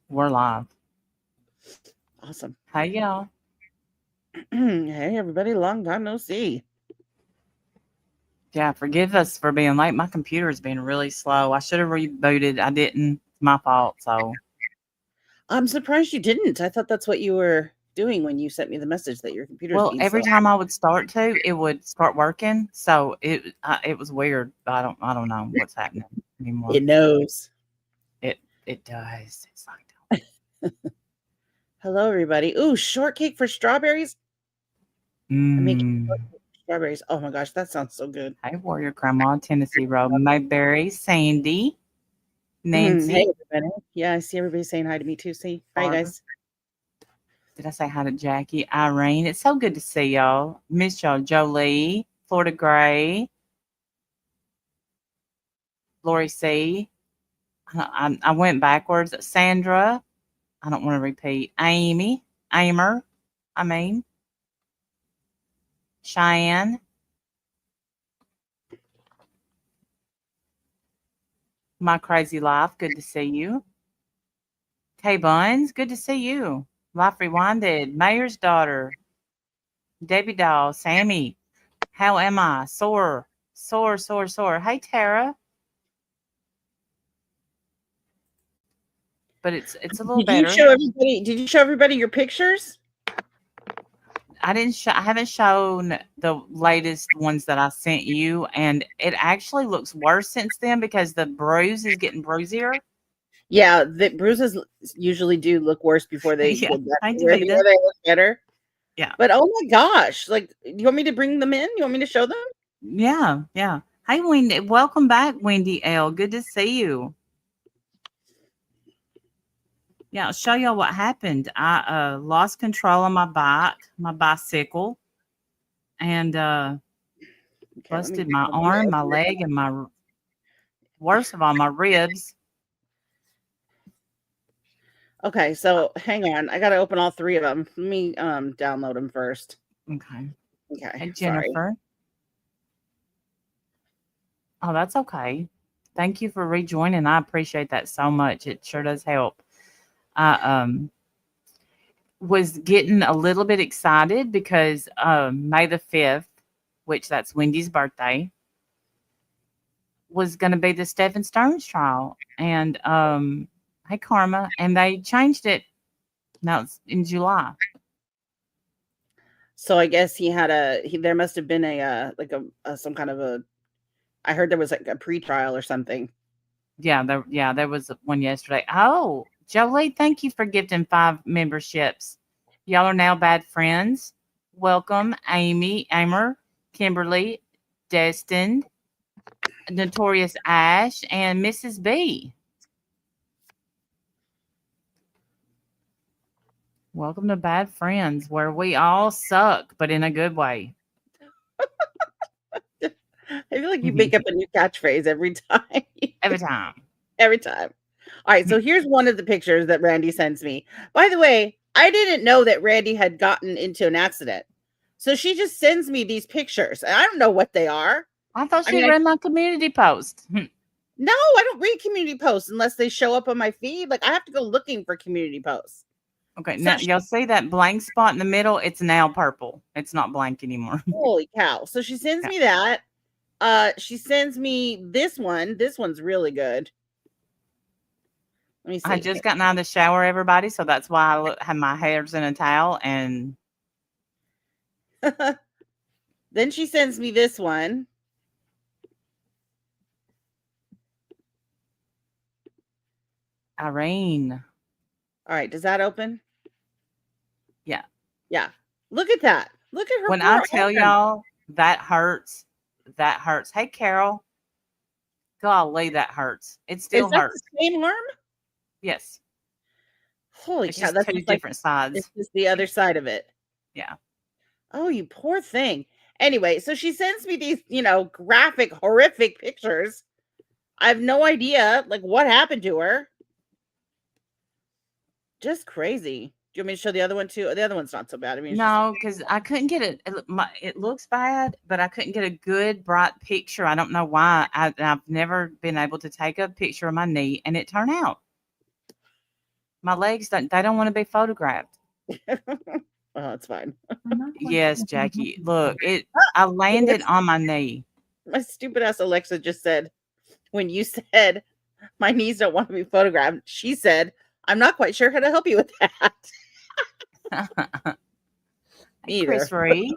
We're live. Awesome. Hey, y'all. Hey, everybody. Long time no see. Yeah, forgive us for being late. My computer's been really slow. I should have rebooted. I didn't. It's my fault. So, I'm surprised you didn't. I thought that's what you were doing when you sent me the message that your computer's well, being every slow. time I would start to, it would start working. So it was weird. I don't know what's happening anymore. It knows. It does. It's like, Hello, everybody. Ooh, shortcake for strawberries. I'm making mm. shortcake for strawberries. Oh my gosh, that sounds so good. Hey, Warrior Grandma, Tennessee Road, Mayberry, Sandy, Hey, Nancy, everybody. Yeah, I see everybody saying hi to me too. See, hi, Barbara. guys. Did I say hi to Jackie? Irene. It's so good to see y'all. Miss y'all. Jolie, Florida Gray, Lori C. I went backwards. Sandra. I don't want to repeat. Amy. Amer. I mean. Cheyenne. My Crazy Life. Good to see you. Kay Buns. Good to see you. Life Rewinded. Mayor's Daughter. Debbie Doll. Sammy. How am I? Sore. Sore, sore, sore. Hey, Tara. But it's a little Did you better. show everybody? Did you show everybody your pictures? I haven't shown the latest ones that I sent you, and it actually looks worse since then because the bruise is getting bruisier. Yeah, the bruises usually do look worse before they Yeah, get better. I hate to Where be before the they look better. yeah, But oh my gosh, like, you want me to bring them in? You want me to show them? yeah, yeah. Hey, Wendy, welcome back, Wendy L. Good to see you. Yeah, I'll show y'all what happened. I lost control of my bicycle, and Okay, let me busted bring my them in. arm, my leg, and my worst of all, my ribs. Okay, so hang on. I got to open all three of them. Let me download them first. Okay. Okay, Hey, sorry. Jennifer. Oh, that's okay. Thank you for rejoining. I appreciate that so much. It sure does help. I was getting a little bit excited because May the 5th, which that's Wendy's birthday, was going to be the Stephen Stearns trial. And hey, Karma, and they changed it. Now it's in July. So I guess there must have been like a some kind of a I heard there was like a pre-trial or something. There was one yesterday. Oh, Jolie, thank you for gifting 5 memberships. Y'all are now bad friends. Welcome, Amy, Amer, Kimberly, Destined, Notorious Ash, and Mrs. B. Welcome to Bad Friends, where we all suck, but in a good way. I feel like you make up a new catchphrase every time. Every time. Every time. All right, so here's one of the pictures that Randy sends me. By the way, I didn't know that Randy had gotten into an accident. So she just sends me these pictures. And I don't know what they are. I thought I she mean, read my community post. no, I don't read community posts unless they show up on my feed. Like, I have to go looking for community posts. Okay, So now y'all see that blank spot in the middle? It's now purple. It's not blank anymore. holy cow. So she sends Yeah. me that. She sends me this one. This one's really good. Let me I see. just gotten out of the shower, everybody, so that's why have my hairs in a towel. And Then she sends me this one. Irene, All right, does that open? yeah. Yeah. Look at that. Look at her When poor I tell arm. y'all that hurts, that hurts. Hey, Carol, golly, that hurts. It Is still that the hurts. same arm? Yes, Holy it's cow, just that's two just like different it's sides. just the other side of it. Yeah, Oh, you poor thing. Anyway, so she sends me these, graphic, horrific pictures. I have no idea, like, what happened to her. Just crazy. Do you want me to show the other one too? The other one's not so bad. I mean, it's just no, because I couldn't get it. It looks bad, but I couldn't get a good bright picture. I don't know why. I've never been able to take a picture of my knee, and it turned out. My legs don't want to be photographed. Oh, it's fine. Yes, Jackie. Look, I landed on my knee. My stupid ass Alexa just said, when you said my knees don't want to be photographed, she said, I'm not quite sure how to help you with that. Hey, Either. Chris Ree.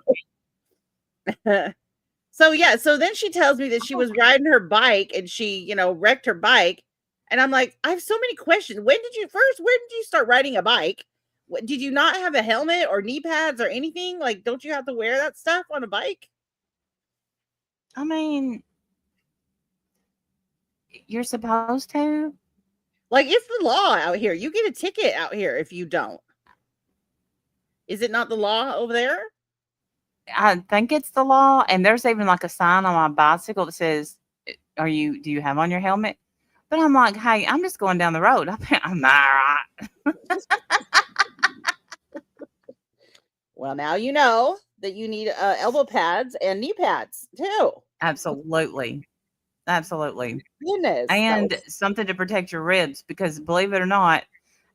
So yeah, so then she tells me that she was riding her bike and she, wrecked her bike. And I'm like, I have so many questions. When did you start riding a bike? Did you not have a helmet or knee pads or anything? Like, don't you have to wear that stuff on a bike? I mean, you're supposed to. Like, it's the law out here. You get a ticket out here if you don't. Is it not the law over there? I think it's the law, and there's even like a sign on my bicycle that says, do you have on your helmet?" But I'm like, "Hey, I'm just going down the road. I'm not right." Well, now you know that you need elbow pads and knee pads too. Absolutely. Absolutely. Goodness. And something to protect your ribs, because believe it or not,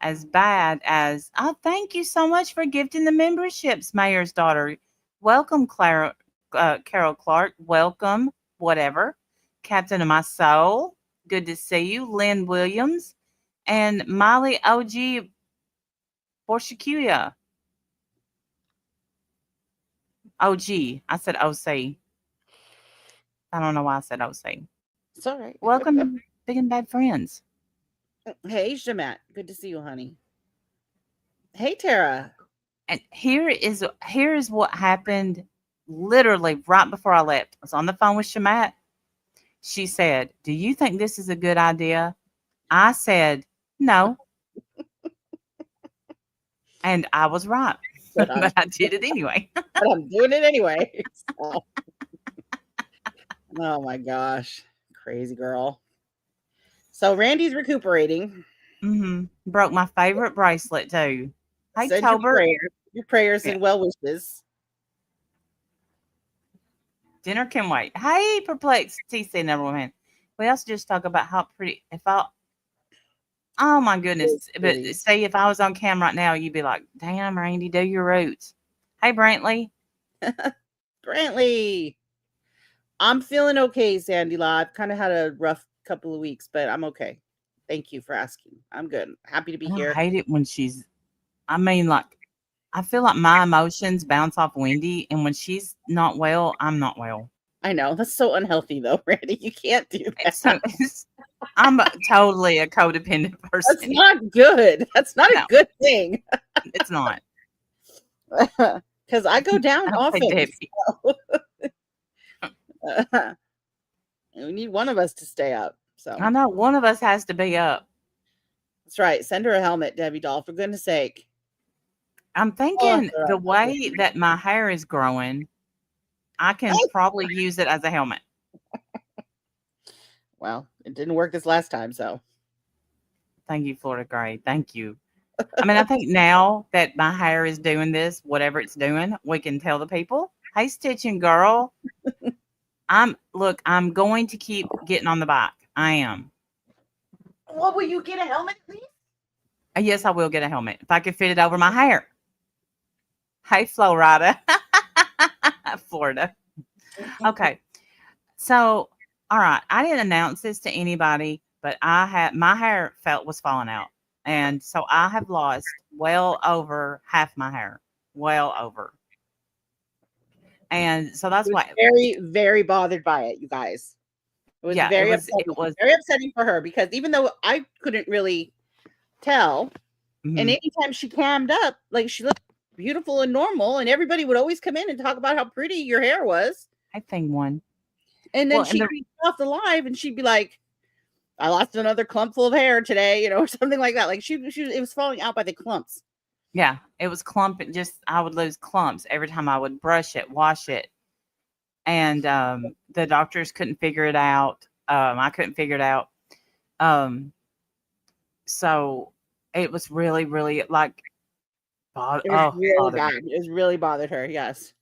as bad as, "Oh, thank you so much for gifting the memberships, Mayor's daughter. Welcome, Carol Clark. Welcome, whatever. Captain of my soul. Good to see you. Lynn Williams and Miley OG Borshakuya. OG. I said OC. I don't know why I said OC. It's all right. Welcome, Big and Bad Friends. Hey, Shamat. Good to see you, honey. Hey, Tara. And here is what happened literally right before I left. I was on the phone with Shamat. She said, "Do you think this is a good idea?" I said, "No." And I was right. But But I did it anyway. I'm doing it anyway. So. Oh my gosh. Crazy girl. So Randy's recuperating. Broke my favorite bracelet too. Hey, Send Tobert. your prayers Yeah. and well wishes. Dinner can wait. Hey, perplexed TC number one. We also just talk about how pretty. Oh my goodness! But say if I was on cam right now, you'd be like, "Damn, Randy, do your roots." Hey, Brantley. Brantley. I'm feeling okay, Sandy La. I've kind of had a rough couple of weeks, but I'm okay. Thank you for asking. I'm good. Happy to be I here. hate it when she's. I mean, like, I feel like my emotions bounce off Wendy, and when she's not well, I'm not well. I know that's so unhealthy, though, Randy. You can't do that. I'm totally a codependent person. That's not good. That's not a good thing. It's not. Because I go down often. We need one of us to stay up. So I know one of us has to be up. That's right. Send her a helmet, Debbie Doll, for goodness sake. I'm thinking the way that my hair is growing, I can probably use it as a helmet. Well, it didn't work this last time, so. Thank you, Florida Gray. Thank you. I mean, I think now that my hair is doing this, whatever it's doing, we can tell the people, "Hey, Stitching Girl, I'm going to keep getting on the bike. I am." Well, will you get a helmet, please? Yes, I will get a helmet if I can fit it over my hair. Hey, Florida. Florida. Okay. So, all right. I didn't announce this to anybody, but my hair was falling out. And so I have lost well over half my hair. Well over. And so that's why. Very, very bothered by it, you guys. It was very upsetting for her, because even though I couldn't really tell, and anytime she cammed up, like, she looked beautiful and normal, and everybody would always come in and talk about how pretty your hair was. I think one. And then she'd be off the live and she'd be like, "I lost another clump full of hair today," or something like that. Like, it was falling out by the clumps. Yeah, it was clumping. I would lose clumps every time I would brush it, wash it. And the doctors couldn't figure it out. I couldn't figure it out. So it was really, really like, it was really bad. It was really bothered her. Yes.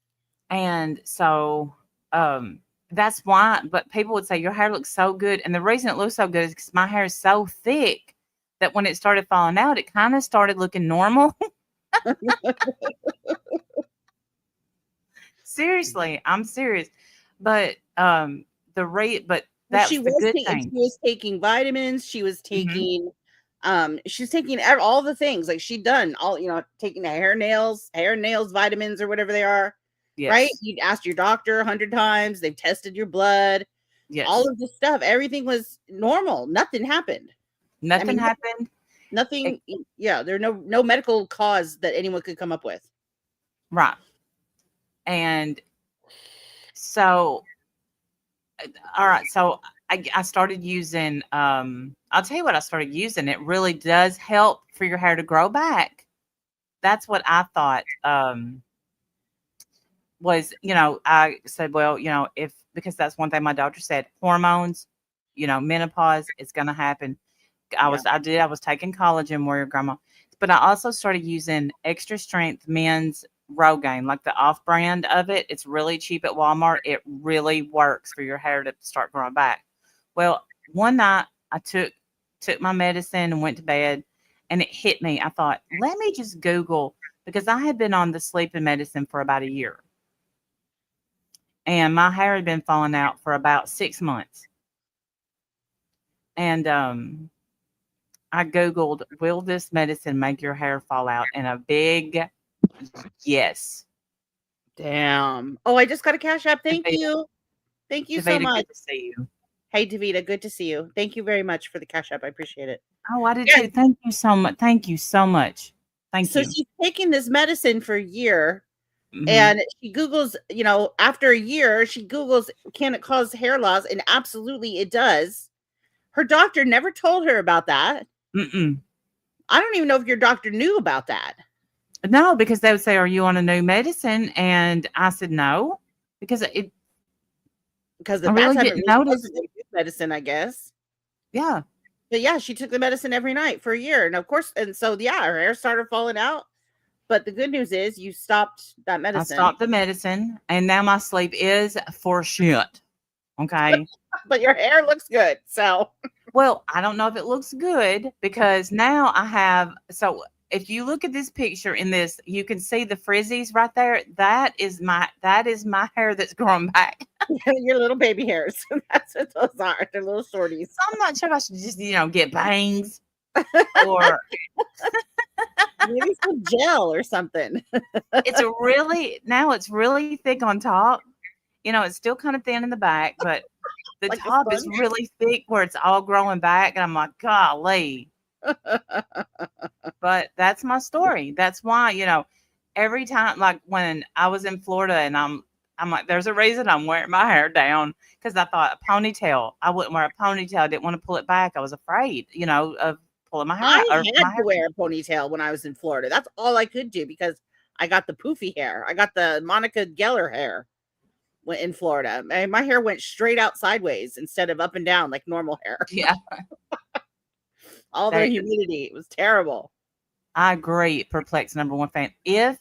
And so that's why. But people would say, "Your hair looks so good," and the reason it looks so good is because my hair is so thick that when it started falling out, it kind of started looking normal. Seriously, I'm serious. But the rate, but Well, that's the good she thing. was taking vitamins, Hmm. she was taking all the things, like, she'd done all, taking the hair nails vitamins or whatever they are, right? Yes. You'd asked your doctor 100 times, they've tested your blood, all Yes. of this stuff, everything was normal, nothing happened. I Nothing mean, happened. nothing, It, yeah, there no medical cause that anyone could come up with. right. And so, all right. So I started using, I'll tell you what I started using. It really does help for your hair to grow back. That's what I thought. Was, I said, well, if, because that's one thing my doctor said, hormones, menopause, it's going to happen. Yeah. I was taking collagen, Warrior Grandma, but I also started using extra strength men's Rogaine, like the off brand of it. It's really cheap at Walmart. It really works for your hair to start growing back. Well, one night I took my medicine and went to bed, and it hit me. I thought, let me just Google, because I had been on the sleeping medicine for about a year, and my hair had been falling out for about 6 months. And I Googled, will this medicine make your hair fall out? And a big yes. Damn. Oh, I just got a Cash App. Thank Davita, you. Thank you so Davita, much. good to see you. Hey, Davita, good to see you. Thank you very much for the Cash App. I appreciate it. Oh, I did Yeah. too. Thank you so much. Thank you so much. Thank So you. she's taking this medicine for a year, Hmm. and she Googles, after a year, she Googles, can it cause hair loss? And absolutely it does. Her doctor never told her about that. Mm-mm. I don't even know if your doctor knew about that. No, because they would say, "Are you on a new medicine?" And I said, "No," because Because I at that really time it didn't really notice. wasn't a good medicine, I guess. Yeah, But yeah, she took the medicine every night for a year. And of course, and so yeah, her hair started falling out. But the good news is you stopped that I medicine, stopped the medicine, and now my sleep is for shit. Okay. but your hair looks good. So Well, I don't know if it looks good because now I have, so if you look at this picture in this, you can see the frizzies right there. That is my hair that's growing back. your little baby hairs. That's what those are. They're little shorties. So I'm not sure if I should just, get bangs or Maybe some gel or something. it's really thick on top. It's still kind of thin in the back, but the Like a top is sponge. really thick where it's all growing back. And I'm like, golly. But that's my story. That's why, every time, like when I was in Florida, and I'm like, there's a reason I'm wearing my hair down, because I thought a ponytail. I wouldn't wear a ponytail. I didn't want to pull it back. I was afraid, of pulling my hair I out or had my to hair. wear a ponytail when I was in Florida. That's all I could do because I got the poofy hair. I got the Monica Geller hair in Florida. My hair went straight out sideways instead of up and down like normal hair. Yeah, All the they, humidity. It was terrible. I agree. Perplex number one fan. If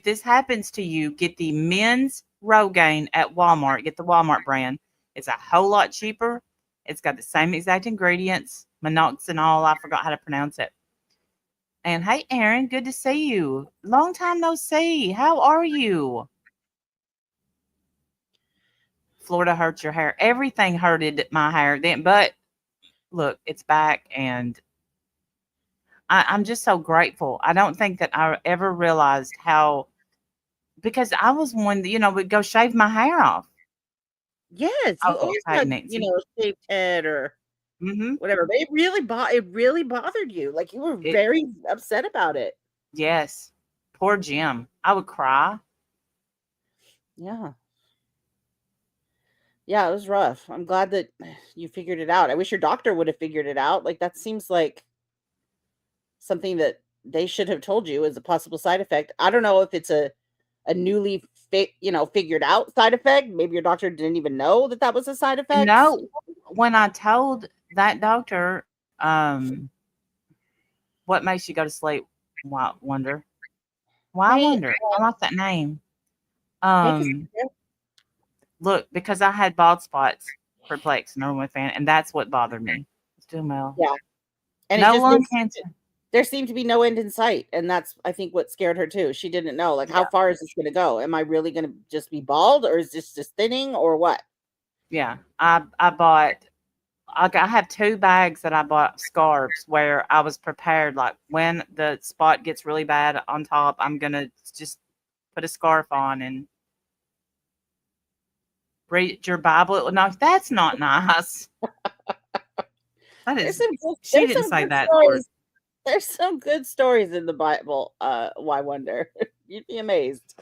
this happens to you, get the men's Rogaine at Walmart. Get the Walmart brand. It's a whole lot cheaper. It's got the same exact ingredients. Monoxynol. I forgot how to pronounce it. And hey, Aaron, good to see you. Long time no see. How are you? Florida hurts your hair. Everything hurted my hair then, but look, it's back, and I'm just so grateful. I don't think that I ever realized how, because I was one that, would go shave my hair off. Yes, you Oh, always hey, had, Nancy. a shaved head or Mm-hmm. whatever. But it really bothered you. Like you were It very upset about it. Yes. Poor Jim. I would cry. Yeah. Yeah, it was rough. I'm glad that you figured it out. I wish your doctor would have figured it out. Like that seems like something that they should have told you as a possible side effect. I don't know if it's a newly figured out side effect. Maybe your doctor didn't even know that that was a side effect. No, when I told that doctor, what makes you go to sleep? Why wonder? Why Hey, wonder? I like that name. hey, 'cause- Look, because I had bald spots, perplexed, number one fan, and that's what bothered me. It's doing well. yeah. And it No just lung cancer. there seemed to be no end in sight, and that's I think what scared her too. She didn't know like how Yeah. far is this going to go? Am I really going to just be bald, or is this just thinning, or what? Yeah. I bought I have 2 bags that I bought scarves where I was prepared, like, when the spot gets really bad on top, I'm gonna just put a scarf on and read your Bible. No, that's not nice. That There's is some good, she there's didn't some say good that, Lord. stories. There's some good stories in the Bible. Why wonder? You'd be amazed.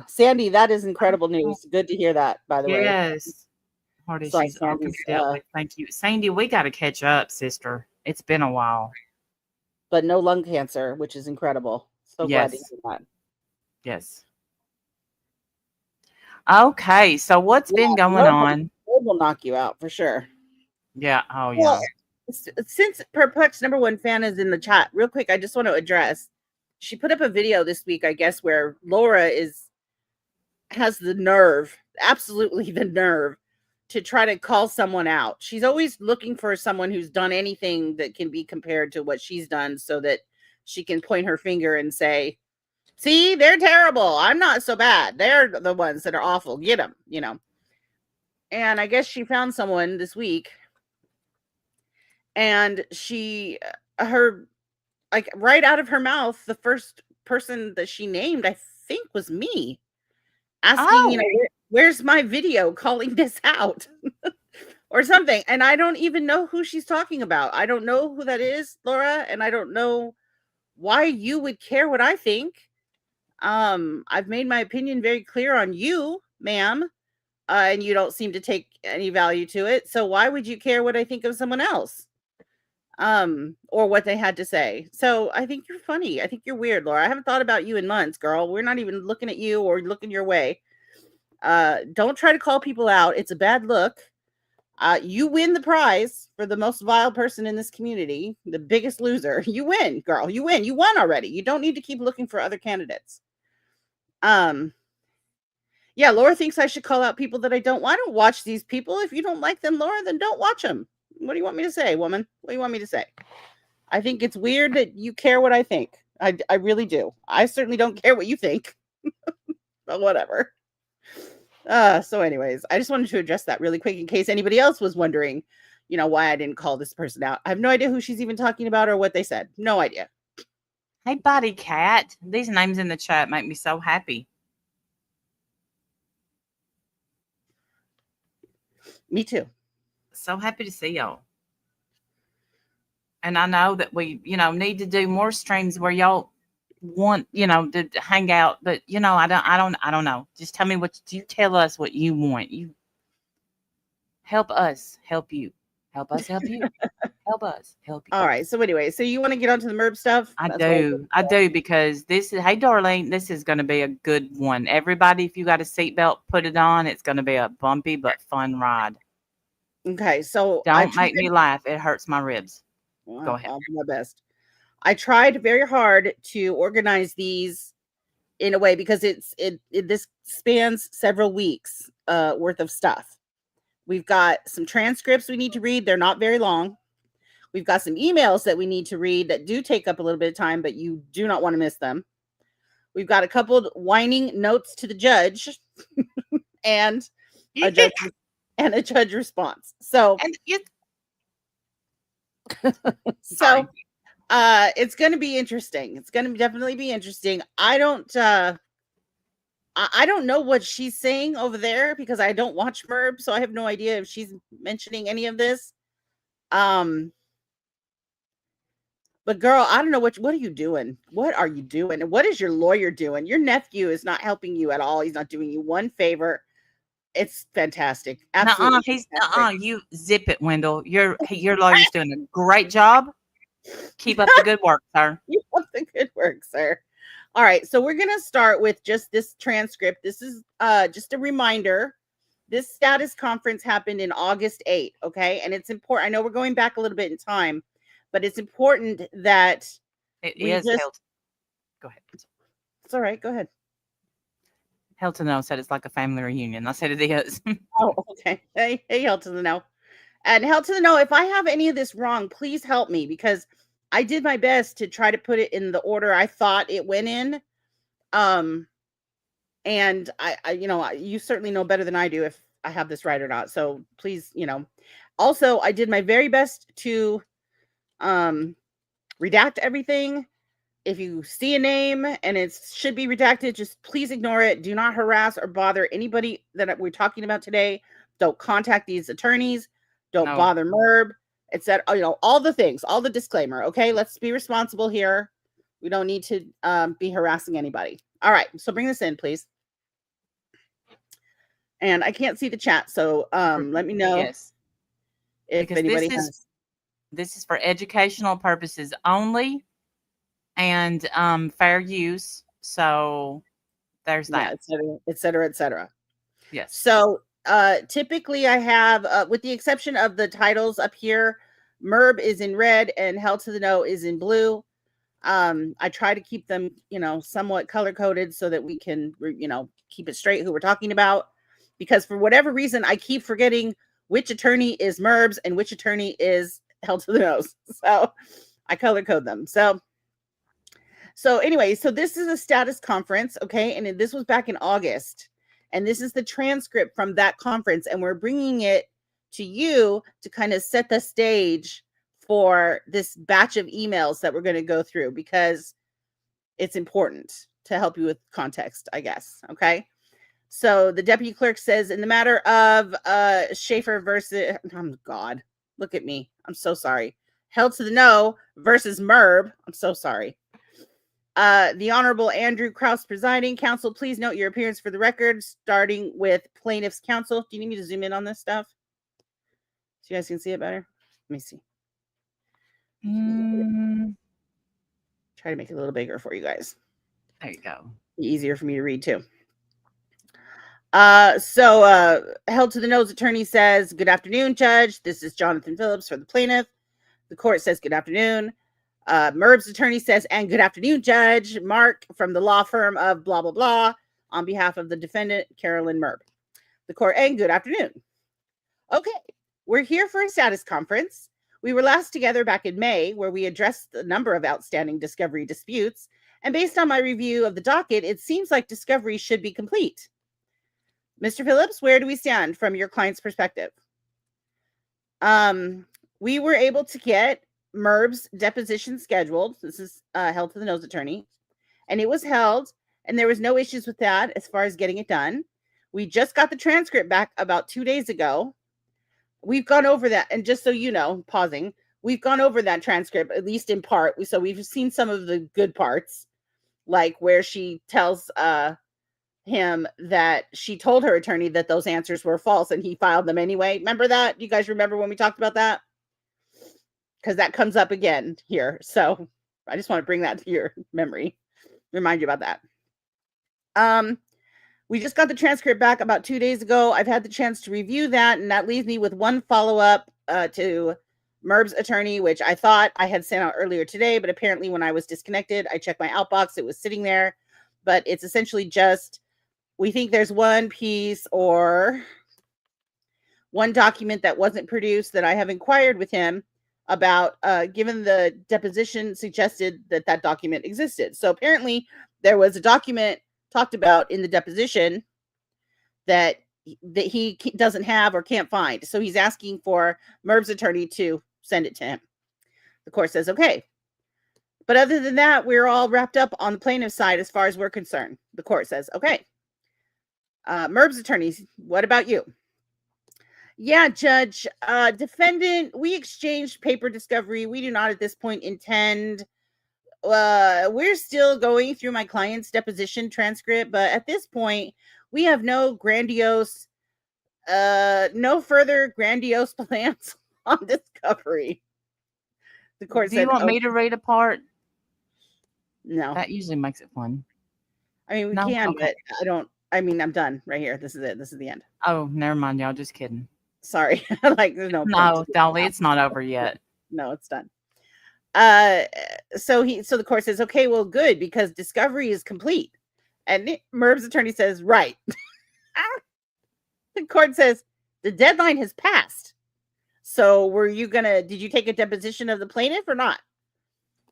Sandy, that is incredible Oh, news. Good to hear that, by the way. yes. Hard Sorry, issues all can be dealt with. Thank you. Sandy, we gotta catch up, sister. It's been a while. but no lung cancer, which is incredible. So glad to Yes. hear that. Yes. Okay, so what's Yeah, been going blood on? will knock you out for sure. Yeah, oh Well, yeah. since Perplex number one fan is in the chat, real quick, I just want to address. She put up a video this week, I guess, where Laura has the nerve, absolutely the nerve, to try to call someone out. She's always looking for someone who's done anything that can be compared to what she's done, so that she can point her finger and say, "See, they're terrible. I'm not so bad. They're the ones that are awful. Get them," you know. And I guess she found someone this week, and her, like, right out of her mouth, the first person that she named, I think, was me, asking, Oh, where's my video calling this out or something. And I don't even know who she's talking about. I don't know who that is, Laura, and I don't know why you would care what I think. I've made my opinion very clear on you, ma'am, and you don't seem to take any value to it. So why would you care what I think of someone else? Or what they had to say. So I think you're funny. I think you're weird, Laura. I haven't thought about you in months, girl. We're not even looking at you or looking your way. Don't try to call people out. It's a bad look. You win the prize for the most vile person in this community, the biggest loser. You win, girl. You win. You won already. You don't need to keep looking for other candidates. Yeah, Laura thinks I should call out people that I don't. Well, I don't watch these people. If you don't like them, Laura, then don't watch them. What do you want me to say, woman? What do you want me to say? I think it's weird that you care what I think. I really do. I certainly don't care what you think, but whatever. So anyways, I just wanted to address that really quick in case anybody else was wondering, why I didn't call this person out. I have no idea who she's even talking about or what they said. No idea. hey, buddy cat. These names in the chat make me so happy. Me too. So happy to see y'all. And I know that we, need to do more streams where y'all want, to hang out. But I don't know. Just tell me you tell us what you want. You help us help you. Help us help you. Help us help you. All right. So anyway, so you want to get onto the MERB stuff? I That's what do. I do because hey, Darlene, this is going to be a good one. Everybody, if you got a seatbelt, put it on. It's going to be a bumpy but fun ride. Okay. So Don't make me laugh. It hurts my ribs. Well, Go ahead. I'll do my best. I tried very hard to organize these in a way because this spans several weeks worth of stuff. We've got some transcripts we need to read. They're not very long. We've got some emails that we need to read that do take up a little bit of time, but you do not want to miss them. We've got a couple of whining notes to the judge and a judge response. So so it's going to be interesting. It's going to definitely be interesting. I don't know what she's saying over there because I don't watch MERB, so I have no idea if she's mentioning any of this. But girl, I don't know what are you doing? What are you doing? And what is your lawyer doing? Your nephew is not helping you at all. He's not doing you one favor. It's fantastic. Absolutely. You zip it, Wendell. Your lawyer's doing a great job. Keep up the good work, sir. Keep up the good work, sir. All right, so we're gonna start with just this transcript. This is just a reminder. This status conference happened in August 8th, okay? And it's important. I know we're going back a little bit in time, but it's important that held. Go ahead. It's all right. Go ahead. Held to know said it's like a family reunion. I said it is. Oh, okay. Hey, held to the know. And held to the know, if I have any of this wrong, please help me, because I did my best to try to put it in the order I thought it went in. And I you certainly know better than I do if I have this right or not. So please, also I did my very best to redact everything. If you see a name and it should be redacted, just please ignore it. Do not harass or bother anybody that we're talking about today. Don't contact these attorneys. Don't bother Merb, etc. All the things, all the disclaimer. Okay, let's be responsible here. We don't need to be harassing anybody. All right, so bring this in, please. And I can't see the chat, so let me know if because anybody has. This is for educational purposes only, and fair use. So there's that. Yeah, et cetera, et cetera. Yes. So typically I have, with the exception of the titles up here, Merb is in red and Hell to the No is in blue. I try to keep them, somewhat color coded so that we can, keep it straight who we're talking about. Because for whatever reason, I keep forgetting which attorney is Merb's and which attorney is Hell to the Nose. So I color code them. So anyway, so this is a status conference, okay? And this was back in August. And this is the transcript from that conference. And we're bringing it to you to kind of set the stage for this batch of emails that we're going to go through, because it's important to help you with context, I guess. Okay. So the deputy clerk says, in the matter of Schaefer versus, oh God, look at me. I'm so sorry. Hell to the No versus Merb. I'm so sorry. The Honorable Andrew Krause presiding. Counsel, please note your appearance for the record, starting with plaintiff's counsel. Do you need me to zoom in on this stuff so you guys can see it better? Let me see. Try to make it a little bigger for you guys. There you go. Be easier for me to read too. So Held to the Nose attorney says, good afternoon, Judge. This is Jonathan Phillips for the plaintiff. The court says, good afternoon. Merb's attorney says, and good afternoon, Judge. Mark from the law firm of blah, blah, blah, on behalf of the defendant, Carolyn Merb. The court, and good afternoon. Okay, we're here for a status conference. We were last together back in May, where we addressed the number of outstanding discovery disputes. And based on my review of the docket, it seems like discovery should be complete. Mr. Phillips, where do we stand from your client's perspective? We were able to get Merb's deposition scheduled. This is Held to the Nose attorney. And it was held, and there was no issues with that as far as getting it done. We just got the transcript back about 2 days ago. We've gone over that. And just so you know, pausing, we've gone over that transcript, at least in part. So we've seen some of the good parts, like where she tells him that she told her attorney that those answers were false and he filed them anyway. Remember that? You guys remember when we talked about that? Because that comes up again here. So I just want to bring that to your memory. Remind you about that. We just got the transcript back about 2 days ago. I've had the chance to review that, and that leaves me with one follow-up to Merb's attorney, which I thought I had sent out earlier today, but apparently when I was disconnected, I checked my outbox. It was sitting there, but it's essentially just, we think there's one piece or one document that wasn't produced that I have inquired with him about, given the deposition suggested that that document existed. So apparently there was a document talked about in the deposition that he doesn't have or can't find. So he's asking for Merb's attorney to send it to him. The court says, okay. But other than that, we're all wrapped up on the plaintiff's side as far as we're concerned. The court says, okay. Merb's attorneys, what about you? Yeah, Judge, defendant, we exchanged paper discovery. We do not at this point intend. We're still going through my client's deposition transcript, but at this point, we have no further grandiose plans on discovery. The court said, do you want me to read a part? No. That usually makes it fun. I mean, we can, okay. But I don't. I mean, I'm done right here. This is it. This is the end. Oh, never mind, y'all. Just kidding. Sorry. Like, there's no. No, Dolly, it's not over yet. No, it's done. So the court says, okay, well, good, because discovery is complete. And Merb's attorney says, right. The court says the deadline has passed. So did you take a deposition of the plaintiff or not?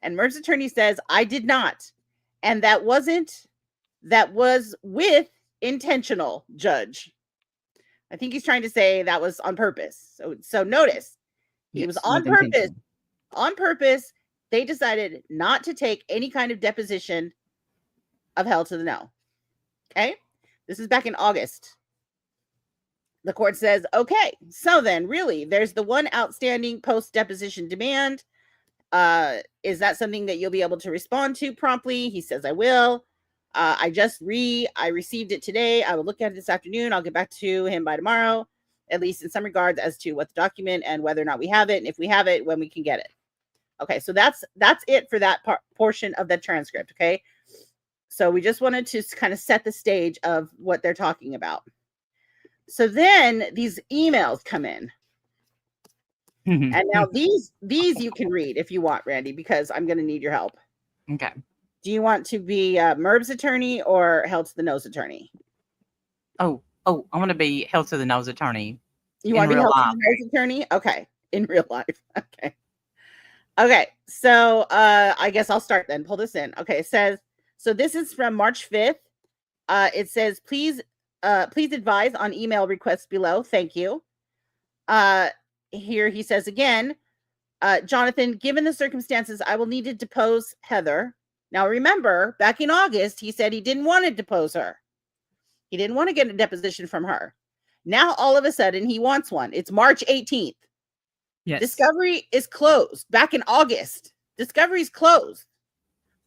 And Merv's attorney says, I did not. And that was with intentional, Judge. I think he's trying to say that was on purpose. So notice, he was Yes, on with purpose. intention. On purpose, they decided not to take any kind of deposition of hell to the no. Okay? This is back in August. The court says, okay, so then really, there's the one outstanding post-deposition demand. Is that something that you'll be able to respond to promptly? He says, I will. I received it today. I will look at it this afternoon. I'll get back to him by tomorrow, at least in some regards as to what the document and whether or not we have it, and if we have it, when we can get it. Okay, so that's it for that portion of the transcript, okay? So we just wanted to kind of set the stage of what they're talking about. So then these emails come in. And now these you can read if you want, Randy, because I'm going to need your help. Okay. Do you want to be Merv's attorney or held to the nose attorney? I want to be held to the nose attorney. You want to be held to the nose attorney? Okay. In real life. Okay. Okay. So I guess I'll start then. Pull this in. Okay. It says, so this is from March 5th. It says, please advise on email requests below. Thank you. Here he says again, Jonathan, given the circumstances, I will need to depose Heather. Now, remember, back in August, he said he didn't want to depose her. He didn't want to get a deposition from her. Now, all of a sudden, he wants one. It's March 18th. Yes. Discovery is closed. Back in August, discovery's closed.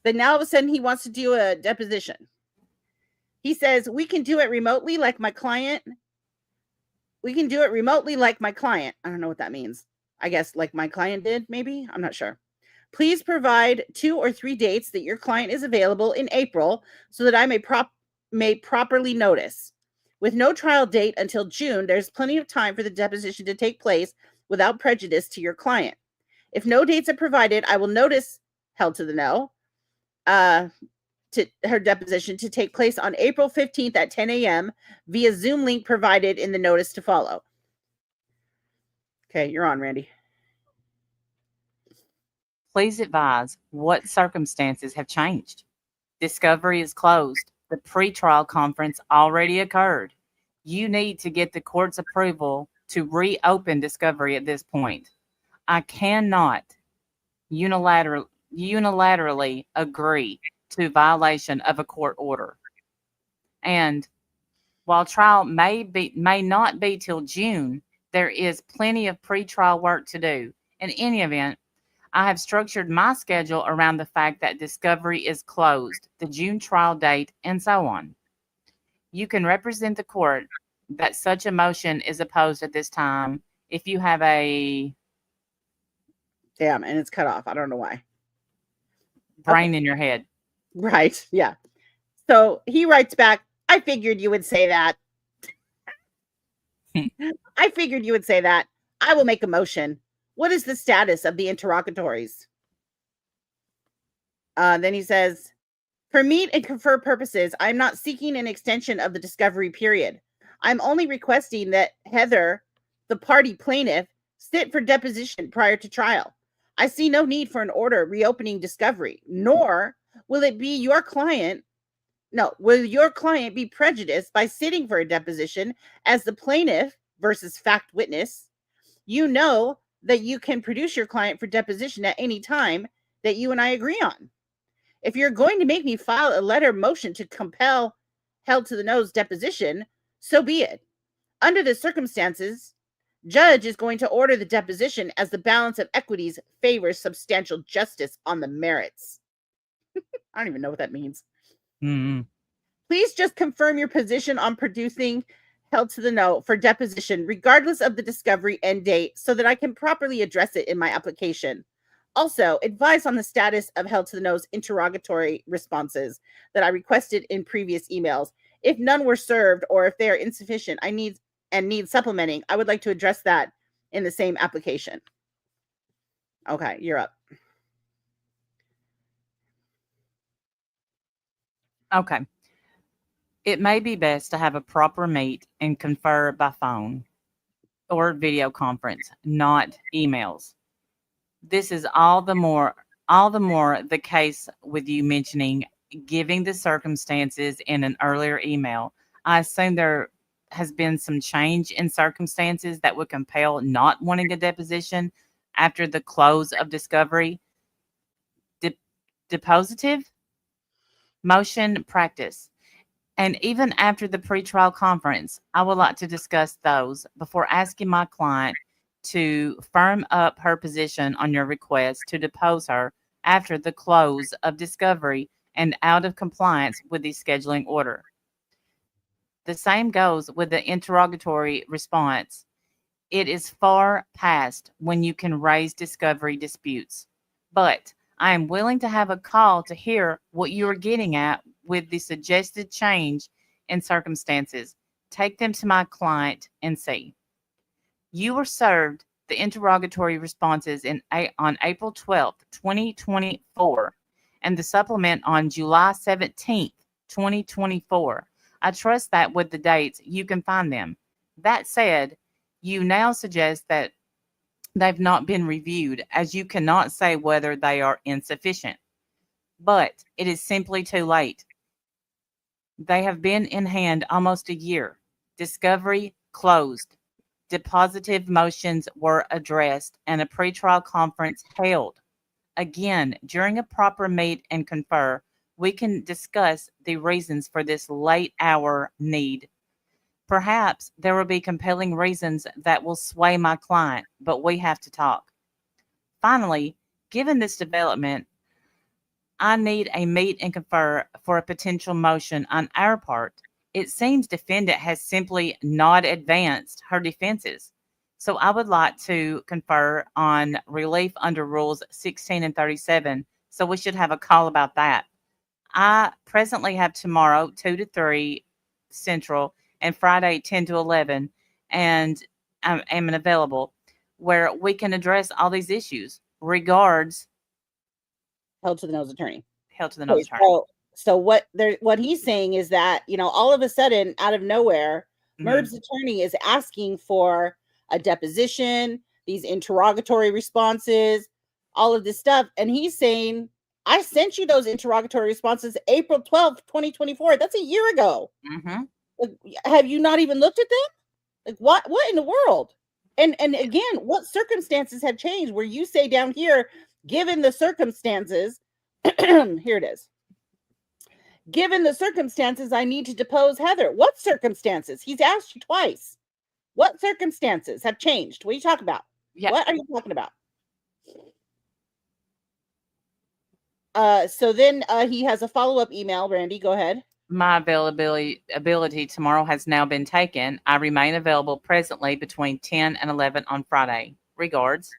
But now, all of a sudden, he wants to do a deposition. He says, we can do it remotely like my client. I don't know what that means. I guess like my client did, maybe. I'm not sure. Please provide 2 or 3 dates that your client is available in April so that I may properly notice. With no trial date until June, there's plenty of time for the deposition to take place without prejudice to your client. If no dates are provided, I will notice held to the no to her deposition to take place on April 15th at 10 a.m. via Zoom link provided in the notice to follow. Okay, you're on, Randy. Please advise what circumstances have changed. Discovery is closed. The pretrial conference already occurred. You need to get the court's approval to reopen discovery at this point. I cannot unilaterally agree to violation of a court order. And while trial may not be till June, there is plenty of pretrial work to do. In any event, I have structured my schedule around the fact that discovery is closed, the June trial date, and so on. You can represent the court that such a motion is opposed at this time if you have a... Damn, and it's cut off. I don't know why. Brain in your head. Right, yeah. So he writes back, I figured you would say that. I figured you would say that. I will make a motion. What is the status of the interrogatories? Then he says, for meet and confer purposes, I'm not seeking an extension of the discovery period. I'm only requesting that Heather, the party plaintiff, sit for deposition prior to trial. I see no need for an order reopening discovery, nor will your client be prejudiced by sitting for a deposition as the plaintiff versus fact witness? You know that you can produce your client for deposition at any time that you and I agree on. If you're going to make me file a letter motion to compel held to the nose deposition, so be it. Under the circumstances, judge is going to order the deposition as the balance of equities favors substantial justice on the merits. I don't even know what that means. Mm-hmm. Please just confirm your position on producing held to the no for deposition, regardless of the discovery end date, so that I can properly address it in my application. Also, advise on the status of held to the nose interrogatory responses that I requested in previous emails. If none were served or if they are insufficient, I need supplementing, I would like to address that in the same application. Okay, you're up. Okay. It may be best to have a proper meet and confer by phone. or video conference, not emails. This is all the more the case with you mentioning giving the circumstances in an earlier email. I assume there has been some change in circumstances that would compel not wanting a deposition after the close of discovery. De- Depositive motion practice. And even after the pretrial conference, I would like to discuss those before asking my client to firm up her position on your request to depose her after the close of discovery and out of compliance with the scheduling order. The same goes with the interrogatory response. It is far past when you can raise discovery disputes. But I am willing to have a call to hear what you are getting at with the suggested change in circumstances. Take them to my client and see. You were served the interrogatory responses on April 12th, 2024, and the supplement on July 17th, 2024. I trust that with the dates you can find them. That said, you now suggest that they've not been reviewed, as you cannot say whether they are insufficient. But it is simply too late. They have been in hand almost a year. Discovery closed. Depositive motions were addressed and a pretrial conference held. Again, during a proper meet and confer, we can discuss the reasons for this late hour need. Perhaps there will be compelling reasons that will sway my client, but we have to talk. Finally, given this development, I need a meet and confer for a potential motion on our part. It seems defendant has simply not advanced her defenses. So I would like to confer on relief under rules 16 and 37. So we should have a call about that. I presently have tomorrow 2 to 3 Central and Friday 10 to 11, and I am available where we can address all these issues. Regards, Held to the nose attorney. held to the nose Okay, attorney. so what he's saying is that, all of a sudden, out of nowhere, Mhm. Merb's attorney is asking for a deposition, these interrogatory responses, all of this stuff, and he's saying, I sent you those interrogatory responses April 12th, 2024. That's a year ago. Mhm. Like, have you not even looked at them? Like, what in the world? And again, what circumstances have changed where you say down here, given the circumstances, here it is. Given the circumstances, I need to depose Heather. What circumstances? He's asked you twice. What circumstances have changed? What are you talking about? Yeah. What are you talking about? So then he has a follow-up email. Randy, go ahead. My ability tomorrow has now been taken. I remain available presently between 10 and 11 on Friday. Regards.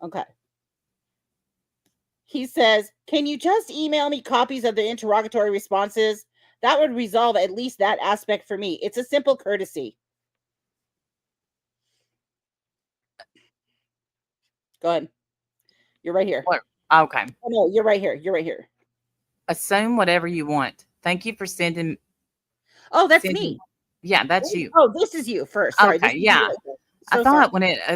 Okay. He says, can you just email me copies of the interrogatory responses? That would resolve at least that aspect for me. It's a simple courtesy. Go ahead. You're right here. What? Okay. Oh, no, you're right here. You're right here. Assume whatever you want. Thank you for sending. Oh, that's sending me. Yeah, that's you. Oh, this is you first. Sorry. This Okay. is you Yeah. right here. I So sorry. thought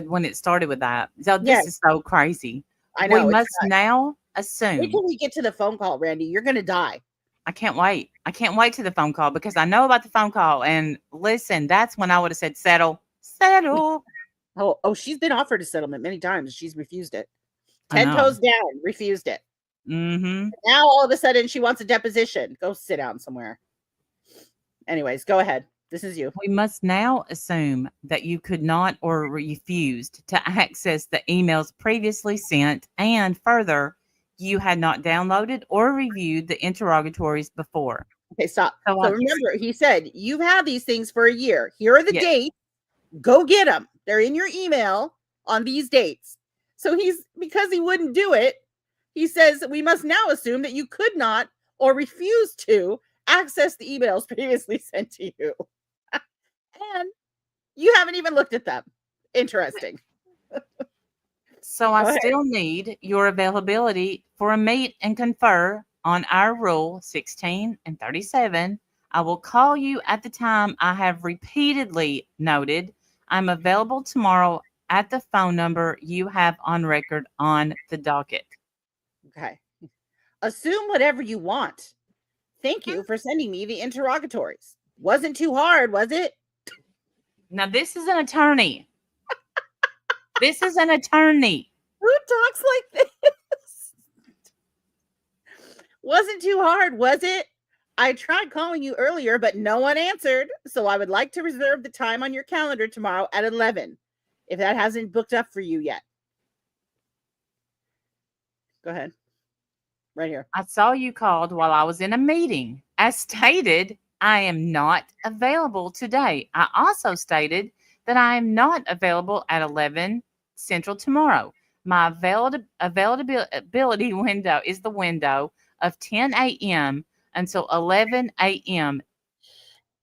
when it started with that. So this Yes, is so crazy. I We know. It's must now Wait assume. till we get to the phone call, Randy. You're going to die. I can't wait. I can't wait to the phone call because I know about the phone call. And listen, that's when I would have said settle, settle. Oh, she's been offered a settlement many times. She's refused it. I 10 know. toes down, refused it. Mm-hmm. Now all of a sudden she wants a deposition. Go sit down somewhere. Anyways, go ahead. This is you. We must now assume that you could not or refused to access the emails previously sent, and further, you had not downloaded or reviewed the interrogatories before. Okay, stop. So, So remember, he said, you've had these things for a year. Here are the yes, dates. Go get them. They're in your email on these dates. So because he wouldn't do it, he says, we must now assume that you could not or refuse to access the emails previously sent to you. And you haven't even looked at them. Interesting. so I still need your availability for a meet and confer on our rule 16 and 37. I will call you at the time I have repeatedly noted. I'm available tomorrow at the phone number you have on record on the docket. Okay. Assume whatever you want. Thank you for sending me the interrogatories. Wasn't too hard, was it? Now, this is an attorney. This is an attorney. Who talks like this? Wasn't too hard, was it? I tried calling you earlier, but no one answered. So I would like to reserve the time on your calendar tomorrow at 11, if that hasn't booked up for you yet. Go ahead. Right here. I saw you called while I was in a meeting. As stated, I am not available today. I also stated that I am not available at 11 Central tomorrow. My availability window is the window of 10 a.m. until 11 a.m.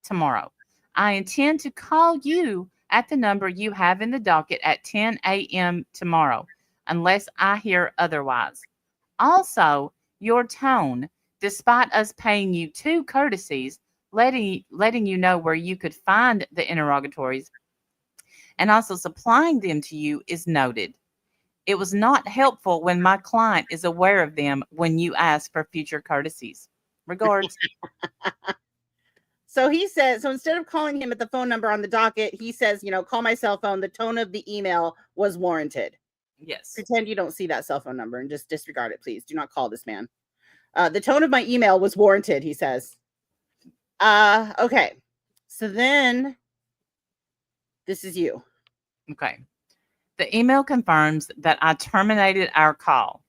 tomorrow. I intend to call you at the number you have in the docket at 10 a.m. tomorrow, unless I hear otherwise. Also, your tone, despite us paying you 2 courtesies, letting you know where you could find the interrogatories, and also supplying them to you, is noted. It was not helpful when my client is aware of them when you ask for future courtesies. Regards. So he says, so instead of calling him at the phone number on the docket, he says, call my cell phone. The tone of the email was warranted. Yes. Pretend you don't see that cell phone number and just disregard it, please. Do not call this man. The tone of my email was warranted, he says. Okay. So then this is you. Okay. The email confirms that I terminated our call.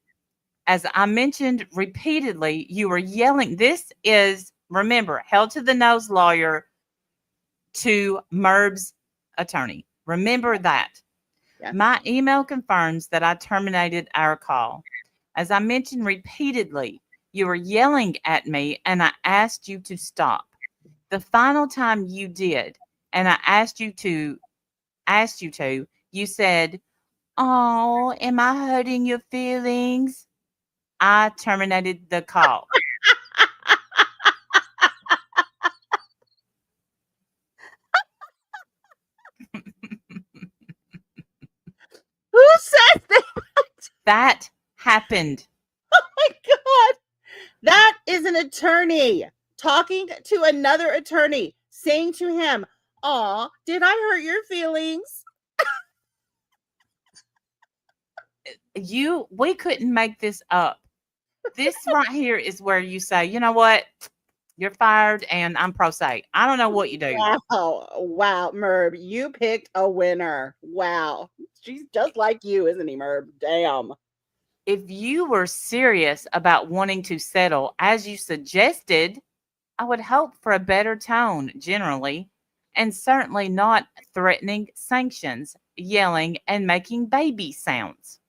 As I mentioned repeatedly, you were yelling. This is, remember, held to the nose lawyer to Merb's attorney. Remember that. Yes. My email confirms that I terminated our call. As I mentioned repeatedly, you were yelling at me and I asked you to stop. The final time you did, and I asked you to, you said, "Oh, am I hurting your feelings?" I terminated the call. Who said that? That happened. Oh my God. That is an attorney talking to another attorney, saying to him, "Aw, did I hurt your feelings?" We couldn't make this up. This right here is where you say, you know what? You're fired and I'm pro se. I don't know what you do. Wow, Merb, you picked a winner. Wow. She's just like you, isn't he, Merb? Damn. If you were serious about wanting to settle, as you suggested, I would hope for a better tone generally, and certainly not threatening sanctions, yelling, and making baby sounds.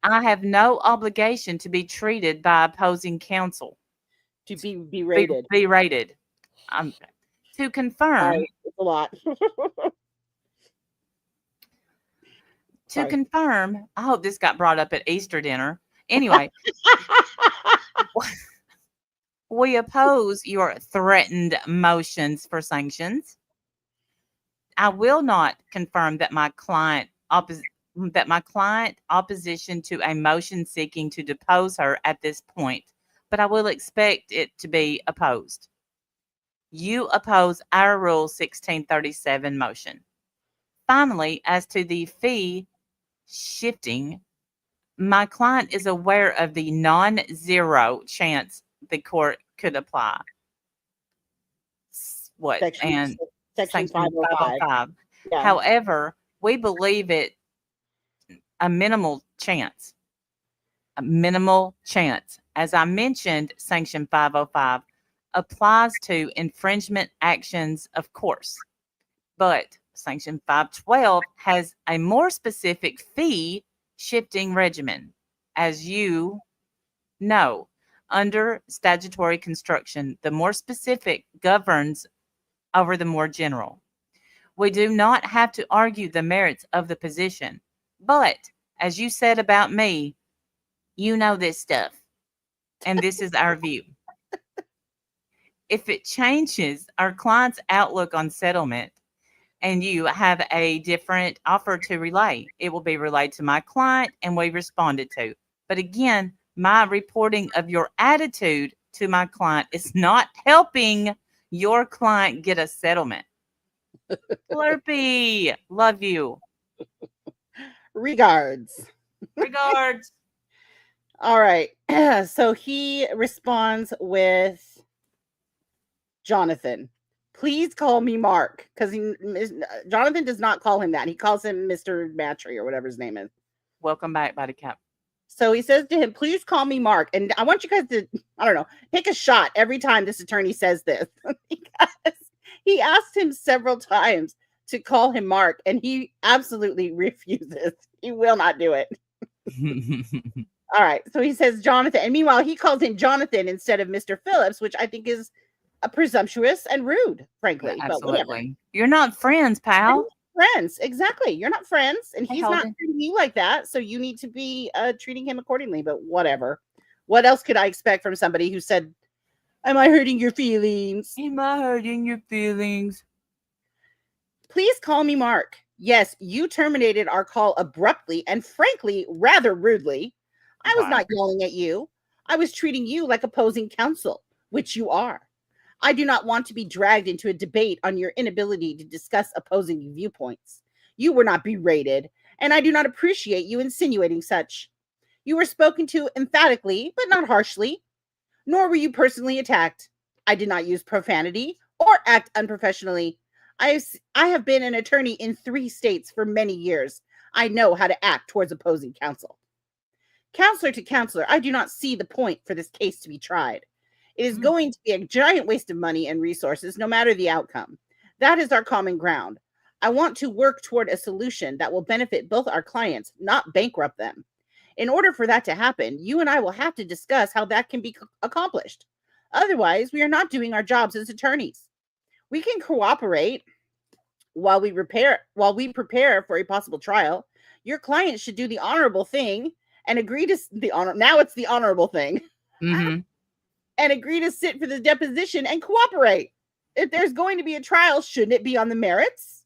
I have no obligation to be treated by opposing counsel. To be berated. Be rated. To confirm, Sorry, it's a lot. Sorry. confirm, I hope this got brought up at Easter dinner. Anyway, we oppose your threatened motions for sanctions. I will not confirm that my client opposition to a motion seeking to depose her at this point, but I will expect it to be opposed. You oppose our Rule 1637 motion. Finally, as to the fee shifting, my client is aware of the non-zero chance the court could apply. What? Section Section 505. 505. Yeah. However, we believe it a minimal chance. A minimal chance. As I mentioned, Section 505 applies to infringement actions, of course, but Section 512 has a more specific fee shifting regimen. As you know, under statutory construction, the more specific governs over the more general. We do not have to argue the merits of the position, but as you said about me, you know this stuff, and this is our view. If it changes our client's outlook on settlement and you have a different offer to relay. It will be relayed to my client and we responded to. But again, my reporting of your attitude to my client is not helping your client get a settlement. Slurpee, love you. Regards. Regards. All right. So he responds with Jonathan. Please call me Mark, because Jonathan does not call him that. He calls him Mr. Matry or whatever his name is. Welcome back, Body Cap. So he says to him, please call me Mark. And I want you guys to, I don't know, take a shot every time this attorney says this. Because he asked him several times to call him Mark, and he absolutely refuses. He will not do it. All right. So he says Jonathan. And meanwhile, he calls him Jonathan instead of Mr. Phillips, which I think is presumptuous and rude, frankly. Absolutely. You're not friends, pal. Friends. Exactly. You're not friends. And he's not Holden. treating you like that. So you need to be treating him accordingly. But whatever. What else could I expect from somebody who said, am I hurting your feelings? Am I hurting your feelings? Please call me Mark. Yes, you terminated our call abruptly and frankly, rather rudely. I was not yelling at you. I was treating you like opposing counsel, which you are. I do not want to be dragged into a debate on your inability to discuss opposing viewpoints. You were not berated, and I do not appreciate you insinuating such. You were spoken to emphatically, but not harshly, nor were you personally attacked. I did not use profanity or act unprofessionally. I have been an attorney in 3 states for many years. I know how to act towards opposing counsel. Counselor to counselor, I do not see the point for this case to be tried. It is going to be a giant waste of money and resources, no matter the outcome. That is our common ground. I want to work toward a solution that will benefit both our clients, not bankrupt them. In order for that to happen, you and I will have to discuss how that can be accomplished. Otherwise, we are not doing our jobs as attorneys. We can cooperate while we prepare for a possible trial. Your client should do the honorable thing and agree to the honor. Now it's the honorable thing. Mm-hmm. And agree to sit for the deposition and cooperate. If there's going to be a trial, shouldn't it be on the merits?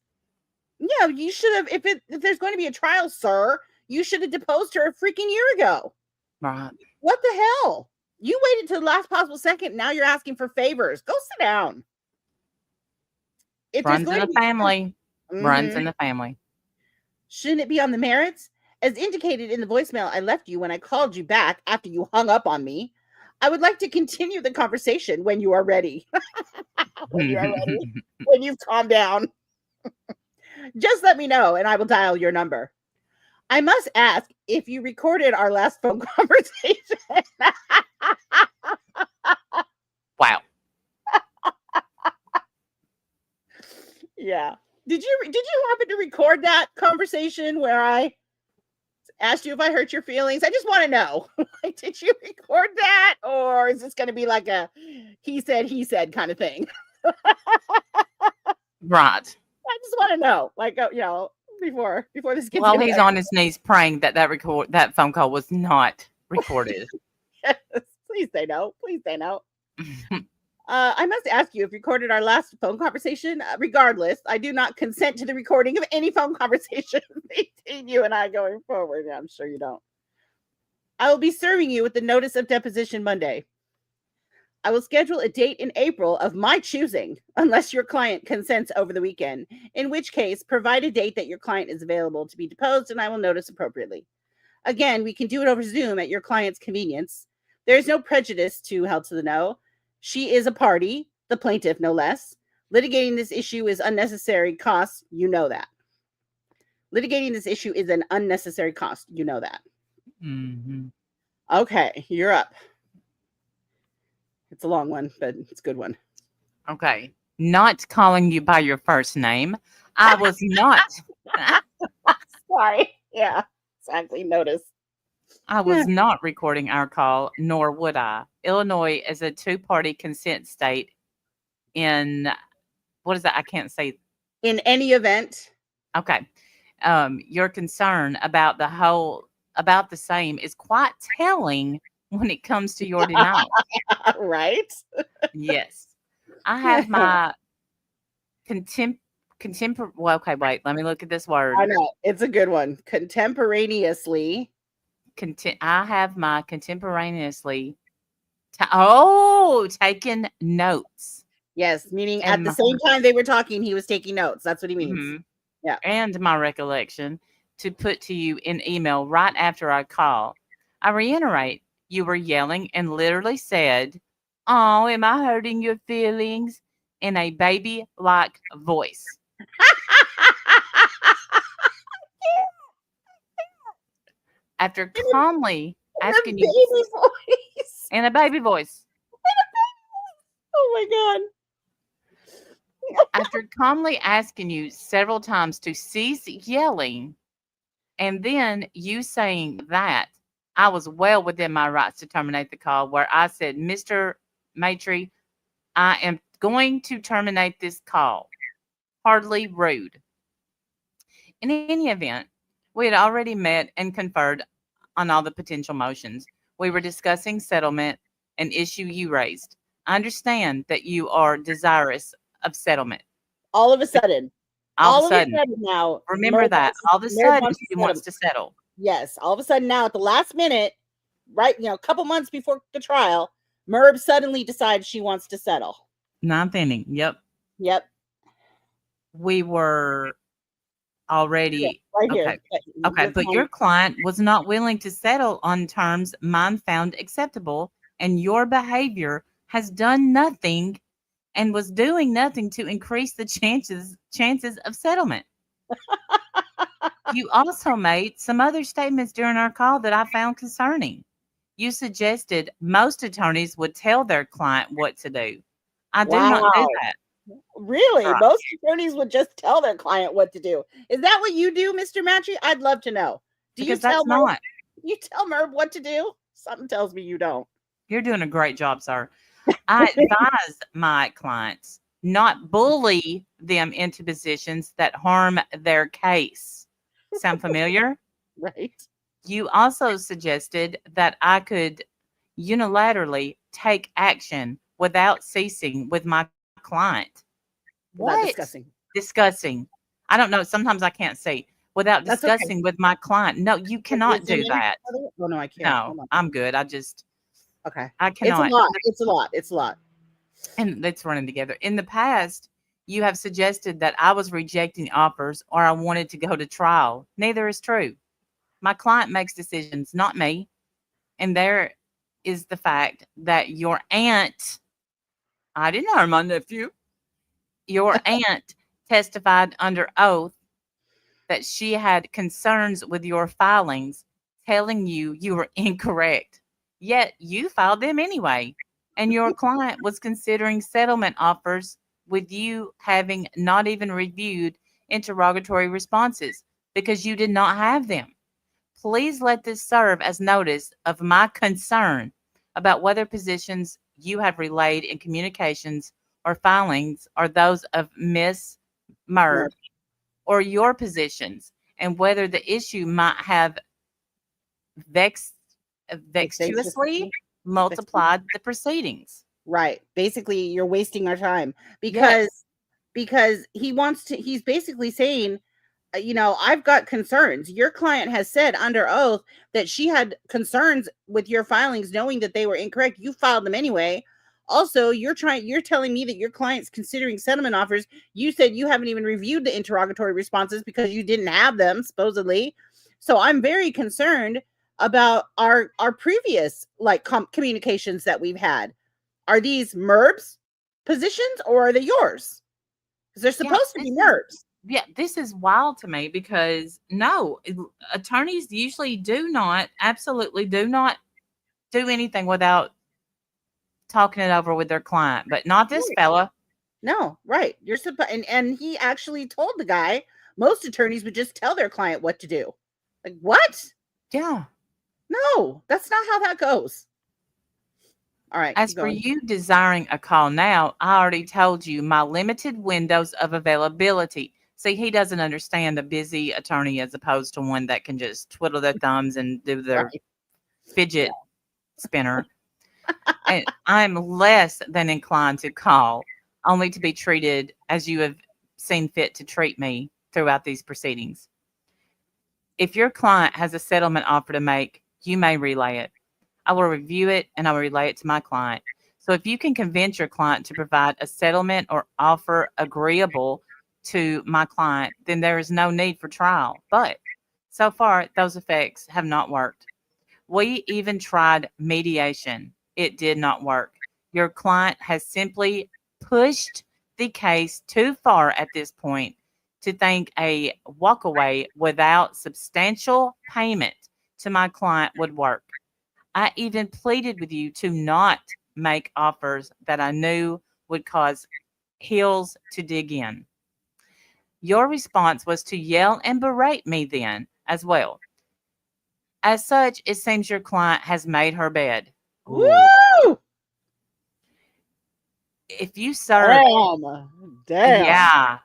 Yeah, you should have. If there's going to be a trial, sir, you should have deposed her a freaking year ago. Right. What the hell? You waited to the last possible second. Now you're asking for favors. Go sit down. If runs in the family. Runs in the family. Shouldn't it be on the merits? As indicated in the voicemail I left you when I called you back after you hung up on me, I would like to continue the conversation when you are ready. When you are ready. When you've calmed down. Just let me know and I will dial your number. I must ask if you recorded our last phone conversation. Wow. Yeah. Did you happen to record that conversation where I asked you if I hurt your feelings? I just want to know. Like, did you record that, or is this going to be like a he said kind of thing? Right. I just want to know, like, before this gets. Well, he's on his knees praying that phone call was not recorded. Yes, please say no. Please say no. I must ask you if you recorded our last phone conversation. Regardless, I do not consent to the recording of any phone conversation between you and I going forward. I'm sure you don't. I will be serving you with the notice of deposition Monday. I will schedule a date in April of my choosing, unless your client consents over the weekend, in which case, provide a date that your client is available to be deposed, and I will notice appropriately. Again, we can do it over Zoom at your client's convenience. There is no prejudice to Held to the No. She is a party, the plaintiff no less. Litigating this issue is unnecessary cost. You know that. Litigating this issue is an unnecessary cost. You know that. Mm-hmm. Okay, you're up. It's a long one, but it's a good one. Okay. Not calling you by your first name. I was not. Sorry. Yeah, exactly. Notice. I was not recording our call, nor would I. Illinois is a 2-party consent state in, what is that? I can't say. In any event. Okay. Your concern about the same is quite telling when it comes to your denial. Right? Yes. I have my Well, okay, wait. Let me look at this word. I know. It's a good one. Contemporaneously. I have my contemporaneously. Taking notes. Yes, meaning at And the my, same time they were talking, he was taking notes. That's what he means. mhm, Yeah. and my recollection to put to you in email right after our call. I reiterate, you were yelling and literally said, "Oh, am I hurting your feelings?" in a baby like voice. After In a, calmly in a asking you, baby voice. in a baby voice, Oh my god. after calmly asking you several times to cease yelling, and then you saying that, I was well within my rights to terminate the call, where I said, "Mr. Maitre, I am going to terminate this call." Hardly rude. In any event, we had already met and conferred on all the potential motions. We were discussing settlement, an issue you raised. I understand that you are desirous of settlement. All of a sudden. All of a All of a sudden, sudden now, remember that. All of a Merv sudden, wants to she wants settle. to settle. Yes. All of a sudden now at the last minute, right, a couple months before the trial, Merv suddenly decides she wants to settle. Ninth inning. Yep. Yep. We were Yeah, already right okay. here. Okay, Your but your client. client was not willing to settle on terms mine found acceptable, and your behavior has done nothing and was doing nothing to increase the chances of settlement. You also made some other statements during our call that I found concerning. You suggested most attorneys would tell their client what to do. I do not do Wow. that. Really? Right. Most attorneys would just tell their client what to do. Is that what you do, Mr. Matchy? I'd love to know. Do you Because tell that's Merv not. you tell Merv what to do? Something tells me you don't. You're doing a great job, sir. I advise my clients not bully them into positions that harm their case. Sound familiar? Right? You also suggested that I could unilaterally take action without ceasing with my client. What? Without discussing. Discussing. I don't know. Sometimes I can't say without That's okay. discussing with my client. No, you Can cannot you zoom do in? that. Oh no, I can't. No, Hold on. I'm good. Okay. I It's a cannot. lot. It's a lot. It's a lot. And let's running together. In the past, you have suggested that I was rejecting offers or I wanted to go to trial. Neither is true. My client makes decisions, not me. And there is the fact that your aunt, I didn't harm my nephew, your aunt testified under oath that she had concerns with your filings, telling you you were incorrect. Yet you filed them anyway. And your client was considering settlement offers with you having not even reviewed interrogatory responses because you did not have them. Please let this serve as notice of my concern about whether positions you have relayed in communications or filings are those of Miss Merv. Merv or your positions, and whether the issue might have vex- vexatiously Vexatiously. multiplied the proceedings. Right. Basically, you're wasting our time Yes. because he's basically saying, I've got concerns. Your client has said under oath that she had concerns with your filings, knowing that they were incorrect. You filed them anyway. Also, you're telling me that your client's considering settlement offers. You said you haven't even reviewed the interrogatory responses because you didn't have them, supposedly. So I'm very concerned about our previous communications that we've had. Are these Merb's positions or are they yours? Because they're Yeah, supposed to be Merb's. this is wild to me because no, attorneys usually absolutely do not do anything without talking it over with their client, but not this Right. fella. No, right. You're supposed, and he actually told the guy most attorneys would just tell their client what to do. Like what? Yeah. No, that's not how that goes. All right, As keep for going. you desiring a call now, I already told you my limited windows of availability. See, he doesn't understand a busy attorney as opposed to one that can just twiddle their thumbs and do their Right. fidget spinner. And I'm less than inclined to call, only to be treated as you have seen fit to treat me throughout these proceedings. If your client has a settlement offer to make, you may relay it. I will review it and I will relay it to my client. So if you can convince your client to provide a settlement or offer agreeable to my client, then there is no need for trial. But so far, those effects have not worked. We even tried mediation. It did not work. Your client has simply pushed the case too far at this point to think a walkaway without substantial payment to my client would work. I even pleaded with you to not make offers that I knew would cause heels to dig in. Your response was to yell and berate me then as well. As such, it seems your client has made her bed. Ooh. Woo! If you serve, Damn. yeah.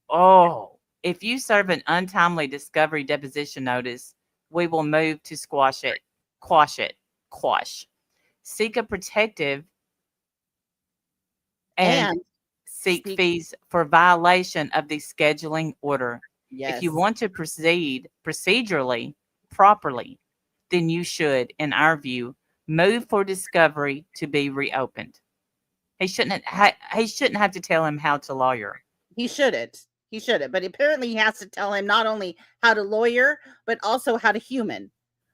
Oh, if you serve an untimely discovery deposition notice, we will move to squash it, quash. Seek a protective and And seek speak. fees for violation of the scheduling order. If you Yes. want to proceed procedurally properly, then you should, in our view, move for discovery to be reopened. He shouldn't have to tell him how to lawyer. He shouldn't. He shouldn't. But apparently he has to tell him not only how to lawyer, but also how to human.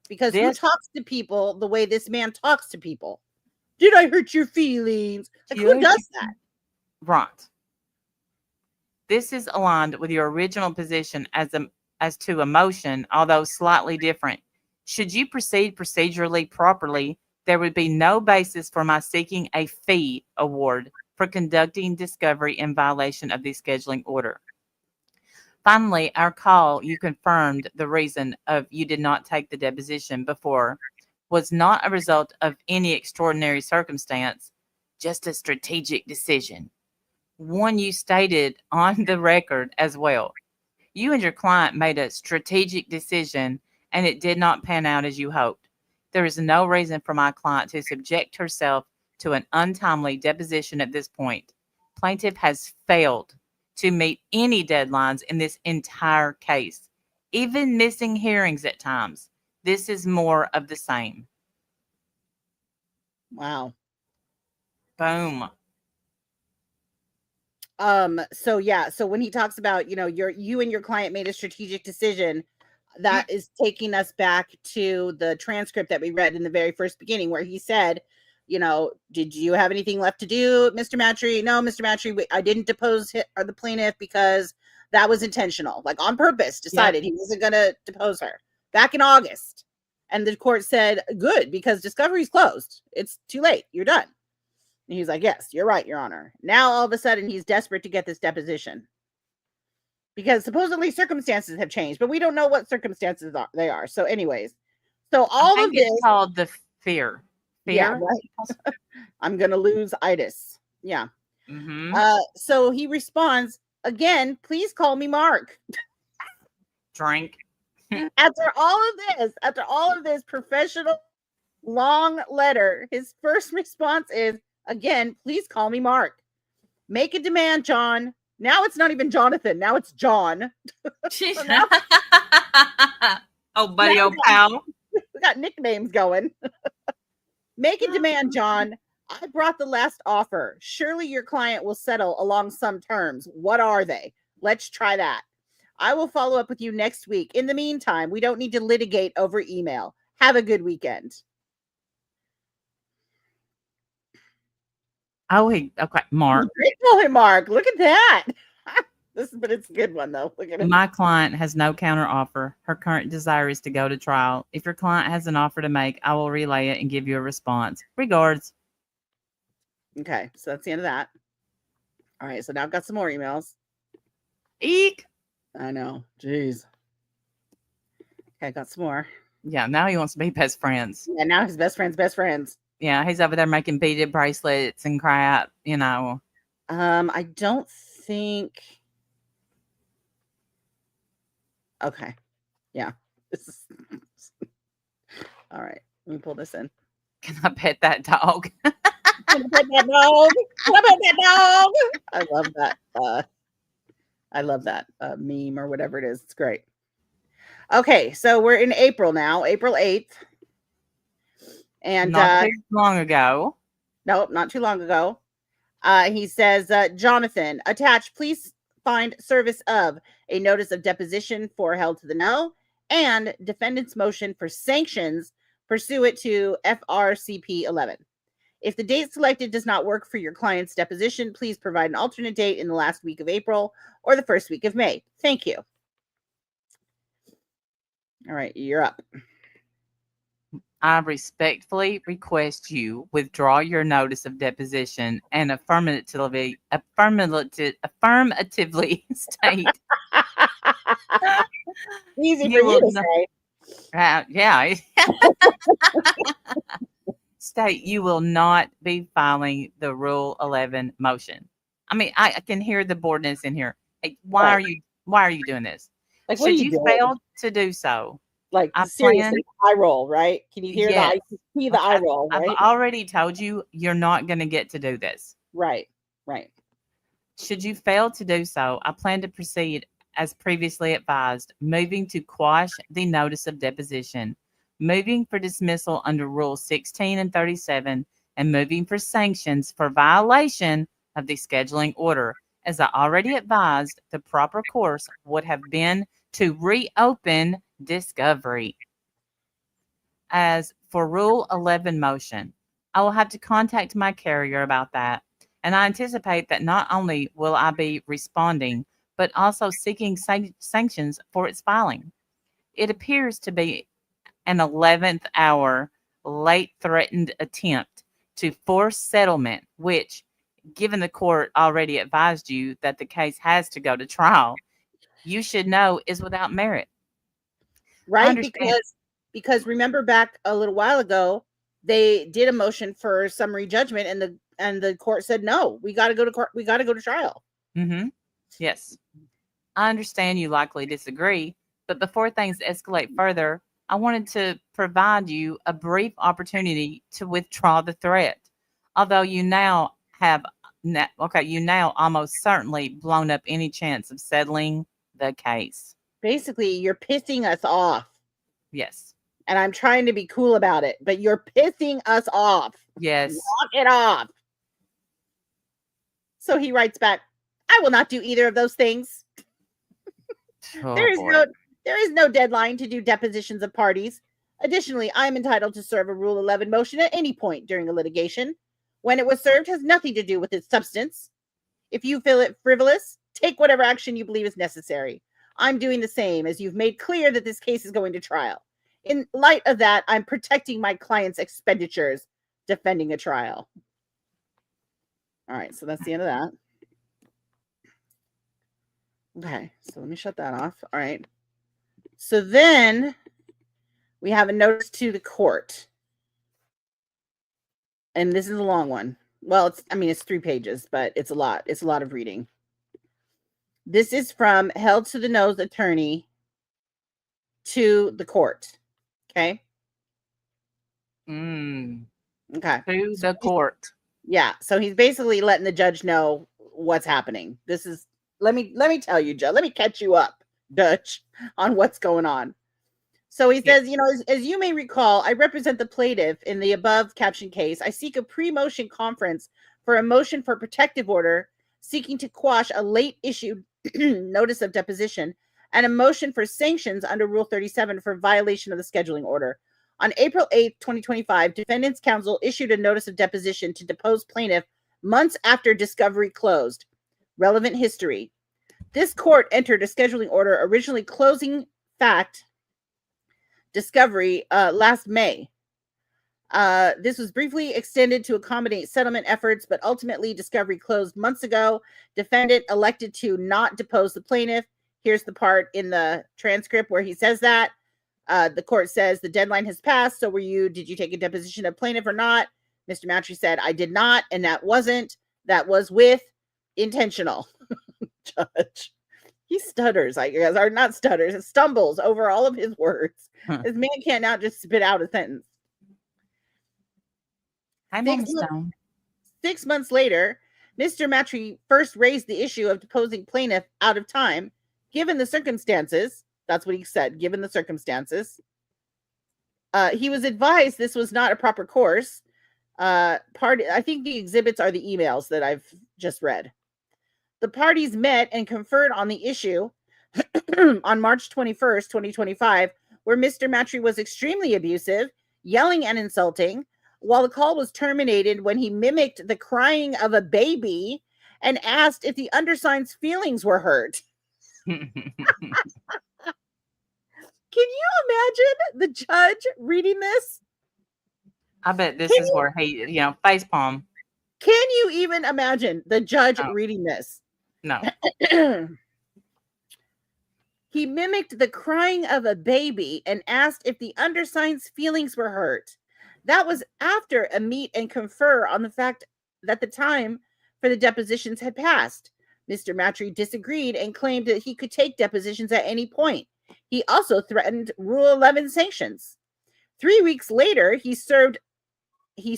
Because who This talks to people the way this man talks to people? Did I hurt your feelings? Like, who huge does that? right. This is aligned with your original position as to a motion, although slightly different. Should you proceed procedurally properly, there would be no basis for my seeking a fee award for conducting discovery in violation of the scheduling order. Finally, our call, you confirmed the reason of you did not take the deposition before was not a result of any extraordinary circumstance, just a strategic decision. One you stated on the record as well. You and your client made a strategic decision and it did not pan out as you hoped. There is no reason for my client to subject herself to an untimely deposition at this point. Plaintiff has failed to meet any deadlines in this entire case, even missing hearings at times. This is more of the same. Wow. Boom. So yeah, so when he talks about, you and your client made a strategic decision, that is taking us back to the transcript that we read in the very first beginning where he said, did you have anything left to do, Mr. Matry? No, Mr. Matry, I didn't depose the plaintiff because that was intentional, like on purpose, decided he wasn't going to depose her back in August. And the court said, good, because discovery's closed. It's too late. You're done. And he's like, yes, you're right, Your Honor. Now, all of a sudden, he's desperate to get this deposition because supposedly circumstances have changed, but we don't know what circumstances they are. So anyways, so all of this is called the fear. Yeah, right. I'm going to lose itis. Yeah. Mm-hmm. So he responds, again, please call me Mark. Drink. After all of this professional long letter, his first response is, again, please call me Mark. Make a demand, John. Now it's not even Jonathan. Now it's John. Oh, buddy, old pal. We got nicknames going. Make a demand, John. I brought the last offer. Surely your client will settle along some terms. What are they? Let's try that. I will follow up with you next week. In the meantime, we don't need to litigate over email. Have a good weekend. Oh, okay, Mark. Call him Mark. Look at that. But it's a good one though. Look at it. My client has no counter offer. Her current desire is to go to trial. If your client has an offer to make, I will relay it and give you a response. Regards. Okay, so that's the end of that. All right, so now I've got some more emails. Eek. I know. Jeez. Okay, I got some more. Yeah, now he wants to be best friends. Yeah, now his best friends. Yeah, he's over there making beaded bracelets and crap, I don't think. Okay. Yeah. This is all right. Let me pull this in. Can I pet that dog? Can I pet that dog? Can I pet that dog? I love that. I love that meme or whatever it is. It's great. Okay, so we're in April now, April 8th. And Not too long ago. nope, not too long ago. He says, Jonathan, attached, please find service of a notice of deposition for held to the no and defendant's motion for sanctions pursuant to FRCP 11. If the date selected does not work for your client's deposition, please provide an alternate date in the last week of April or the first week of May. Thank you. All right, you're up. I respectfully request you withdraw your notice of deposition and affirmatively state Easy for you you will to not, say. yeah, state you will not be filing the Rule 11 motion. I mean, I can hear the boredness in here. Hey, why are you doing this? Like, what are Should you you doing? fail to do so, Like, I plan. seriously, eye roll, right? Can you hear Yes. see the Okay, eye roll, I've right? already told you you're not going to get to do this. Right, right. Should you fail to do so, I plan to proceed as previously advised, moving to quash the notice of deposition, moving for dismissal under Rule 16 and 37, and moving for sanctions for violation of the scheduling order. As I already advised, the proper course would have been to reopen discovery. As for Rule 11 motion, I will have to contact my carrier about that, and I anticipate that not only will I be responding, but also seeking sanctions for its filing. It appears to be an 11th hour late threatened attempt to force settlement, which, given the court already advised you that the case has to go to trial, you should know is without merit. I Right, understand. because remember back a little while ago, they did a motion for summary judgment and the court said no, we got to go to court, we got to go to trial. Mm-hmm. Yes. I understand you likely disagree, but before things escalate further, I wanted to provide you a brief opportunity to withdraw the threat. Although you now have, you now almost certainly blown up any chance of settling the case. Basically, you're pissing us off. Yes. And I'm trying to be cool about it, but you're pissing us off. Yes. Knock it off. So he writes back, I will not do either of those things. Oh, there boy. is no deadline to do depositions of parties. Additionally, I am entitled to serve a Rule 11 motion at any point during a litigation. When it was served has nothing to do with its substance. If you feel it frivolous, take whatever action you believe is necessary. I'm doing the same, as you've made clear that this case is going to trial. In light of that, I'm protecting my client's expenditures defending a trial. All right, so that's the end of that. Okay, so let me shut that off. All right. So then we have a notice to the court. And this is a long one. Well, it's 3 pages, but it's a lot. It's a lot of reading. This is from held to the nose attorney to the court. Okay. Okay. To the court. Yeah. So he's basically letting the judge know what's happening. This is let me tell you, Judge. Let me catch you up, Judge, on what's going on. So he says, as you may recall, I represent the plaintiff in the above caption case. I seek a pre-motion conference for a motion for protective order seeking to quash a late issued notice of deposition and a motion for sanctions under Rule 37 for violation of the scheduling order. On April 8th, 2025, Defendant's Counsel issued a notice of deposition to depose plaintiff months after discovery closed. Relevant history. This court entered a scheduling order originally closing fact discovery last May. This was briefly extended to accommodate settlement efforts, but ultimately discovery closed months ago. Defendant elected to not depose the plaintiff. Here's the part in the transcript where he says that. The court says the deadline has passed. So did you take a deposition of plaintiff or not? Mr. Mountry said, I did not. And that was with intentional. Judge. He stutters, I guess, or not stutters, it stumbles over all of his words. This man can't now just spit out a sentence. I'm on the stone. 6 months later, Mr. Matry first raised the issue of deposing plaintiff out of time, given the circumstances. That's what he said, given the circumstances. He was advised this was not a proper course. I think the exhibits are the emails that I've just read. The parties met and conferred on the issue on March 21st, 2025, where Mr. Matry was extremely abusive, yelling and insulting, while the call was terminated when he mimicked the crying of a baby and asked if the undersigned's feelings were hurt. Can you imagine the judge reading this? I bet this is where he, face palm. Can you even imagine the judge reading this? No. He mimicked the crying of a baby and asked if the undersigned's feelings were hurt. That was after a meet and confer on the fact that the time for the depositions had passed. Mr. Matry disagreed and claimed that he could take depositions at any point. He also threatened Rule 11 sanctions. 3 weeks later, he served, I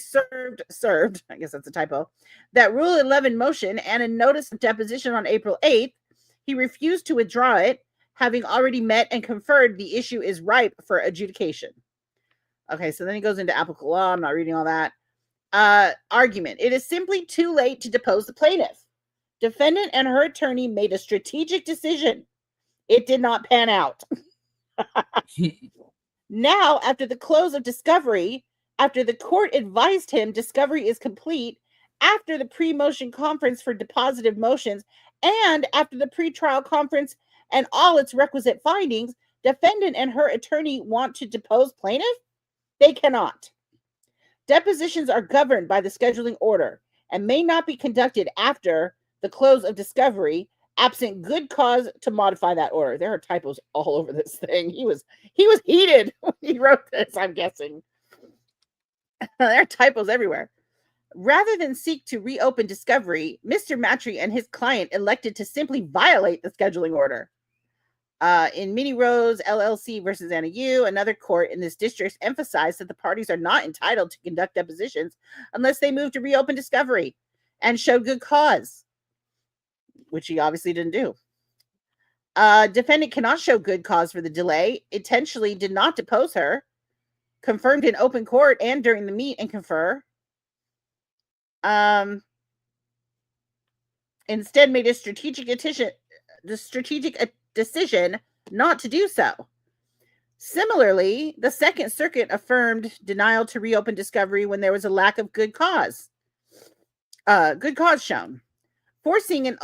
guess that's a typo, that Rule 11 motion and a notice of deposition on April 8th. He refused to withdraw it, having already met and conferred the issue is ripe for adjudication. Okay, so then he goes into applicable law. I'm not reading all that. Argument. It is simply too late to depose the plaintiff. Defendant and her attorney made a strategic decision. It did not pan out. Now, after the close of discovery, after the court advised him discovery is complete, after the pre-motion conference for depositive motions, and after the pre-trial conference and all its requisite findings, defendant and her attorney want to depose plaintiff? They cannot. Depositions are governed by the scheduling order and may not be conducted after the close of discovery, absent good cause to modify that order. There are typos all over this thing. He was heated when he wrote this, I'm guessing. There are typos everywhere. Rather than seek to reopen discovery, Mr. Matry and his client elected to simply violate the scheduling order. In Minnie Rose LLC versus Anna Yu, another court in this district emphasized that the parties are not entitled to conduct depositions unless they move to reopen discovery and show good cause, which he obviously didn't do. Defendant cannot show good cause for the delay, intentionally did not depose her, confirmed in open court and during the meet and confer. Instead made a strategic decision not to do so. Similarly, the Second Circuit affirmed denial to reopen discovery when there was a lack of good cause shown. Forcing an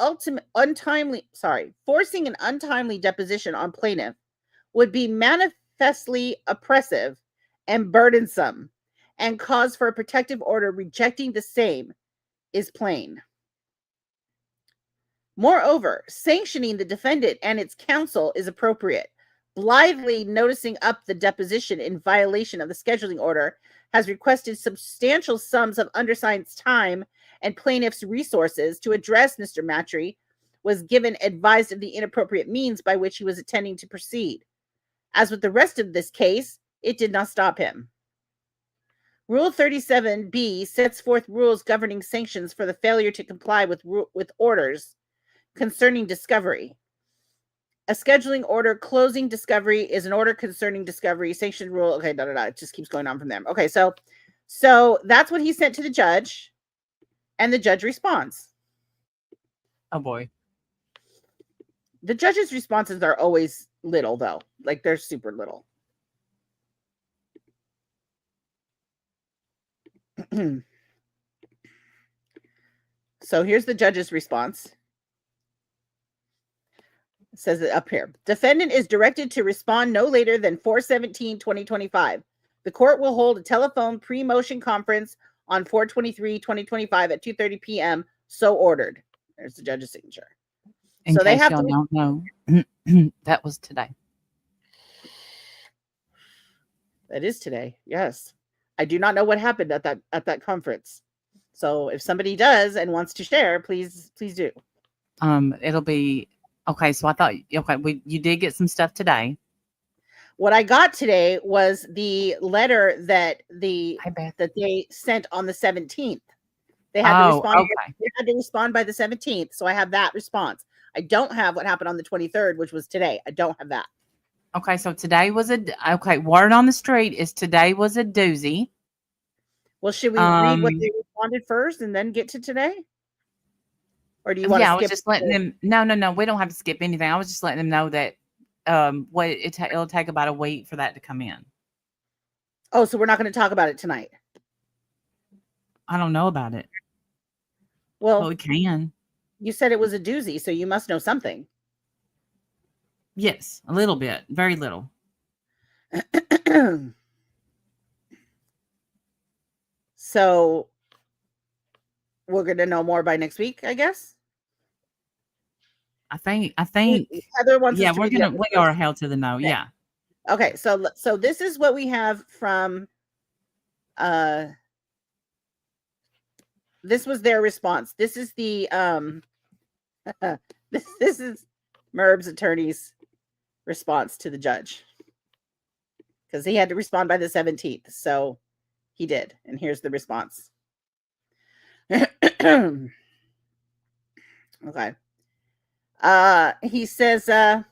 untimely deposition on plaintiff would be manifestly oppressive and burdensome, and cause for a protective order rejecting the same is plain. Moreover, sanctioning the defendant and its counsel is appropriate. Blithely noticing up the deposition in violation of the scheduling order has requested substantial sums of undersigned's time and plaintiff's resources to address Mr. Matry, was given advised of the inappropriate means by which he was intending to proceed. As with the rest of this case, it did not stop him. Rule 37B sets forth rules governing sanctions for the failure to comply with orders concerning discovery. A scheduling order closing discovery is an order concerning discovery. Sanction rule. Okay, It just keeps going on from there. Okay, so that's what he sent to the judge, and the judge responds. Oh boy. The judge's responses are always little, though. Like, they're super little. So here's the judge's response. It says it up here. Defendant is directed to respond no later than 4/17/2025. The court will hold a telephone pre-motion conference on 4/23/2025 at 2:30 p.m. So ordered. There's the judge's signature. In so case they have y'all to don't know, that was today. That is today. Yes. I do not know what happened at that conference. So if somebody does and wants to share, please do. It'll be okay. So I thought, you did get some stuff today. What I got today was the letter that they sent on the 17th. They had to respond. Okay. They had to respond by the 17th. So I have that response. I don't have what happened on the 23rd, which was today. I don't have that. Okay, so today was word on the street is today was a doozy. Well, should we read what they responded first and then get to today? Or do you want to Yeah, I was skip? just letting them no, we don't have to skip anything. I was just letting them know that it'll take about a week for that to come in. Oh, so we're not going to talk about it tonight. I don't know about it. Well, we can. You said it was a doozy, so you must know something. Yes, a little bit, very little. So we're going to know more by next week, I guess. I think Heather wants us to we are held to the no. Okay. Yeah. Okay, so this is what we have from this was their response. This is the this is Merb's attorney's response to the judge. Because he had to respond by the 17th. So he did. And here's the response. Okay. He says, the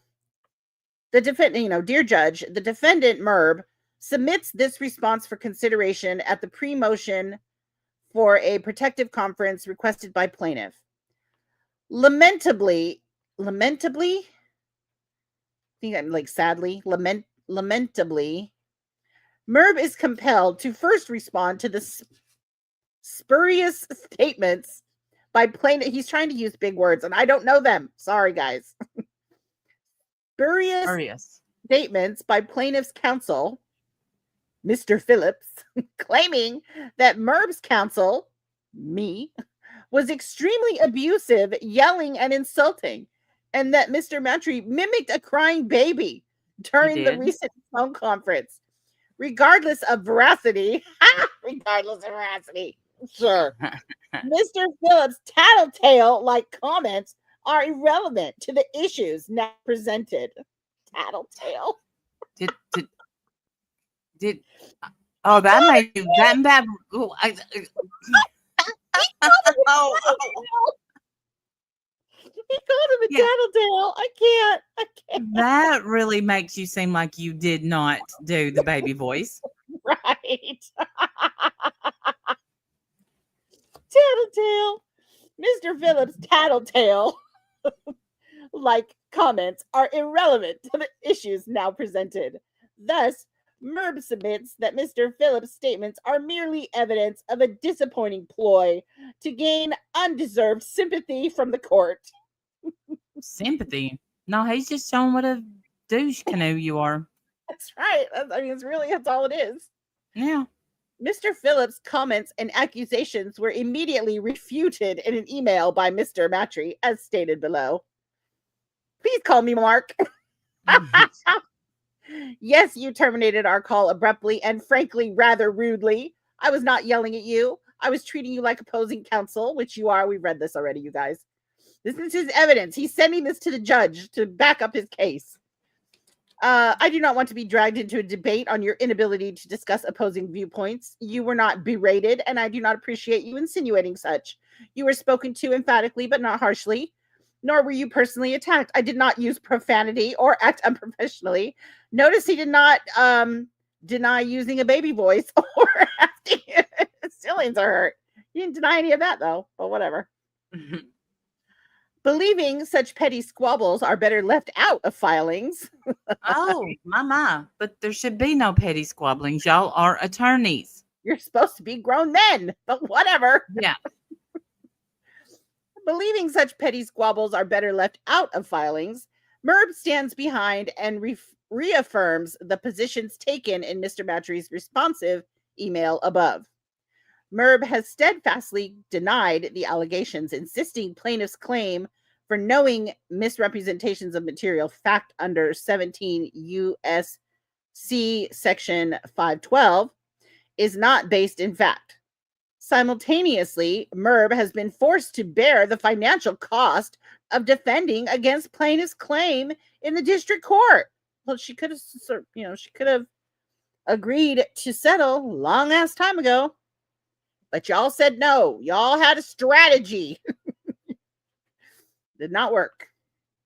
defendant, dear judge, the defendant, Merb, submits this response for consideration at the pre-motion for a protective conference requested by plaintiff. Lamentably, I think I'm like sadly, lamentably, Merb is compelled to first respond to the spurious statements by plaintiff. He's trying to use big words, and I don't know them. Sorry, guys. Spurious statements by plaintiff's counsel, Mr. Phillips, claiming that Merb's counsel, me, was extremely abusive, yelling and insulting, and that Mr. Mantry mimicked a crying baby during the recent phone conference. Regardless of veracity, sure. Mr. Phillips' tattletale-like comments are irrelevant to the issues now presented. Tattletale. Did oh, that made you that oh, He called him a tattletale. I can't. That really makes you seem like you did not do the baby voice. Right. Tattletale. Mr. Phillips' tattletale like comments are irrelevant to the issues now presented. Thus, Merb submits that Mr. Phillips' statements are merely evidence of a disappointing ploy to gain undeserved sympathy from the court. Sympathy? No, he's just showing what a douche canoe you are. That's right. I mean, that's all it is. Yeah. Mr. Phillips' comments and accusations were immediately refuted in an email by Mr. Mantry, as stated below. Please call me Mark. Yes, you terminated our call abruptly and frankly rather rudely. I was not yelling at you. I was treating you like opposing counsel, which you are. We read this already, you guys. This is his evidence. He's sending this to the judge to back up his case. I do not want to be dragged into a debate on your inability to discuss opposing viewpoints. You were not berated, and I do not appreciate you insinuating such. You were spoken to emphatically, but not harshly, nor were you personally attacked. I did not use profanity or act unprofessionally. Notice he did not deny using a baby voice or asking if feelings are hurt. He didn't deny any of that, though, but whatever. Believing such petty squabbles are better left out of filings. Oh, my. But there should be no petty squabblings. Y'all are attorneys. You're supposed to be grown men, but whatever. Yeah. Believing such petty squabbles are better left out of filings, Merb stands behind and reaffirms the positions taken in Mr. Mantry's responsive email above. Merb has steadfastly denied the allegations, insisting plaintiff's claim for knowing misrepresentations of material fact under 17 U.S.C. Section 512 is not based in fact. Simultaneously, Merb has been forced to bear the financial cost of defending against plaintiff's claim in the district court. Well, she could have agreed to settle long ass time ago. but y'all said no. Y'all had a strategy. Did not work.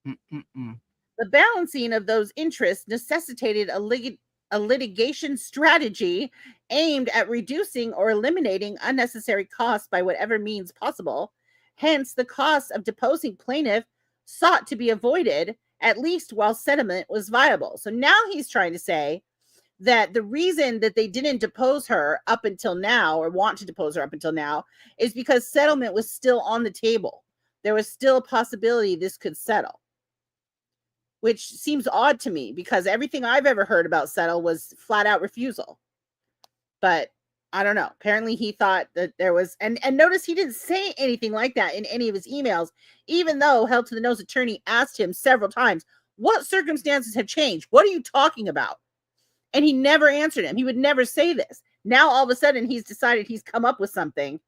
The balancing of those interests necessitated a litigation strategy aimed at reducing or eliminating unnecessary costs by whatever means possible. Hence, the cost of deposing plaintiff sought to be avoided, at least while settlement was viable. So now he's trying to say that the reason that they didn't depose her up until now, or want to depose her up until now, is because settlement was still on the table. There was still a possibility this could settle, which seems odd to me because everything I've ever heard about settle was flat out refusal. But I don't know. Apparently he thought that there was, and notice he didn't say anything like that in any of his emails, even though Held to the Nose attorney asked him several times, what circumstances have changed? What are you talking about? And he never answered him. He would never say this. Now, all of a sudden, he's decided he's come up with something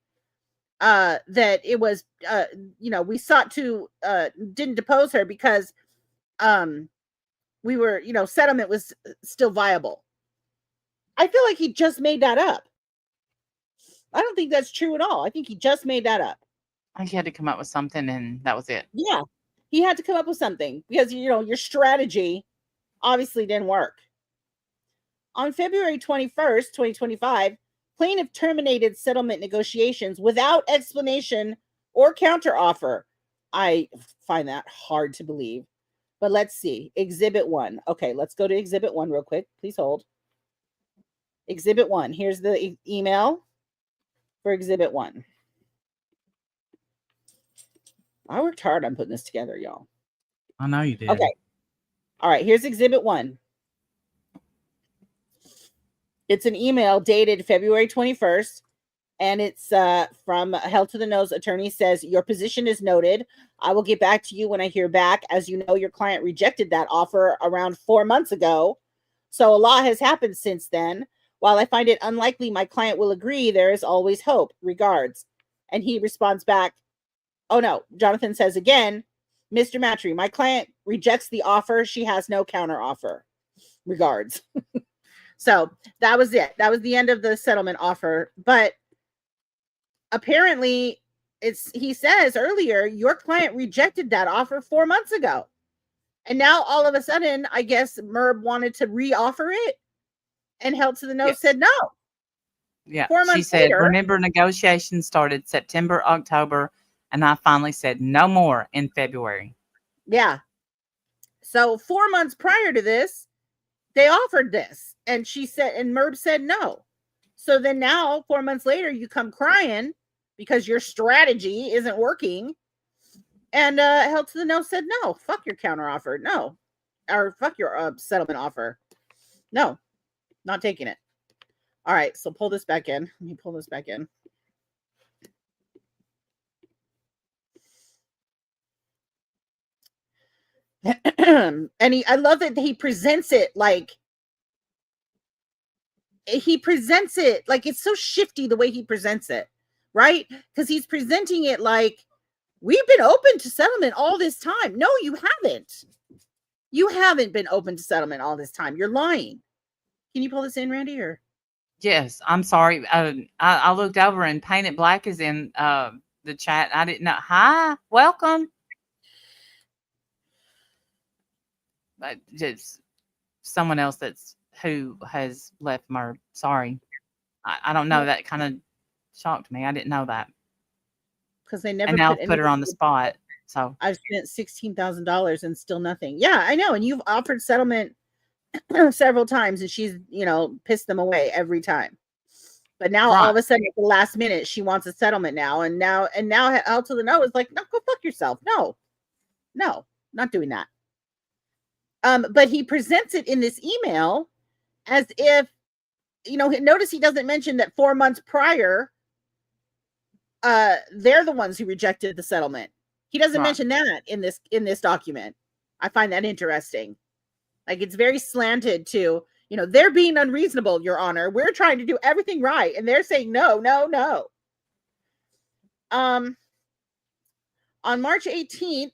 that it was, we sought to, didn't depose her because we were, settlement was still viable. I feel like he just made that up. I don't think that's true at all. I think he just made that up. I think he had to come up with something and that was it. Yeah, he had to come up with something because, your strategy obviously didn't work. On February 21st, 2025, plaintiff terminated settlement negotiations without explanation or counteroffer. I find that hard to believe. But let's see. Exhibit 1. Okay, let's go to Exhibit 1 real quick. Please hold. Exhibit 1. Here's the email for Exhibit 1. I worked hard on putting this together, y'all. I know you did. Okay. All right, here's Exhibit 1. It's an email dated February 21st, and it's from Held to the Nose attorney. Says, your position is noted. I will get back to you when I hear back. As you know, your client rejected that offer around 4 months ago. So a lot has happened since then. While I find it unlikely my client will agree, there is always hope. Regards. And he responds back, oh no, Jonathan says again, Mr. Matry, my client rejects the offer. She has no counter offer. Regards. So that was it. That was the end of the settlement offer. But apparently, he says earlier, your client rejected that offer 4 months ago. And now all of a sudden, I guess Merb wanted to re-offer it, and Held to the Nose said no. Yeah. 4 months she said, later, remember, negotiations started September, October, and I finally said no more in February. Yeah. So 4 months prior to this, they offered this, and she said, and Merb said no. So then now, 4 months later, you come crying because your strategy isn't working. And Held to the Nose said, no, fuck your counter offer. No. Or fuck your settlement offer. No, not taking it. All right, so pull this back in. Let me pull this back in. And I love that he presents it like it's so shifty the way he presents it, right? Because he's presenting it like we've been open to settlement all this time. No, you haven't. You haven't been open to settlement all this time. You're lying. Can you pull this in, Randy? Or yes, I'm sorry. I looked over and Painted Black is in the chat. I didn't know. Hi, welcome. But just someone else who has left Merb. Sorry. I don't know. That kind of shocked me. I didn't know that. Because they never and now put her on the spot. So I've spent $16,000 and still nothing. Yeah, I know. And you've offered settlement several times, and she's, pissed them away every time. But now all of a sudden at the last minute, she wants a settlement now. And now Held to the Nose is like, no, go fuck yourself. No, not doing that. But he presents it in this email as if, notice he doesn't mention that 4 months prior, they're the ones who rejected the settlement. He doesn't mention that in this document. I find that interesting. Like, it's very slanted to, they're being unreasonable, Your Honor. We're trying to do everything right, and they're saying no, no, no. On March 18th,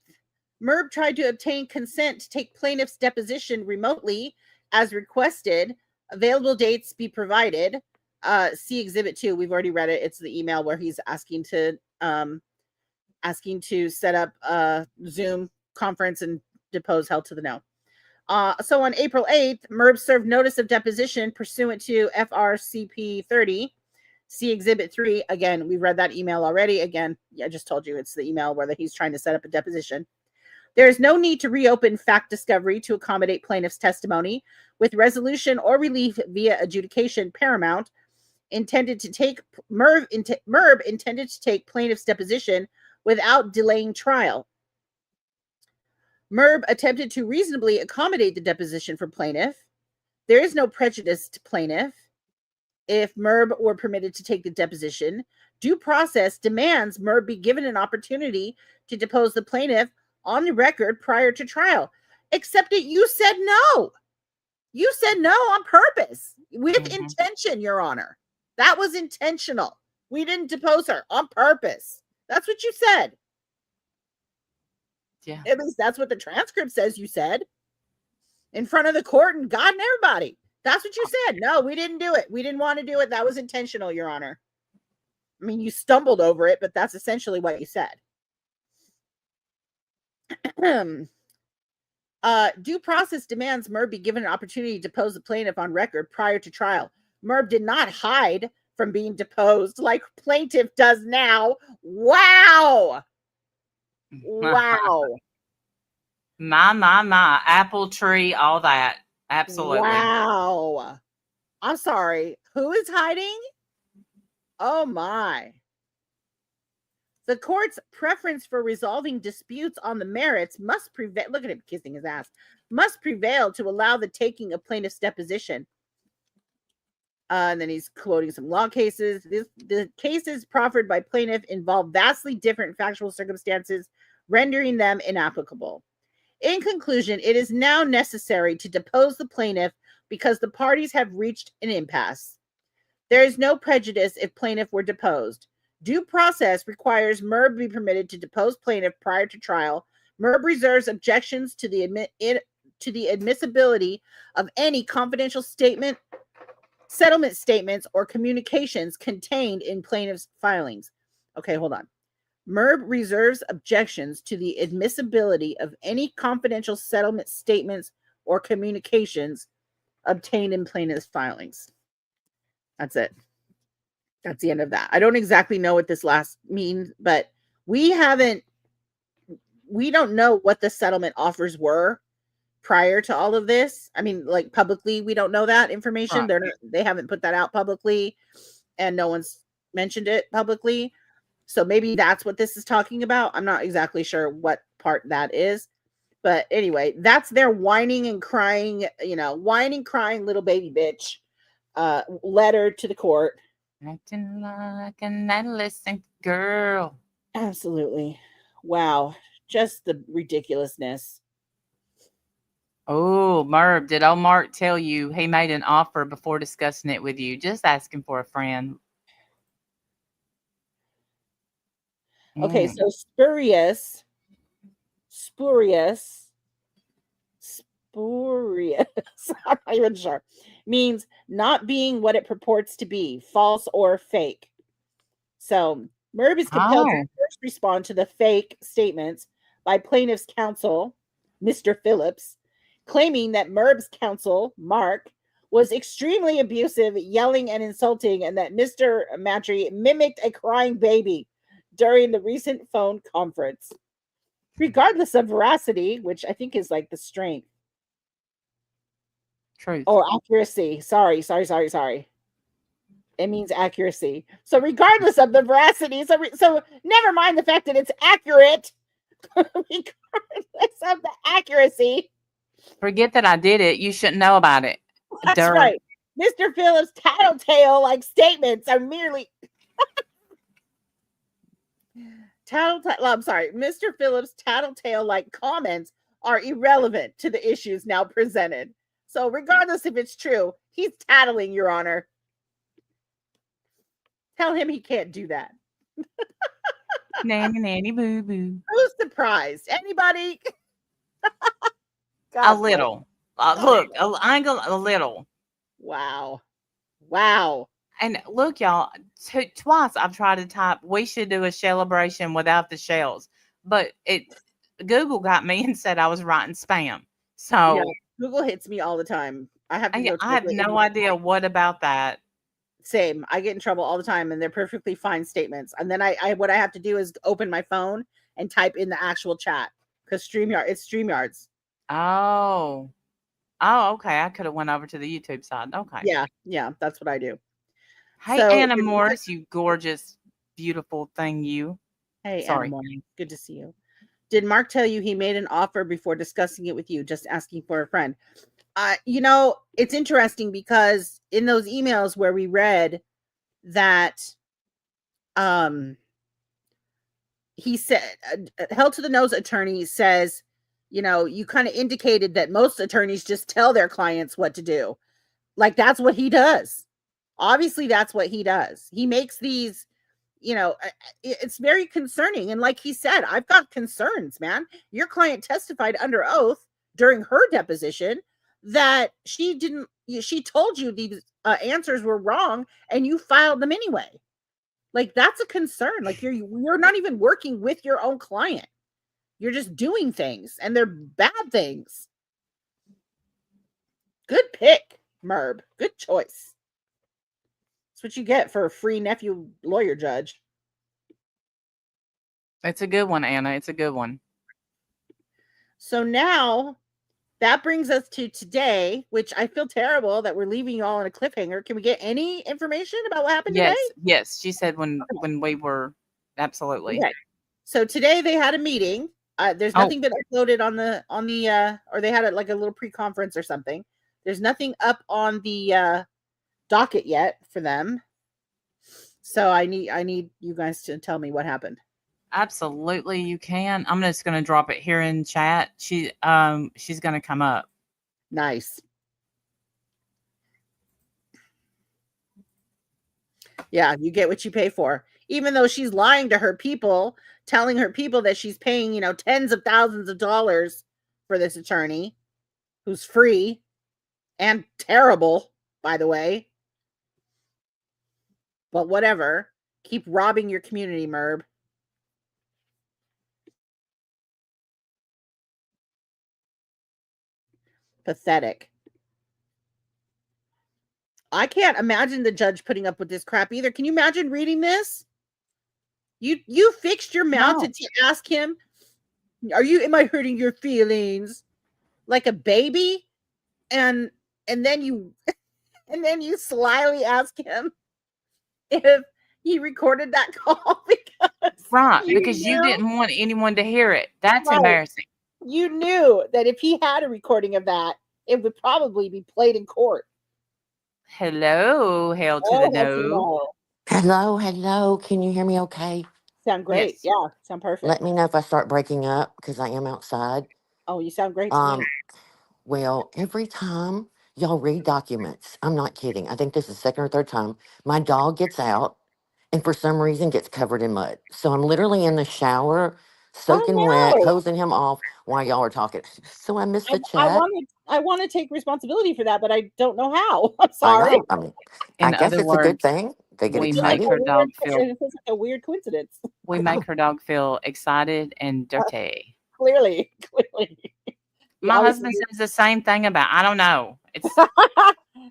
Merb tried to obtain consent to take plaintiff's deposition remotely as requested. Available dates be provided. See Exhibit 2. We've already read it. It's the email where he's asking to set up a Zoom conference and depose Hell to the No. So on April 8th, Merb served notice of deposition pursuant to FRCP 30. See Exhibit 3. Again, we read that email already. Again, I just told you it's the email where he's trying to set up a deposition. There is no need to reopen fact discovery to accommodate plaintiff's testimony, with resolution or relief via adjudication paramount. Merb intended to take plaintiff's deposition without delaying trial. Merb attempted to reasonably accommodate the deposition for plaintiff. There is no prejudice to plaintiff if Merb were permitted to take the deposition. Due process demands Merb be given an opportunity to depose the plaintiff on the record prior to trial. Except that you said no. You said no on purpose, with intention, Your Honor. That was intentional. We didn't depose her on purpose. That's what you said. Yeah. At least that's what the transcript says you said. In front of the court and God and everybody. That's what you said. No, we didn't do it. We didn't want to do it. That was intentional, Your Honor. I mean, you stumbled over it, but that's essentially what you said. Due process demands Merb be given an opportunity to depose the plaintiff on record prior to trial. Merb did not hide from being deposed like plaintiff does now. Wow. Wow. My. Apple tree, all that. Absolutely. Wow. I'm sorry. Who is hiding? Oh, my. The court's preference for resolving disputes on the merits must prevail. Look at him kissing his ass. Must prevail to allow the taking of plaintiff's deposition. And then he's quoting some law cases. The cases proffered by plaintiff involve vastly different factual circumstances, rendering them inapplicable. In conclusion, it is now necessary to depose the plaintiff because the parties have reached an impasse. There is no prejudice if plaintiff were deposed. Due process requires Merb be permitted to depose plaintiff prior to trial. Merb reserves objections to the admissibility of any confidential statement, settlement statements, or communications contained in plaintiff's filings. Okay, hold on. Merb reserves objections to the admissibility of any confidential settlement statements or communications obtained in plaintiff's filings. That's it. That's the end of that. I don't exactly know what this last means, but we don't know what the settlement offers were prior to all of this. I mean, like publicly, we don't know that information. Right. They haven't put that out publicly, and no one's mentioned it publicly. So maybe that's what this is talking about. I'm not exactly sure what part that is. But anyway, that's their whining and crying little baby bitch letter to the court. Acting like an adolescent girl. Absolutely. Wow. Just the ridiculousness. Oh, Merb, did old Mark tell you he made an offer before discussing it with you? Just asking for a friend. Okay, so spurious, I'm not even sure, means not being what it purports to be, false or fake. So Merb is compelled to first respond to the fake statements by plaintiff's counsel, Mr. Phillips, claiming that Merb's counsel, Mark, was extremely abusive, yelling and insulting, and that Mr. Matry mimicked a crying baby during the recent phone conference. Regardless of veracity, which I think is like the strength. Truth. Or accuracy. Sorry. It means accuracy. So regardless of the veracity, so never mind the fact that it's accurate. Regardless of the accuracy. Forget that I did it. You shouldn't know about it. That's right. Mr. Phillips' tattletale-like statements are merely... Mr. Phillips' tattletale-like comments are irrelevant to the issues now presented. So regardless if it's true, he's tattling, Your Honor. Tell him he can't do that. Nanny boo boo. Who's surprised? Anybody? A little. Look, a little. Wow. And look, y'all, twice I've tried to type, we should do a celebration without the shells, but Google got me and said I was writing spam. Yeah, So Google hits me all the time. I have to go I have translate into no idea what about that. same. I get in trouble all the time, and they're perfectly fine statements. And then I what I have to do is open my phone and type in the actual chat because it's StreamYards. Oh, oh, okay. I could have went over to the YouTube side. Okay. Yeah, yeah, that's what I do. Hey, So, Anna Morris, you gorgeous, beautiful thing, you. hey, Anna Sorry. Morning, good to see you. Did Mark tell you he made an offer before discussing it with you, just asking for a friend? It's interesting because in those emails where we read that, um, he said, held to the nose attorney says, you kind of indicated that most attorneys just tell their clients what to do. Like that's what he does. Obviously, that's what he does. He makes these, it's very concerning. And like he said, I've got concerns, man. Your client testified under oath during her deposition that she told you these answers were wrong and you filed them anyway. Like that's a concern. Like you're not even working with your own client. You're just doing things and they're bad things. Good pick, Merb. Good choice. That's what you get for a free nephew lawyer judge. It's a good one, Anna. It's a good one. So now that brings us to today, which I feel terrible that we're leaving you all on a cliffhanger. Can we get any information about what happened today? Yes, yes. She said when we were absolutely. Okay. So today they had a meeting. There's Oh, nothing been uploaded on the or they had it like a little pre-conference or something. There's nothing up on the docket yet for them. So I need you guys to tell me what happened. absolutely you can. I'm just gonna drop it here in chat. She's gonna come up. Nice. Yeah, you get what you pay for. Even though she's lying to her people, telling her people that she's paying, tens of thousands of dollars for this attorney who's free and terrible, by the way. But whatever. Keep robbing your community, Merb. Pathetic. I can't imagine the judge putting up with this crap either. Can you imagine reading this? You fixed your mouth No. to ask him, am I hurting your feelings? Like a baby? And and then you and then you slyly ask him if he recorded that call because Right, you because you knew, didn't want anyone to hear it. That's right, embarrassing. you knew that if he had a recording of that, it would probably be played in court. Hello, hail to the Oh, hell to no. no. Hello, hello. Can you hear me okay? Sound great. Yes. Yeah, sound Let perfect. me know if I start breaking up because I am outside. Oh, you sound great to me. Um, well, every time y'all read documents, I'm not kidding. I think this is the second or third time, my dog gets out and for some reason gets covered in mud. So I'm literally in the shower, soaking Oh wet, no. hosing him off while y'all are talking. So I missed I, the I chat. want to I want to take responsibility for that, but I don't know how. I'm I sorry. know. I mean, I In guess other it's a good words, thing. They get we It feels like make excited. a her weird dog feel it feels like a weird coincidence. we I make know. her dog feel excited and dirty. Clearly, clearly. He My obviously husband says the same thing about I don't know. It's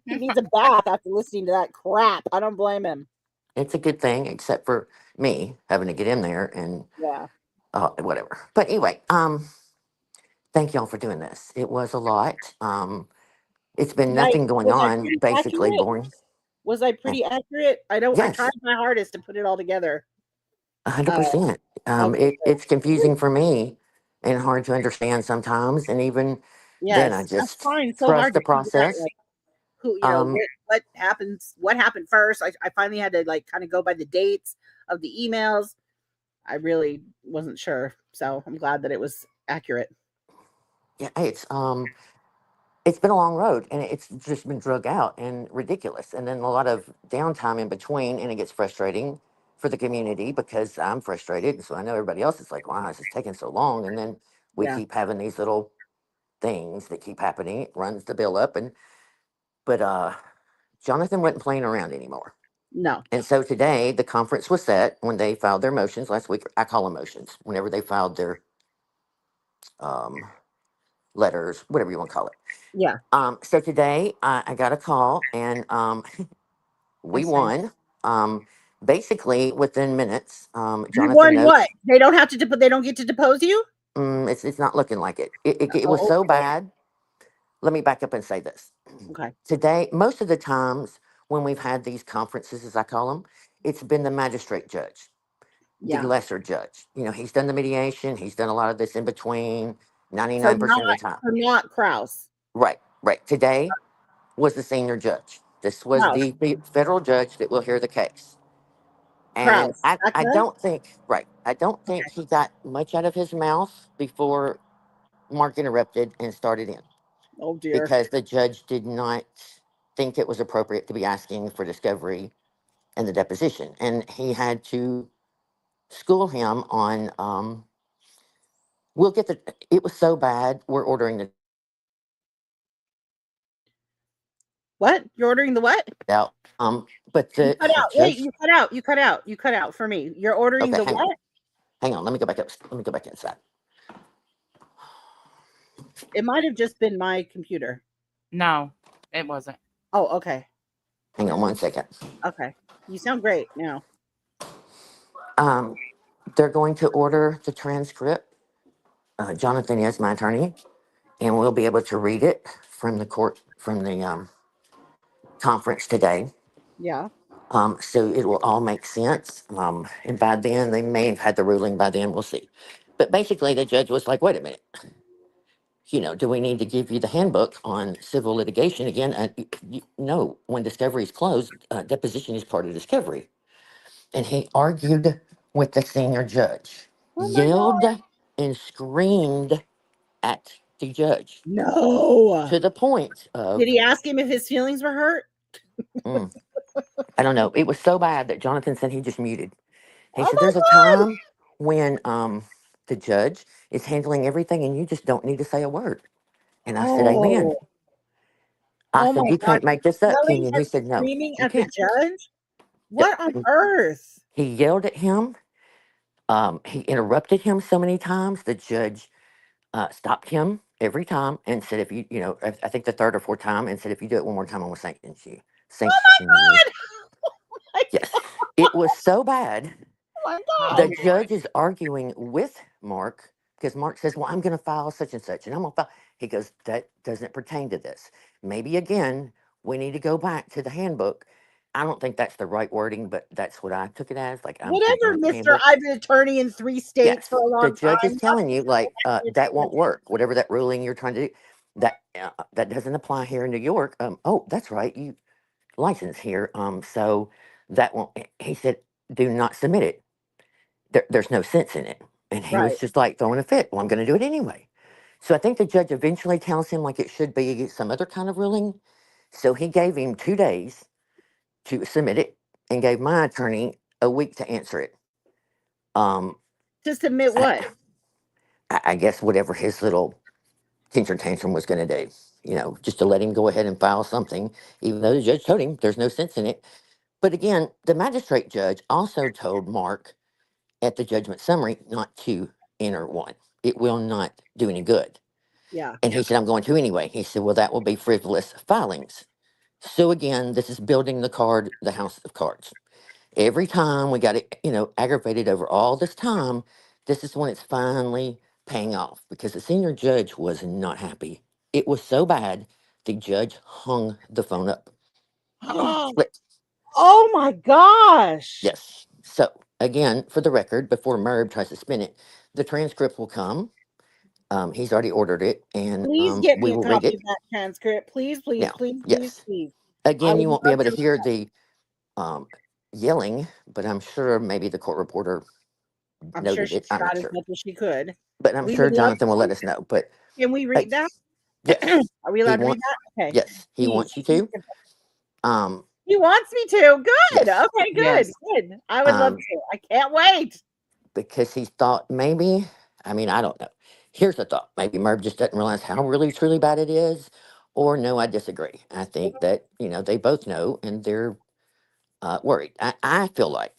he needs a bath after listening to that crap. I don't blame him. It's a good thing, except for me having to get in there and Yeah. whatever. But anyway, thank y'all for doing this. It was a lot. It's been Was I nothing going was I on, pretty basically accurate? boring. Was I Eh, pretty accurate? I tried Yes, my hardest to put it all together. Uh 100%. okay, It's good. confusing for me and hard to understand sometimes. And even then, I Yes, I'm just trying so hard trust to the figure out process. like who, Um, what happened first. I finally had to like kind of go by the dates of the emails. I really wasn't sure. So I'm glad that it was accurate. yeah, it's been a long road and it's just been drug out and ridiculous. And then a lot of downtime in between, and it gets frustrating for the community because I'm frustrated. And so I know everybody else is like, wow, this is taking so long. And then we Yeah. keep having these little things that keep happening. It runs the bill up. But Jonathan wasn't playing around anymore. No. And so today the conference was set when they filed their motions last week. I call them motions whenever they filed their um, letters, whatever you want to call it. Yeah. So today I got a call and we That's nice. won. Basically within minutes, You Jonathan won what? notes. They don't have to. They don't get to depose you. It's not looking like it. It was Oh, so okay. bad. Let me back up and say this. Okay. Today, most of the times when we've had these conferences, as I call them, it's been the magistrate judge, the Yeah. lesser judge. You know, he's done the mediation, he's done a lot of this in between So 99% of not the time. not Kraus. Right, right. Today was the senior judge. This was Kraus. the federal judge that will hear the case. And Kraus. I Becca? don't think, right, I don't think he got much out of his mouth before Mark interrupted and started in, Oh dear. because the judge did not think it was appropriate to be asking for discovery and the deposition. And he had to school him on, we'll get the, it was so bad, we're ordering the What? You're ordering the what? out. But You the cut out. Wait, judge, you cut out. You cut out. You cut out for me. You're ordering okay, the what? hang on, let me go back up, let me go back inside. It might have just been my computer. No, it wasn't. Oh, okay. Hang on 1 second. Okay. You sound great now. Um, they're going to order the transcript. Jonathan is my attorney, and we'll be able to read it from the court, from the conference today. Yeah. So it will all make sense. And by then, they may have had the ruling by then, we'll see. But basically, the judge was like, wait a minute, you know, do we need to give you the handbook on civil litigation again? No, when discovery is closed, deposition is part of discovery. And he argued with the senior judge, Oh my god. yelled and screamed at the judge No. to the point Did of, he ask him if his feelings were hurt? mm, I don't know. It was so bad that Jonathan said he just muted. He Oh said, my there's a god. time when the judge is handling everything and you just don't need to say a word. And I said, amen. Oh. I Oh said, my you god. can't make this up, can Yelling you? And he and said, no, screaming you at the can't. judge? Yep. What on earth? He yelled at him. He interrupted him so many times. The judge stopped him every time and said, if you, you know, I think the third or fourth time, and said, if you do it one more time, I'm going to sanction you. Oh Sanction you. my god. Yes. It was so bad. Oh my Oh The god. judge boy. is arguing with Mark because Mark says, well, I'm going to file such and such, and I'm going to file. He goes, that doesn't pertain to this. Maybe again, we need to go back to the handbook. I don't think that's the right wording, but that's what I took it as. Like, I'm taking Whatever, out the Mister. handbook. I've been attorney in 3 states for Yes, a the long judge is time. telling you, Nothing's like, going that to won't work. Whatever that ruling you're trying to do, that doesn't apply here in New York. Oh, that's right. You license here. So that won't. He said, do not submit it. There's no sense in it. And he was Right. just like throwing a fit. Well, I'm going to do it anyway. So I think the judge eventually tells him like it should be some other kind of ruling. So he gave him 2 days to submit it and gave my attorney a week to answer it. Um, To submit I, what? I guess whatever his little tantrum was going to do, you know, just to let him go ahead and file something, even though the judge told him there's no sense in it. But again, the magistrate judge also told Mark at the judgment summary not to enter one. It will not do any good. Yeah. And he said, I'm going to anyway. He said, well, that will be frivolous filings. So again, this is building the card, the house of cards. Every time we got it, you know, aggravated over all this time, this is when it's finally paying off because the senior judge was not happy. It was so bad, the judge hung the phone up. Split. Oh my gosh. Yes. So again, for the record, before Merv tries to spin it, the transcript will come. He's already ordered it, and Please get we me a will read copy of it. that transcript. Please, please, Now, please, please, yes. please. I Again, would you won't be love able to to. hear the um, yelling, but I'm sure maybe the court reporter I'm sure noted she it. I'm not tried as sure, much as she could. but I'm We sure would love Jonathan will let to. us know. But Can we uh, read that? yes, Are we he allowed to read wants. that? Okay. Yes, he Please. wants you to. Um, He wants me to. Good. yes, Okay, good. Yes. Good. I would love um, to. I can't wait. because he thought maybe. I mean, I don't know. Here's the thought: maybe Merv just doesn't realize how really truly bad it is, or no, I disagree. I think that you know they both know, and they're worried. I feel like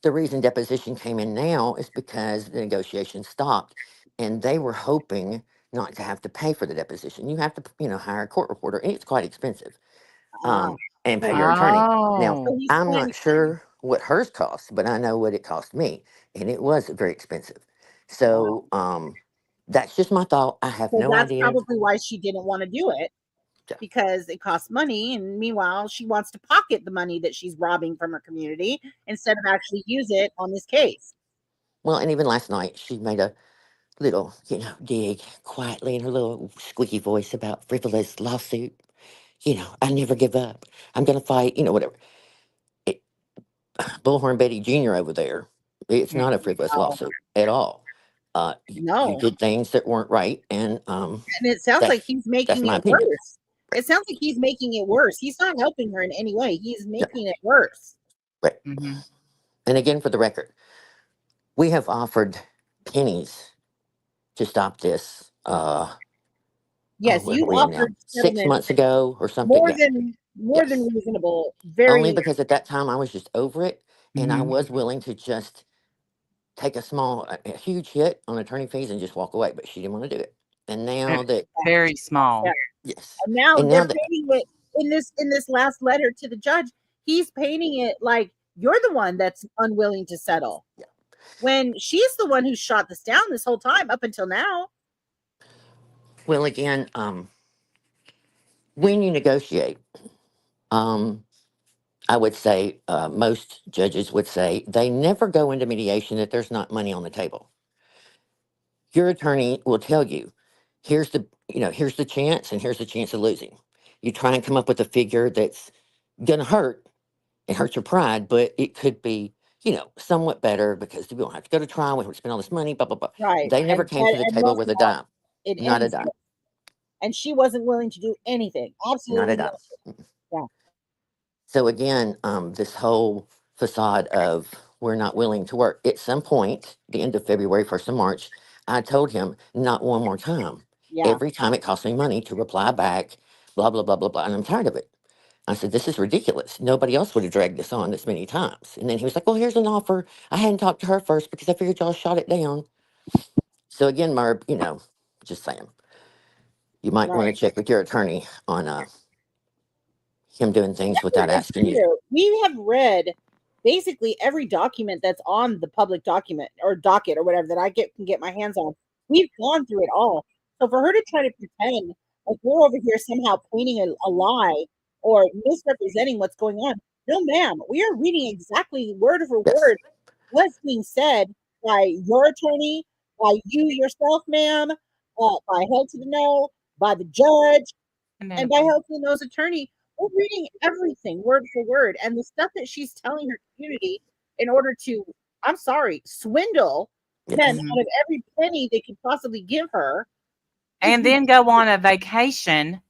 the reason deposition came in now is because the negotiation stopped, and they were hoping not to have to pay for the deposition. You have to, hire a court reporter, and it's quite expensive, Ah, and pay so your attorney. Now, so Oh. he's I'm planning. not sure what hers cost, but I know what it cost me, and it was very expensive. Wow. So, that's just my thought. I have So no that's idea. probably why she didn't want to do it, Yeah. because it costs money, and meanwhile she wants to pocket the money that she's robbing from her community instead of actually use it on this case. Well, and even last night, she made a little, dig quietly in her little squeaky voice about frivolous lawsuit. I never give up. I'm going to fight, whatever. It, Bullhorn Betty Jr. over there, it's not a frivolous Wow. lawsuit at all. You No. did things that weren't right, and And it sounds like that's he's that's making my it opinion. worse. It sounds like he's making it worse. He's not helping her in any way. He's Yeah, making it worse. right. Mm-hmm. And again, for the record, we have offered pennies to stop this. Yes, Where you are we in now? offered 6 months settlements ago or something. more Yeah. than Yes. reasonable. Only Very, because at that time I was just over it, and I Mm-hmm. was willing to just take a huge hit on attorney fees and just walk away, but she didn't want to do it. And now that, Very yeah. small. yes, And now and they're now that, painting it in this last letter to the judge. He's painting it like you're the one that's unwilling to settle, yeah. when she's the one who shot this down this whole time up until now. Well, again, when you negotiate, um, I would say most judges would say they never go into mediation that there's not money on the table. Your attorney will tell you, here's the chance, and here's the chance of losing. You try and come up with a figure that's gonna hurt. It hurts your pride, but it could be, somewhat better because we don't have to go to trial. We don't have to spend all this money, blah, blah, blah. Right. They never came to the And table most with of a all, dime, it not a ends dime, there. And she wasn't willing to do anything. not a Absolutely dime. nothing. Yeah. So again, this whole facade of we're not willing to work. At some point, the end of February, 1st of March, I told him not one more time. Yeah. Every time it costs me money to reply back, blah, blah, blah, blah, blah. And I'm tired of it. I said, this is ridiculous. Nobody else would have dragged this on this many times. And then he was like, well, here's an offer. I hadn't talked to her first because I figured y'all shot it down. So again, Merb, just saying, you might want to Right. check with your attorney on him doing things without It's asking you. true. We have read basically every document that's on the public document or docket or whatever that can get my hands on. We've gone through it all. So for her to try to pretend like we're over here somehow painting a lie or misrepresenting what's going on, no, ma'am. We are reading exactly word for Yes, word what's being said by your attorney, by you yourself, ma'am, by Held to the No, by the judge, And and then, by helping those attorney. We're reading everything word for word, and the stuff that she's telling her community in order to, I'm sorry, swindle them yes, mhm. out of every penny they could possibly give her is And then go on a vacation.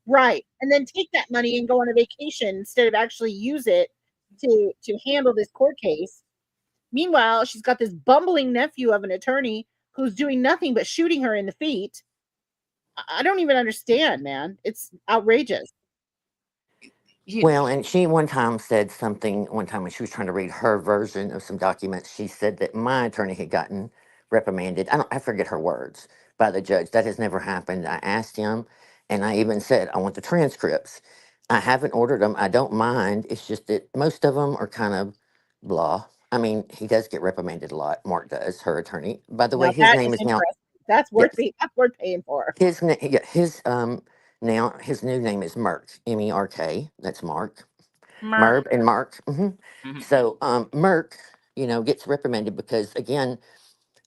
right. And then take that money and go on a vacation instead of actually use it to handle this court case. Meanwhile, she's got this bumbling nephew of an attorney who's doing nothing but shooting her in the feet. I don't even understand, man. It's outrageous. You, Well, and she one time said something, one time when she was trying to read her version of some documents, she said that my attorney had gotten reprimanded. I forget her words by the judge. That has never happened. I asked him, and I even said, I want the transcripts. I haven't ordered them. I don't mind. It's just that most of them are kind of blah. I mean, he does get reprimanded a lot. Mark does, her attorney. By the way, Now his that name is is now, interesting. That's yes, worth paying for. now his new name is Merk, Merk. That's Mark. Merc. Merb and Mark. Mhm. So Merk, gets reprimanded because again,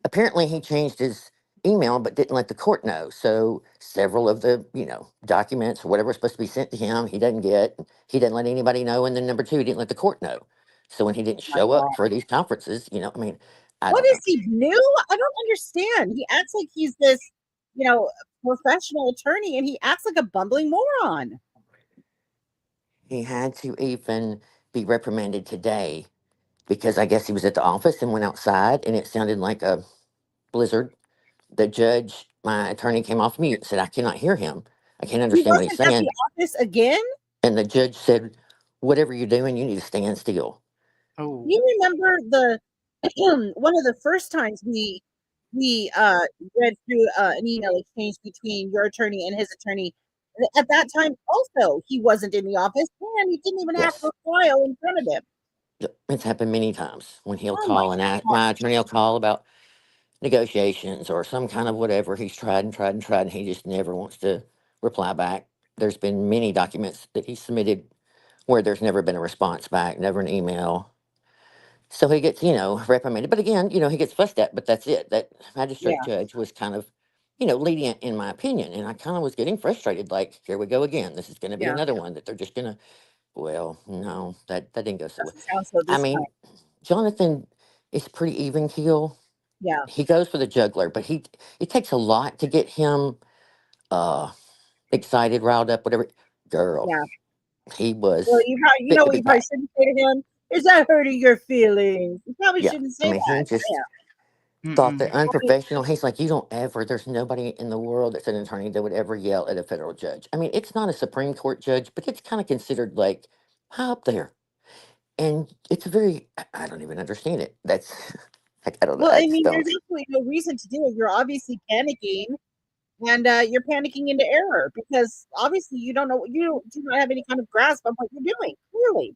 apparently he changed his email but didn't let the court know. So several of the documents or whatever was supposed to be sent to him, he doesn't get. He didn't let anybody know, and then number two, he didn't let the court know. So when he didn't My show God. up for these conferences, I mean, I What don't know. is he new? I don't understand. He acts like he's this, you know, professional attorney, and he acts like a bumbling moron. He had to even be reprimanded today because I guess he was at the office and went outside, and it sounded like a blizzard. The judge, my attorney, came off mute and said, I cannot hear him. I can't He understand what he's wasn't at the saying. office again. And the judge said, whatever you're doing, you need to stand still. Oh, You remember the one of the first times we read through an email exchange between your attorney and his attorney. At that time, also he wasn't in the office, and he didn't even have Yes. a file in front of him. Yep, it's happened many times when he'll Oh my call and God! my attorney will call about negotiations or some kind of whatever. He's tried and tried and tried, and he just never wants to reply back. There's been many documents that he submitted where there's never been a response back, never an email. So he gets, reprimanded. But again, he gets fussed at, but that's it. That magistrate Yeah, judge was kind of, lenient in my opinion. And I kind of was getting frustrated. Like, here we go again. This is going to be yeah. another one that they're just going to, well, no, that didn't go so well. Doesn't sound so I this mean, time. Jonathan is pretty even keel. Yeah, He goes for the juggler, but it takes a lot to get him uh excited, riled up, whatever. Girl, yeah. he Well, was you fit know to what be you probably packed. shouldn't say to him? Is that hurting your feelings? You probably Yeah. shouldn't I say mean, he that. just Yeah. thought that mm-mm. I mean, unprofessional. He's like, you don't ever, there's nobody in the world that's an attorney that would ever yell at a federal judge. I mean, it's not a Supreme Court judge, but it's kind of considered like high up there. And it's very, I don't even understand it. That's, like, I don't know. well, I I just mean, don't. there's absolutely no reason to do it. You're obviously panicking, and you're panicking into error because obviously you don't know, you do not have any kind of grasp on what you're doing. Clearly.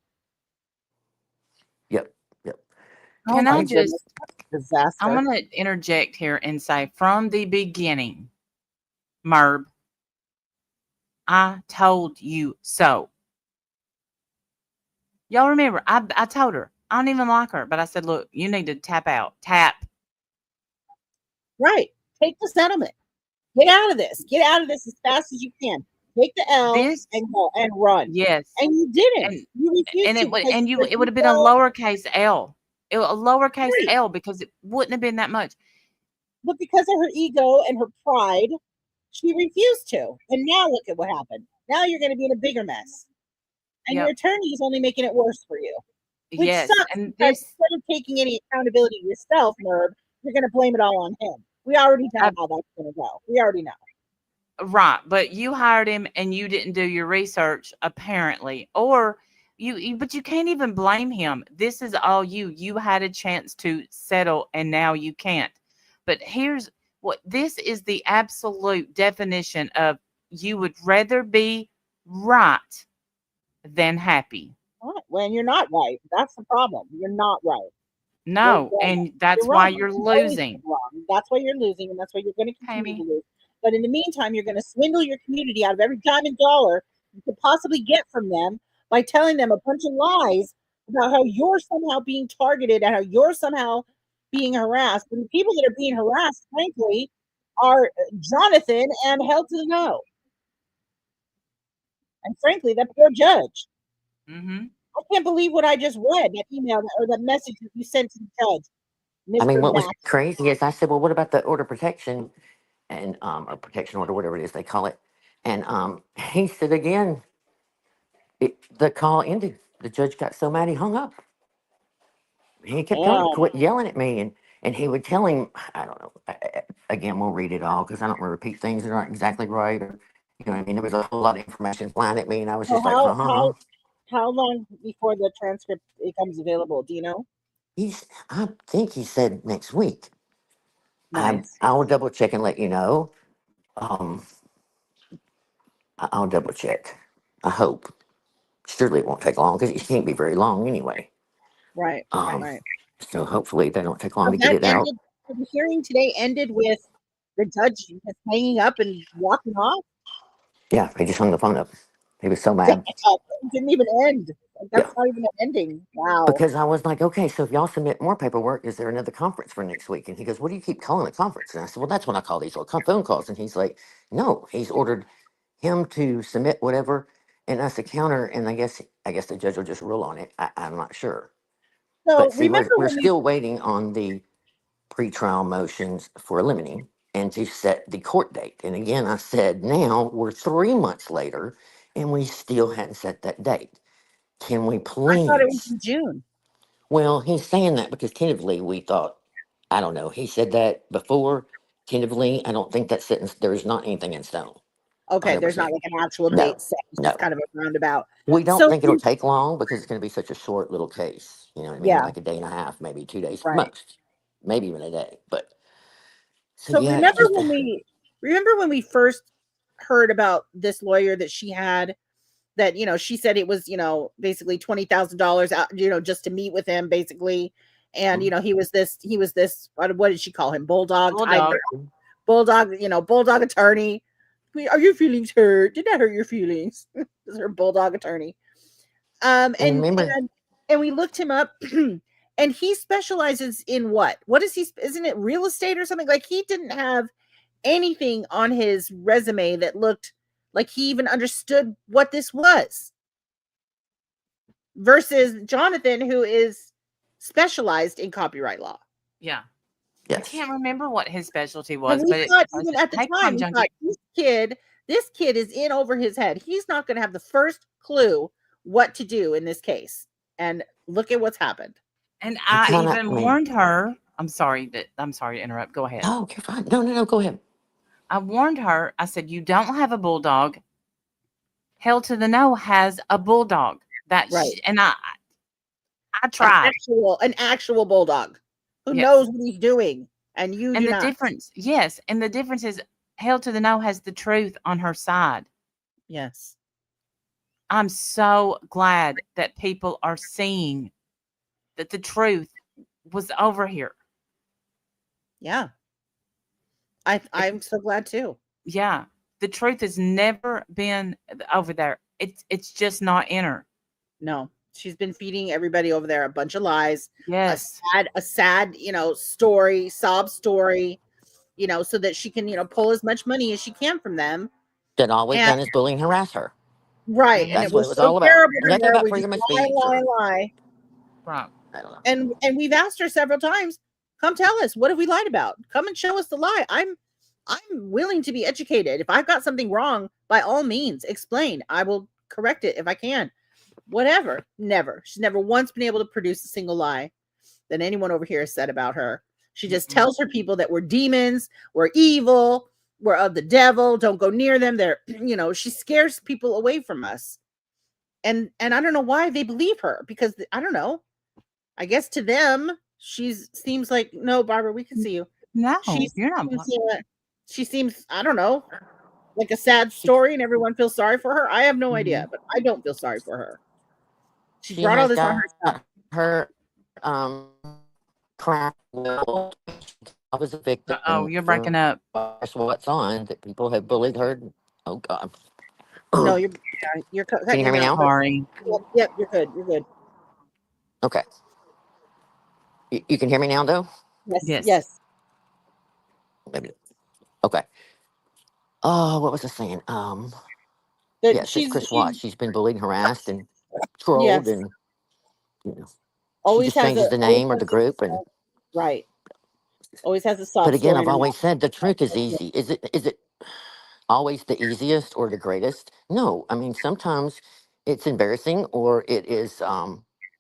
Yep. Yep. Oh Can my I Um, goodness, just, what a I'm disaster. going to interject here and say from the beginning, Merb, I told you so. Y'all remember, I told her, I don't even like her, but I said, look, you need to tap out. Tap. Right. Take the settlement. Get out of this. Get out of this as fast as you can. Take the L This, and go and run. yes. And you didn't. And You refused and to it would because and you your it would have been a ego. lowercase L. A lowercase Right. L because it wouldn't have been that much. But because of her ego and her pride, she refused to. And now look at what happened. Now you're going to be in a bigger mess. And your Yep. attorney is only making it worse for you, which Yes. sucks And because this instead of taking any accountability yourself, Merv, you're going to blame it all on him. We already know I, how that's going to go. We already know. right, but you hired him and you didn't do your research apparently. Or but you can't even blame him. This is all you. You had a chance to settle and now you can't. But here's what this is the absolute definition of you would rather be right than happy. Right. When you're not right, that's the problem. You're not right. You're No, wrong. and You're that's why wrong. you're You've always losing, been wrong. That's why you're losing, and that's why you're going to continue to Tammy. lose. But in the meantime, you're going to swindle your community out of every dime and dollar you could possibly get from them by telling them a bunch of lies about how you're somehow being targeted and how you're somehow being harassed. And the people that are being harassed, frankly, are Jonathan and held to the no. And frankly, that poor judge. Mhm. I can't believe what I just read, that email or that message that you sent to the judge, I mean, Mr. what was Max. crazy is I said, well, what about the order of protection and or protection order, whatever it is they call it. And he said again, the call ended. The judge got so mad he hung up. He kept telling him, Damn. quit yelling at me. And he would tell him, I don't know, again, we'll read it all because I don't want to repeat things that aren't exactly right. Or, what I mean? There was a whole lot of information flying at me, and I was So just like, huh, huh, huh. how long before the transcript becomes available? Do you know? I think he said next week. Nice. I'll double check and let you know. Um, I'll double check. I hope. Surely it won't take long because it can't be very long anyway. Right. Um, Right. so hopefully they don't take long So to get that it out. ended. So the hearing today ended with the judge just hanging up and walking off. Yeah, he just hung the phone up. He was so Damn, mad. it didn't even end. Like, Yeah, that's not even an ending. Wow. because I was like, okay, so if y'all submit more paperwork, is there another conference for next week? And he goes, what do you keep calling a conference? And I said, well, that's when I call these little phone calls. And he's like, no, he's ordered him to submit whatever and us to counter. And I guess the judge will just rule on it. I'm not sure. So But see, we're, remember we're when we? still waiting on the pretrial motions for limiting and to set the court date. And again, I said, now we're 3 months later and we still hadn't set that date. Can we I thought it was please? in June. Well, he's saying that because tentatively we thought, I don't know. He said that before. Tentatively, I don't think that's set in, there's not anything in stone. Okay, there's not 100%. like an actual No, date set. It's just no. kind of a roundabout. We don't So think it'll take long because it's going to be such a short little case. You know what I mean? yeah, Like a day and a half, maybe 2 days right. most, maybe even a day. But so So yeah, it's just remember when we first heard about this lawyer that she had, that she said it was basically $20,000 out, just to meet with him basically. And mm, he was this what did she call him, bulldog type, Bulldog. bulldog, bulldog attorney. Are your feelings hurt? Did that hurt your feelings? This is her bulldog attorney. and And remember, and we looked him up, and he specializes in what? What is he? Isn't it real estate or something? Like, he didn't have anything on his resume that looked like he even understood what this was. Versus Jonathan, who is specialized in copyright law. Yeah. I yes, can't remember what his specialty And was, we but thought, was even it at the Take time, Home we thought Junkie? this kid is in over his head. He's not going to have the first clue what to do in this case. And look at what's happened. And you I kind of, I even mean, warned her. I'm sorry to interrupt. Go ahead. no, you're fine. No, no, no, go ahead. I warned her. I said, "You don't have a bulldog. Hell to the No has a bulldog." Right. And I An tried. actual bulldog who Yes. knows what he's doing, and you And do the not. difference, yes, and the difference is Hell to the No has the truth on her side. Yes. I'm so glad that people are seeing that the truth was over here. Yeah. It, I'm so glad too. yeah, the truth has never been over there. It's just not in her. No. She's been feeding everybody over there a bunch of lies, Yes, a sad, story, sob story, so that she can, pull as much money as she can from them. That all we've And done is bully and harass her. right, and hmm it That's what was it was so all about. terrible to Nothing her. about We just freedom of lie, speech lie, or lie. right. I don't know. And we've asked her several times, come tell us, what have we lied about? Come and show us the lie. I'm willing to be educated. If I've got something wrong, by all means explain. I will correct it if I can. Whatever. Never. She's never once been able to produce a single lie that anyone over here has said about her. She just Mm-mm. tells her people that we're demons, we're evil, we're of the devil, don't go near them. They're, she scares people away from us. And I don't know why they believe her, because I don't know. I guess to them, seems like, no, Barbara, we can see you. She No, you're not. seems, she seems, I don't know, like a sad She story, and everyone feels sorry for her. I have no idea, Mhm. but I don't feel sorry for her. She she brought all has this on got herself. her crap will. I was a Oh, victim you're breaking for up. what's on that people have bullied her. Oh God. No, Can you're you cutting hear in me and out. now? But Sorry. yep, you're good. You're good. Okay. You can hear me now though? Yes, Yes. yes. Maybe. Okay. Oh, what was I saying? That Yes, it's Chris she's Watts. She's been bullied, harassed, and trolled, yes, and you know, she always just has changes the always name or has the group. And right. Always has a but sob again, story I've in her always said the mouth. truth is easy. Is it always the easiest or the greatest? No, I mean sometimes it's embarrassing or it is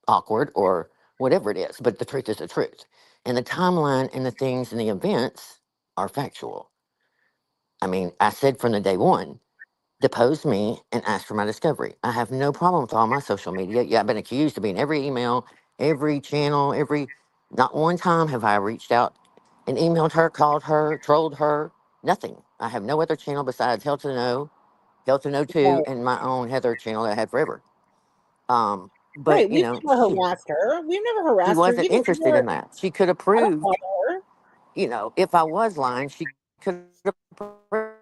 awkward or whatever it is. But the truth is the truth, and the timeline and the things and the events are factual. I mean, I said from the day one, depose me and ask for my discovery. I have no problem with all my social media. Yeah, I've been accused of being every email, every channel, not one time have I reached out and emailed her, called her, trolled her. Nothing. I have no other channel besides Hell to Know 2, Right, and my own Heather channel that I had forever. right. But We've never harassed her. We've never she harassed her wasn't either. interested in that. She could have I don't proved, bother her. if I was lying, she could have proved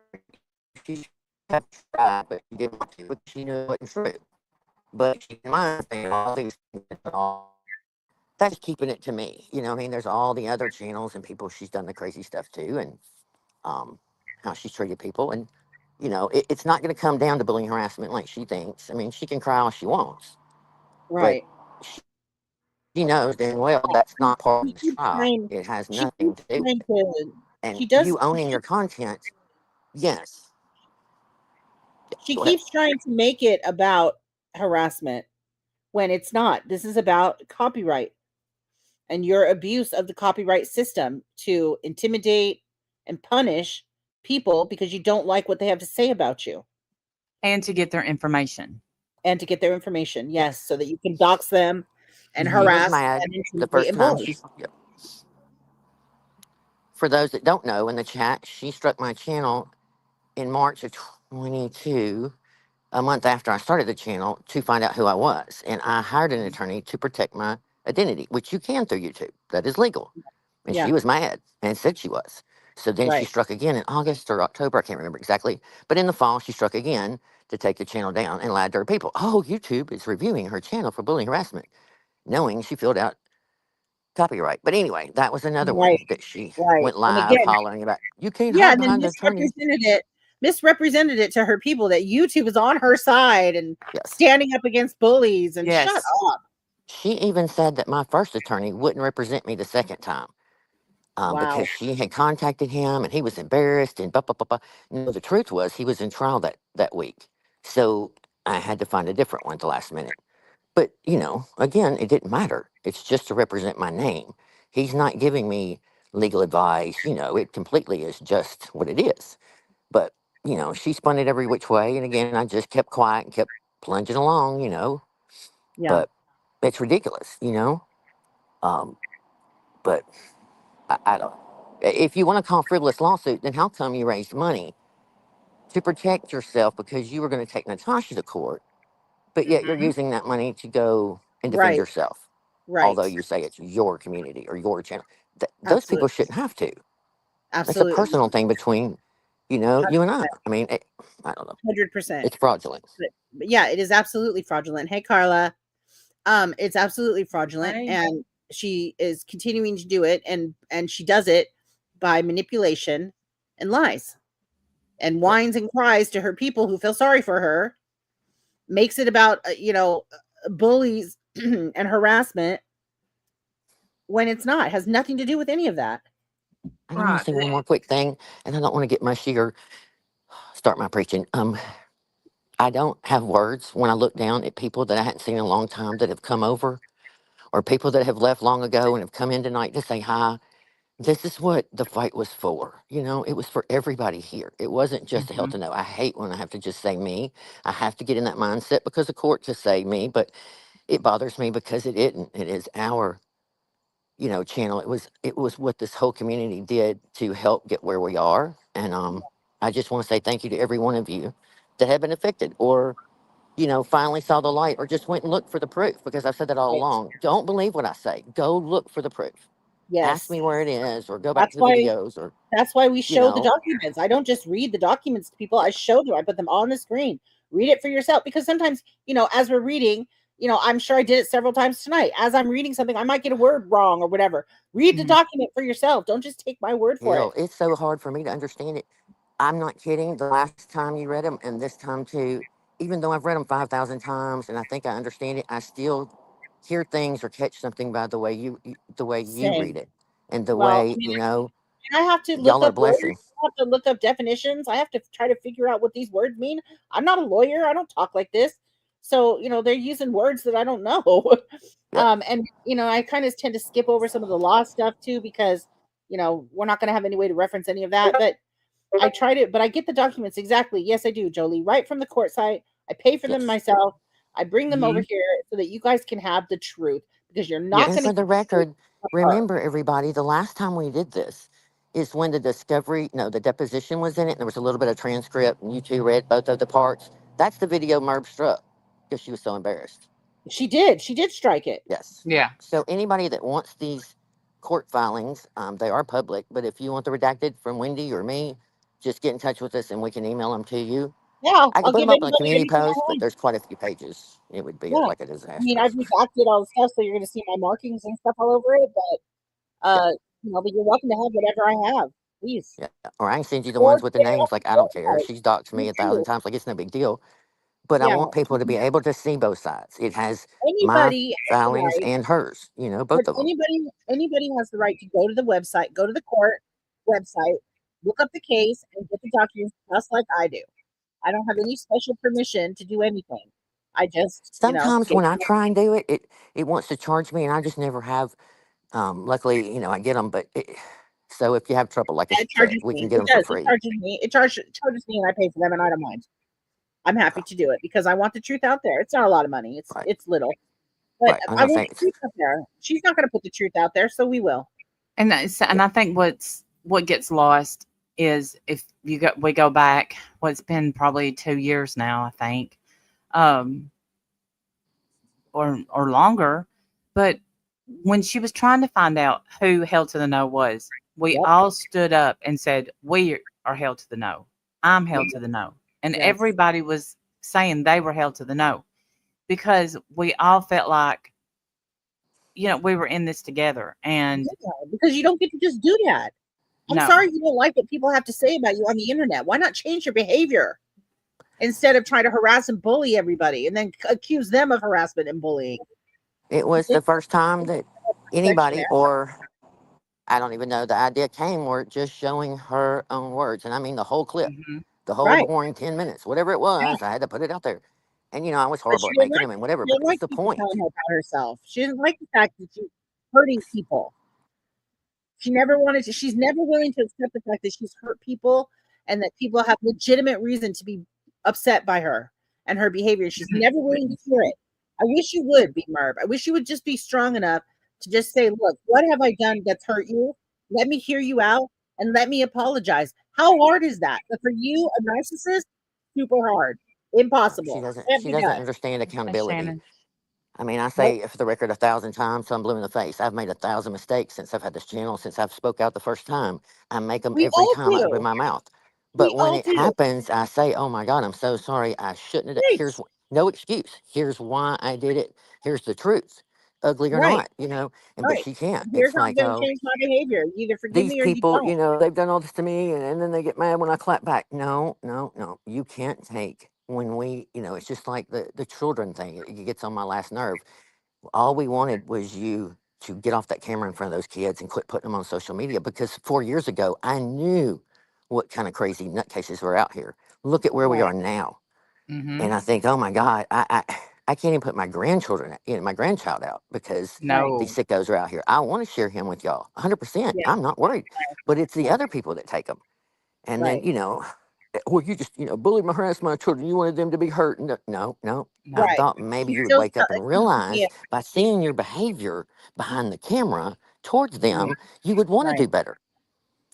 she had tried, but she didn't want to because she knew it wasn't true. But she didn't mind saying all these things and all. That's keeping it to me. I mean, there's all the other channels and people she's done the crazy stuff to, and um, how she's treated people. And, it's not going to come down to bullying harassment like she thinks. I mean, she can cry all she wants, but Right. she knows damn well that's not part She of this keeps trial. trying. It has She nothing keeps to do. trying to. And She does. you owning your content, yes. She Go ahead. keeps trying to make it about harassment when it's not. This is about copyright and your abuse of the copyright system to intimidate and punish people because you don't like what they have to say about you And to get their information. and to get their information. Yep. Yes, so that you can dox them and She was harass mad and the intimidate first and time bully. yep. For those that don't know, in the chat, she struck my channel in March of 22, a month after I started the channel, to find out who I was. And I hired an attorney to protect my identity, which you can through YouTube. That is legal. And Yeah, she was mad and said she was. So then she right. struck again in August or October. I can't remember exactly. But in the fall, she struck again to take the channel down and lied to her people. Oh, YouTube is reviewing her channel for bullying harassment, knowing she filled out copyright. But anyway, that was another Right. one that she Right. went And live again, hollering about. You can't yeah, hide and then behind the attorney. misrepresented it to her people that YouTube is on her side and Yes. standing up against bullies and shut Yes. up. She even said that my first attorney wouldn't represent me the second time Wow. because she had contacted him and he was embarrassed and blah, blah, blah, blah. No, the truth was he was in trial that week. So I had to find a different one at the last minute. But, again, it didn't matter. It's just to represent my name. He's not giving me legal advice. It completely is just what it is. But, she spun it every which way. And again, I just kept quiet and kept plunging along. Yeah. But it's ridiculous. Um, but I don't. If you want to call frivolous lawsuit, then how come you raised money to protect yourself because you were going to take Natasha to court, but yet you're Mhm. using that money to go and defend Right. yourself, although Right. you say it's your community or your channel? Those people Absolutely. shouldn't have to. That's a Absolutely. personal thing between, you and I. I mean, I don't know. 100%. It's fraudulent. But yeah, it is absolutely fraudulent. Hey, Carla. It's absolutely fraudulent, Hey. and she is continuing to do it, and she does it by manipulation and lies and Yep. whines and cries to her people who feel sorry for her, makes it about bullies and harassment when it's not. It has nothing to do with any of that. And I want Right. to say one more quick thing, and I don't want to get mushy or start my preaching. I don't have words when I look down at people that I hadn't seen in a long time that have come over, or people that have left long ago and have come in tonight to say hi. This is what the fight was for. It was for everybody here. It wasn't just to help Hmm. to know. I hate when I have to just say me. I have to get in that mindset because the court to say me, but it bothers me because it isn't. It is our, channel. It was what this whole community did to help get where we are. And I just want to say thank you to every one of you that have been affected or finally saw the light or just went and looked for the proof because I've said that all Right. along. Don't believe what I say. Go look for the proof. Ask Yes. me where it is or go back That's to the why videos or, That's why we you show the know, documents. I don't just read the documents to people. I show them. I put them on the screen. Read it for yourself because sometimes, as we're reading, I'm sure I did it several times tonight. As I'm reading something, I might get a word wrong or whatever. Read the Hmm. document for yourself. Don't just take my word for it. it's so hard for me to understand it. I'm not kidding. The last time you read them and this time too, even though I've read them 5,000 times and I think I understand it, I still hear things or catch something by the way you read Same. it and the Well, way, I have to look y'all are up words. blessing. I have to look up definitions. I have to try to figure out what these words mean. I'm not a lawyer. I don't talk like this. So, they're using words that I don't know. Yep. And I kind of tend to skip over some of the law stuff too because, we're not going to have any way to reference any of that. But I get the documents exactly. Yes, I do, Jolie, right from the court site. I pay for them Yes. myself. I bring them over Hmm. here so that you guys can have the truth because you're Yes. not And going to for the get the truth record, from her. remember everybody, the last time we did this is when the discovery, no, the deposition was in it. And there was a little bit of transcript, and you two read both of the parts. That's the video Merv struck because she was so embarrassed. She did. She did strike it. Yes. Yeah. So anybody that wants these court filings, they are public. But if you want the redacted from Wendy or me, just get in touch with us and we can email them to you. Yeah, I can I'll put give them up on a anybody community anything I post, but want. there's quite a few pages. It would be Yeah. like a I mean, disaster. I've redacted all the stuff, so you're going to see my markings and stuff all over it. But Yeah. but you're welcome to have whatever I have, please. Yeah, or I can send you the Or ones with the share names. Like I don't care. it. She's doxed me Me 1,000 too. times. Like it's no big deal. But I Yeah. want people to be able to see both sides. It has my Anybody has the filings right, and hers. but Both of them. anybody has the right to go to the website, go to the court website, look up the case, and get the documents just like I do. I don't have any special permission to do anything. I just, Sometimes get when I try and do it, it wants to charge me, and I just never have. Luckily, I get them. But So if you have trouble, like I It said, charges we can me. get It them for does. It free. charges me. It charges me, and I pay for them, and I don't mind. I'm happy to do it because I want the truth out there. It's not a lot of money. It's Right, it's little, but right. I was I gonna want say the it's truth out there. She's not going to put the truth out there, so we will. And I think what gets lost is if we go back, well, it's been probably 2 years now, I think, um, or longer. But when she was trying to find out who Held to the No was, we Yep. all stood up and said, "We are held to the no. I'm held to the no," and Yes. everybody was saying they were held to the no because we all felt like we were in this together. And Yeah, because you don't get to just do that. I'm no, sorry you don't like what people have to say about you on the internet. Why not change your behavior instead of trying to harass and bully everybody and then accuse them of harassment and bullying? it was the first time that Protection anybody, there. or I don't even know, the idea came where just showing her own words, and I mean the whole clip, hmm the whole Right. boring 10 minutes, whatever it Yeah. was. I had to put it out there, and I was But horrible at making them and whatever. she But didn't what's like the people point? telling her about herself. She didn't like the fact that she's hurting people. She never wanted to, she's never willing to accept the fact that she's hurt people and that people have legitimate reason to be upset by her and her behavior. She's never willing to hear it. I wish you would be Merv. I wish you would just be strong enough to just say, look, what have I done that's hurt you? Let me hear you out and let me apologize. How hard is that? But for you, a narcissist, super hard. She Impossible. doesn't. Can't She be doesn't done. understand Hey, accountability. Shannon. I mean, I Nope. say for the record 1,000 times, so I'm blue in the face. I've made 1,000 mistakes since I've had this channel, since I've spoke out the first time. I make them We every all time I open do. my mouth. We But when all it do. happens, I say, "Oh my God, I'm so sorry. I shouldn't have." Right. Here's no excuse. Here's why I did it. Here's the truth, ugly or Right. not. And but Right. she can't. Here's It's how I'm like, going to oh, change my behavior. You either forgive these me or you people, don't. they've done all this to me, and then they get mad when I clap back. No, no, no. You can't take when it's just like the children thing. It gets on my last nerve. All we wanted was you to get off that camera in front of those kids and quit putting them on social media, because 4 years ago I knew what kind of crazy nutcases were out here. Look at where we Right. are now. hmm And I think, oh my God, I can't even put my grandchildren, my grandchild out because Right. these No, sickos are out here. I want to share him with y'all 100%. Yeah. I'm not worried. But it's the Right. other people that take them. And then, Right. well, you just, bullied my, harassed my children. You wanted them to be hurt. No, no, no. I no. Right. thought But maybe you you would still wake up and yeah. realize by seeing your behavior behind the camera towards Right. them, you would want to Right. do better.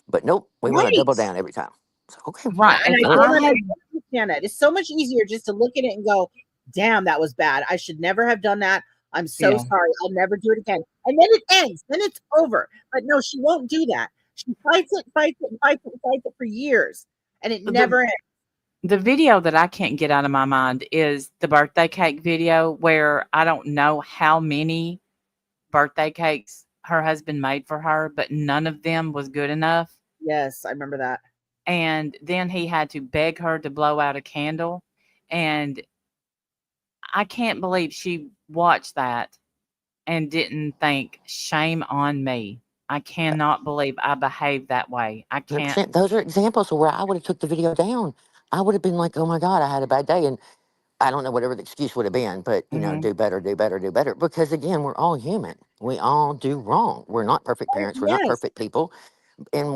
But nope, we want to double Right. down every time. So, okay, Yeah. Right. And If I well, don't I had, understand that. It's so much easier just to look at it and go, damn, that was bad. I should never have done that. I'm so yeah, sorry. I'll never do it again. And then it ends. Then it's over. But no, she won't do that. She fights it, fights it, fights it, fights it for years. And it the never ends. the video that I can't get out of my mind is the birthday cake video where I don't know how many birthday cakes her husband made for her, but none of them was good enough. Yes, I remember that. And then he had to beg her to blow out a candle. And I can't believe she watched that and didn't think, shame on me. I cannot believe I behaved that way. I can't. 100%. Those are examples of where I would have took the video down. I would have been like, oh my God, I had a bad day. And I don't know whatever the excuse would have been, but Mhm. do better, do better, do better. Because again, we're all human. We all do wrong. We're not perfect parents. We're not Yes. perfect people. And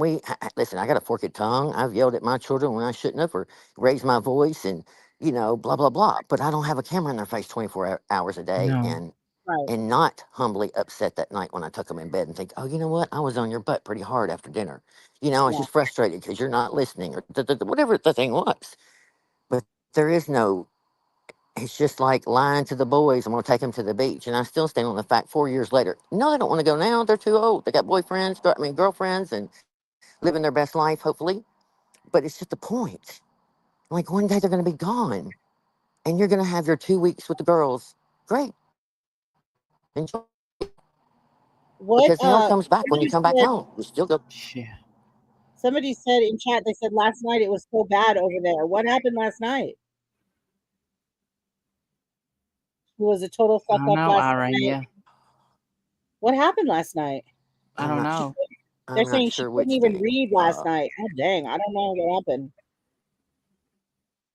listen, I got a forked tongue. I've yelled at my children when I shouldn't have, or raised my voice, and blah blah blah. But I don't have a camera in their face 24 hours a day, No. Right. and not humbly upset that night when I took them in bed and think, oh, you know what, I was on your butt pretty hard after dinner. I was Yeah. just frustrated because you're not listening, or whatever the thing was. But there is no. It's just like lying to the boys. I'm going to take them to the beach, and I still stand on the fact. 4 years later, no, they don't want to go now. They're too old. They got boyfriends, girlfriends, and living their best life, hopefully. But it's just the point. Like one day they're going to be gone, and you're going to have your 2 weeks with the girls. Great, enjoy. What Because hell comes back when you somebody come back said home. You still go. Shit. somebody said in chat, they said last night it was so bad over there. What happened last night? Who was a total I fuck don't up know, last Ira. night? Yeah. What happened last night? I I'm don't not. know. They're I'm not saying she sure couldn't which even thing. read last night. Oh dang, I don't know what happened.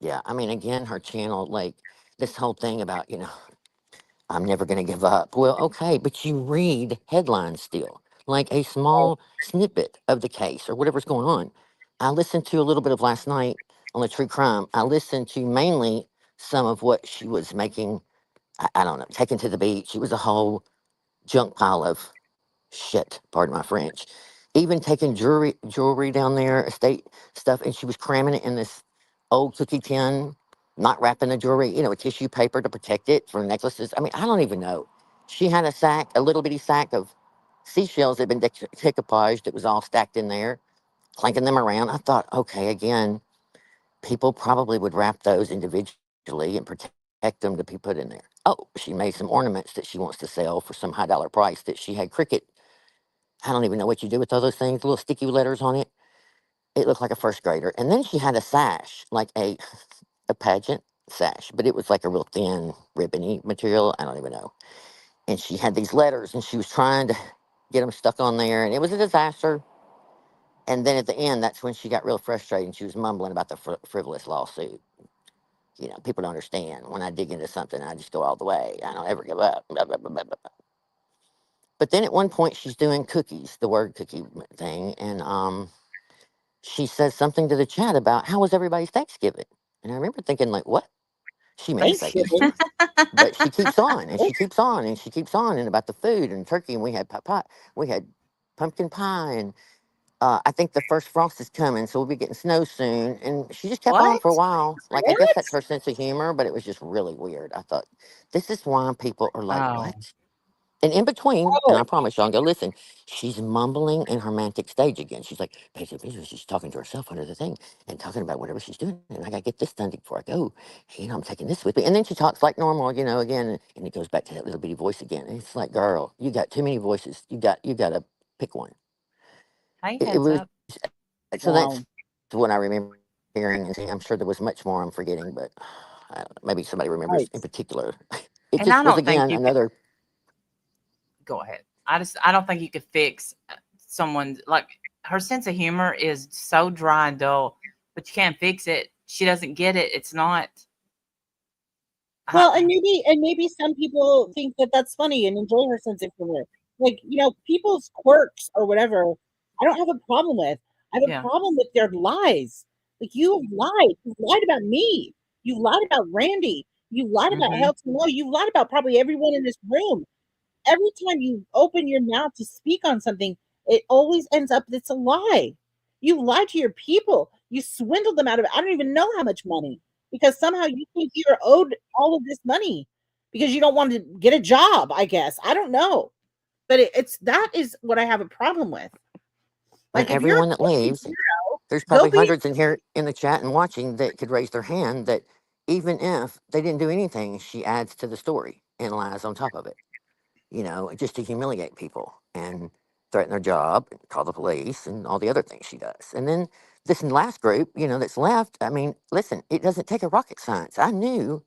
Yeah, I mean, again, her channel, like this whole thing about I'm never going to give up. Well, okay, but you read headlines still. like a small snippet of the case or whatever's going on. I listened to a little bit of last night on the true crime. I listened to mainly some of what she was making. I don't know, taken to the beach. It was a whole junk pile of shit, pardon my French. Even taking jewelry down there, estate stuff, and she was cramming it in this old cookie tin, not wrapping the jewelry, with tissue paper to protect it for necklaces. I mean, I don't even know. She had a sack, a little bitty sack of seashells that had been decoupaged. It was all stacked in there, clanking them around. I thought, okay, again, people probably would wrap those individually and protect them to be put in there. Oh, she made some ornaments that she wants to sell for some high dollar price that she had cricket. I don't even know what you do with all those things, little sticky letters on it. It looked like a first grader. And then she had a sash, like a pageant sash, but it was like a real thin, ribbony material. I don't even know. And she had these letters and she was trying to get them stuck on there. And it was a disaster. And then at the end, that's when she got real frustrated and she was mumbling about the frivolous lawsuit. People don't understand. When I dig into something, I just go all the way. I don't ever give up. Blah, blah, blah, blah, blah. But then at one point, she's doing cookies, the word cookie thing. And she says something to the chat about how was everybody's Thanksgiving. And I remember thinking, like, what? She may say Thanksgiving. Easter, but she keeps on and she keeps on and she keeps on and about the food and turkey. And we had pot, we had pumpkin pie. And I think the first frost is coming, so we'll be getting snow soon. And she just kept on What? for a while. Like, I guess What? that's her sense of humor, but it was just really weird. I thought, this is why people are like, Oh, what? And in between, and Oh, I promise y'all, go listen, she's mumbling in her romantic stage again. She's like, basically, she's talking to herself under the thing and talking about whatever she's doing. And I got to get this done before I go. I'm taking this with me. And then she talks like normal, again. And it goes back to that little bitty voice again. And it's like, girl, you got too many voices. You got to pick one. hey, It heads was, up. so that's wow. what I remember hearing and seeing. I'm sure there was much more I'm forgetting, but I don't know, maybe somebody remembers Right. in particular. It And I just was, don't think again, you could another. go ahead. I don't think you could fix someone like her sense of humor is so dry and dull, but you can't fix it. She doesn't get it. It's not. I, Well, and maybe some people think that that's funny and enjoy her sense of humor. Like, people's quirks or whatever, I don't have a problem with. I have a yeah. problem with their lies. Like, you have lied. You lied about me. You lied about Randy. You lied about Hmm. Helton Low. You lied about probably everyone in this room. Every time you open your mouth to speak on something, it always ends up it's a lie. You lied to your people. You swindled them out of I don't even know how much money because somehow you think you're owed all of this money because you don't want to get a job, I guess. I don't know. But it's that is what I have a problem with. And Like if you're a everyone that total leaves, weirdo, there's go probably be hundreds in here in the chat and watching that could raise their hand that even if they didn't do anything, she adds to the story and lies on top of it, just to humiliate people and threaten their job, and call the police, and all the other things she does. And then this last group, that's left, I mean, listen, it doesn't take a rocket science. I knew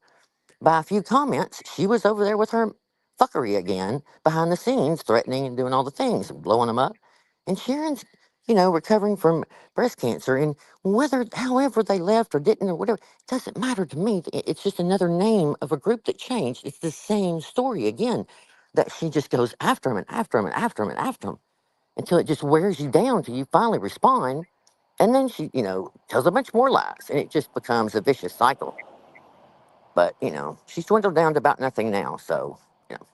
by a few comments, she was over there with her fuckery again behind the scenes, threatening and doing all the things, blowing them up. And Sharon's, recovering from breast cancer. And however they left or didn't or whatever, it doesn't matter to me. It's just another name of a group that changed. It's the same story again, that she just goes after him and after him and after him and after him until it just wears you down till you finally respond. And then she, tells a bunch more lies. And it just becomes a vicious cycle. But, she's dwindled down to about nothing now. So, you know,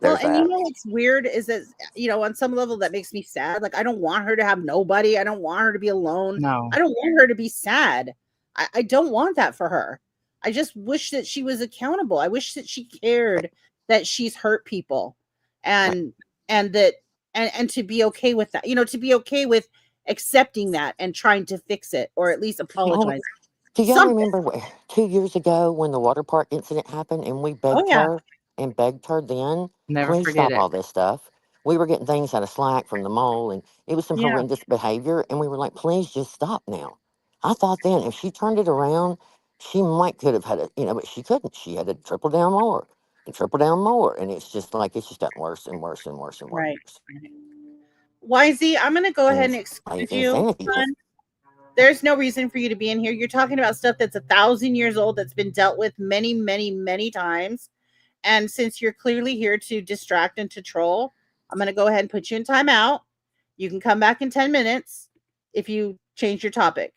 well, there's and that. what's weird is that on some level that makes me sad. Like I don't want her to have nobody. I don't want her to be alone. No. I don't want her to be sad. I don't want that for her. I just wish that she was accountable. I wish that she Right. cared that she's hurt people, Right. and that and to be okay with that. To be okay with accepting that and trying to fix it or at least Y'all, apologize. do y'all Something. remember 2 years ago when the water park incident happened and we Oh begged yeah, her and begged her then, Never please forget stop it. all this stuff? We were getting things out of slack from the mole and it was some yeah, horrendous behavior. And we were like, please just stop now. I thought then if she turned it around, she might could have had it, but she couldn't. She had to triple down more and triple down more. And it's just like, it's just gotten worse and worse and worse and worse. right. YZ, I'm gonna go And ahead and it's like excuse you, insanity. hon. There's no reason for you to be in here. You're talking about stuff that's 1,000 years old, that's been dealt with many, many, many times. And since you're clearly here to distract and to troll, I'm going to go ahead and put you in timeout. You can come back in 10 minutes if you change your topic.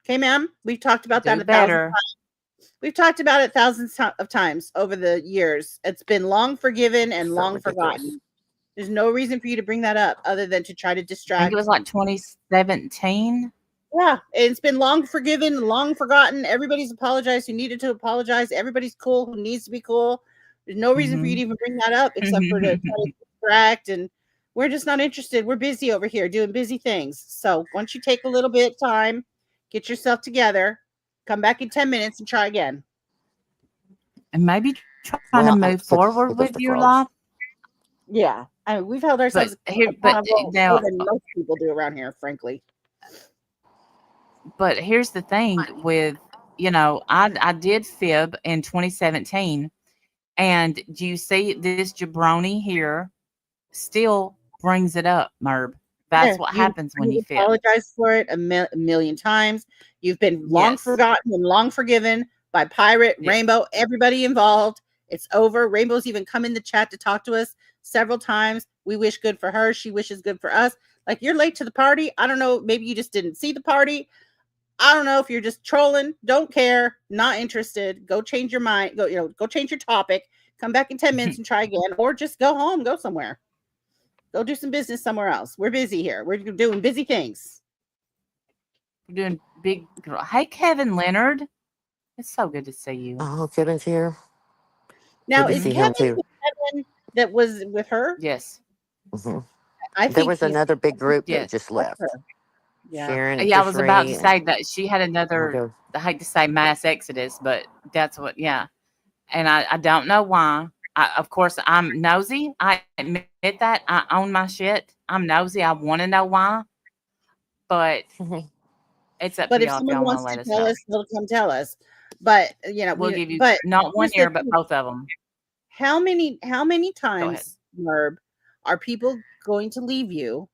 Okay, ma'am? We've talked about that Do 1,000 better. times. We've talked about it thousands of times over the years. It's been long forgiven and So long ridiculous. forgotten. There's no reason for you to bring that up other than to try to I think it distract. was like 2017. Yeah, it's been long forgiven, long forgotten. Everybody's apologized who needed to apologize. Everybody's cool who needs to be cool. There's no reason for you to even bring that up except for to try to distract. And we're just not interested. We're busy over here doing busy things. So once you take a little bit of time, get yourself together, come back in 10 minutes and try again. And maybe trying to Well, move forward it was with the your cross. life. Yeah. I mean, we've held But ourselves here, but accountable more now, than most people do around here, frankly. but here's the thing with, I did fib in 2017, and do you see this jabroni here still brings it up, Merb? Yeah, That's what happens when you you've fib. apologized for it a million times. You've been long Yes. forgotten and long forgiven by Pirate, Yeah. Rainbow, everybody involved. It's over. Rainbow's even come in the chat to talk to us several times. We wish good for her. She wishes good for us. Like, you're late to the party. I don't know. Maybe you just didn't see the party. I don't know if you're just trolling. Don't care. Not interested. Go change your mind. Go change your topic. Come back in 10 minutes and try again, or just go home. Go somewhere. Go do some business somewhere else. We're busy here. We're doing busy things. We're doing big girl. Hey, Kevin Leonard. It's so good to see you. Oh, Kevin's here. Now, Good to is see Kevin him too. the Kevin that was with her? Yes. hmm I There think was another big group that Yes. just that's left. her. Yeah. Sharon and Yeah, I Chris was about to Ray and say that she had another, okay. I hate to say mass exodus, but that's what, yeah. And I don't know why. Of course, I'm nosy. I admit that. I own my shit. I'm nosy. I want to know why, but it's up to But if y'all if someone y'all want to wants let to us tell know. us, they'll come tell us. But We'll give you but not one here's the ear, but thing. both of them. How many Go ahead. times, Merb, are people going to leave you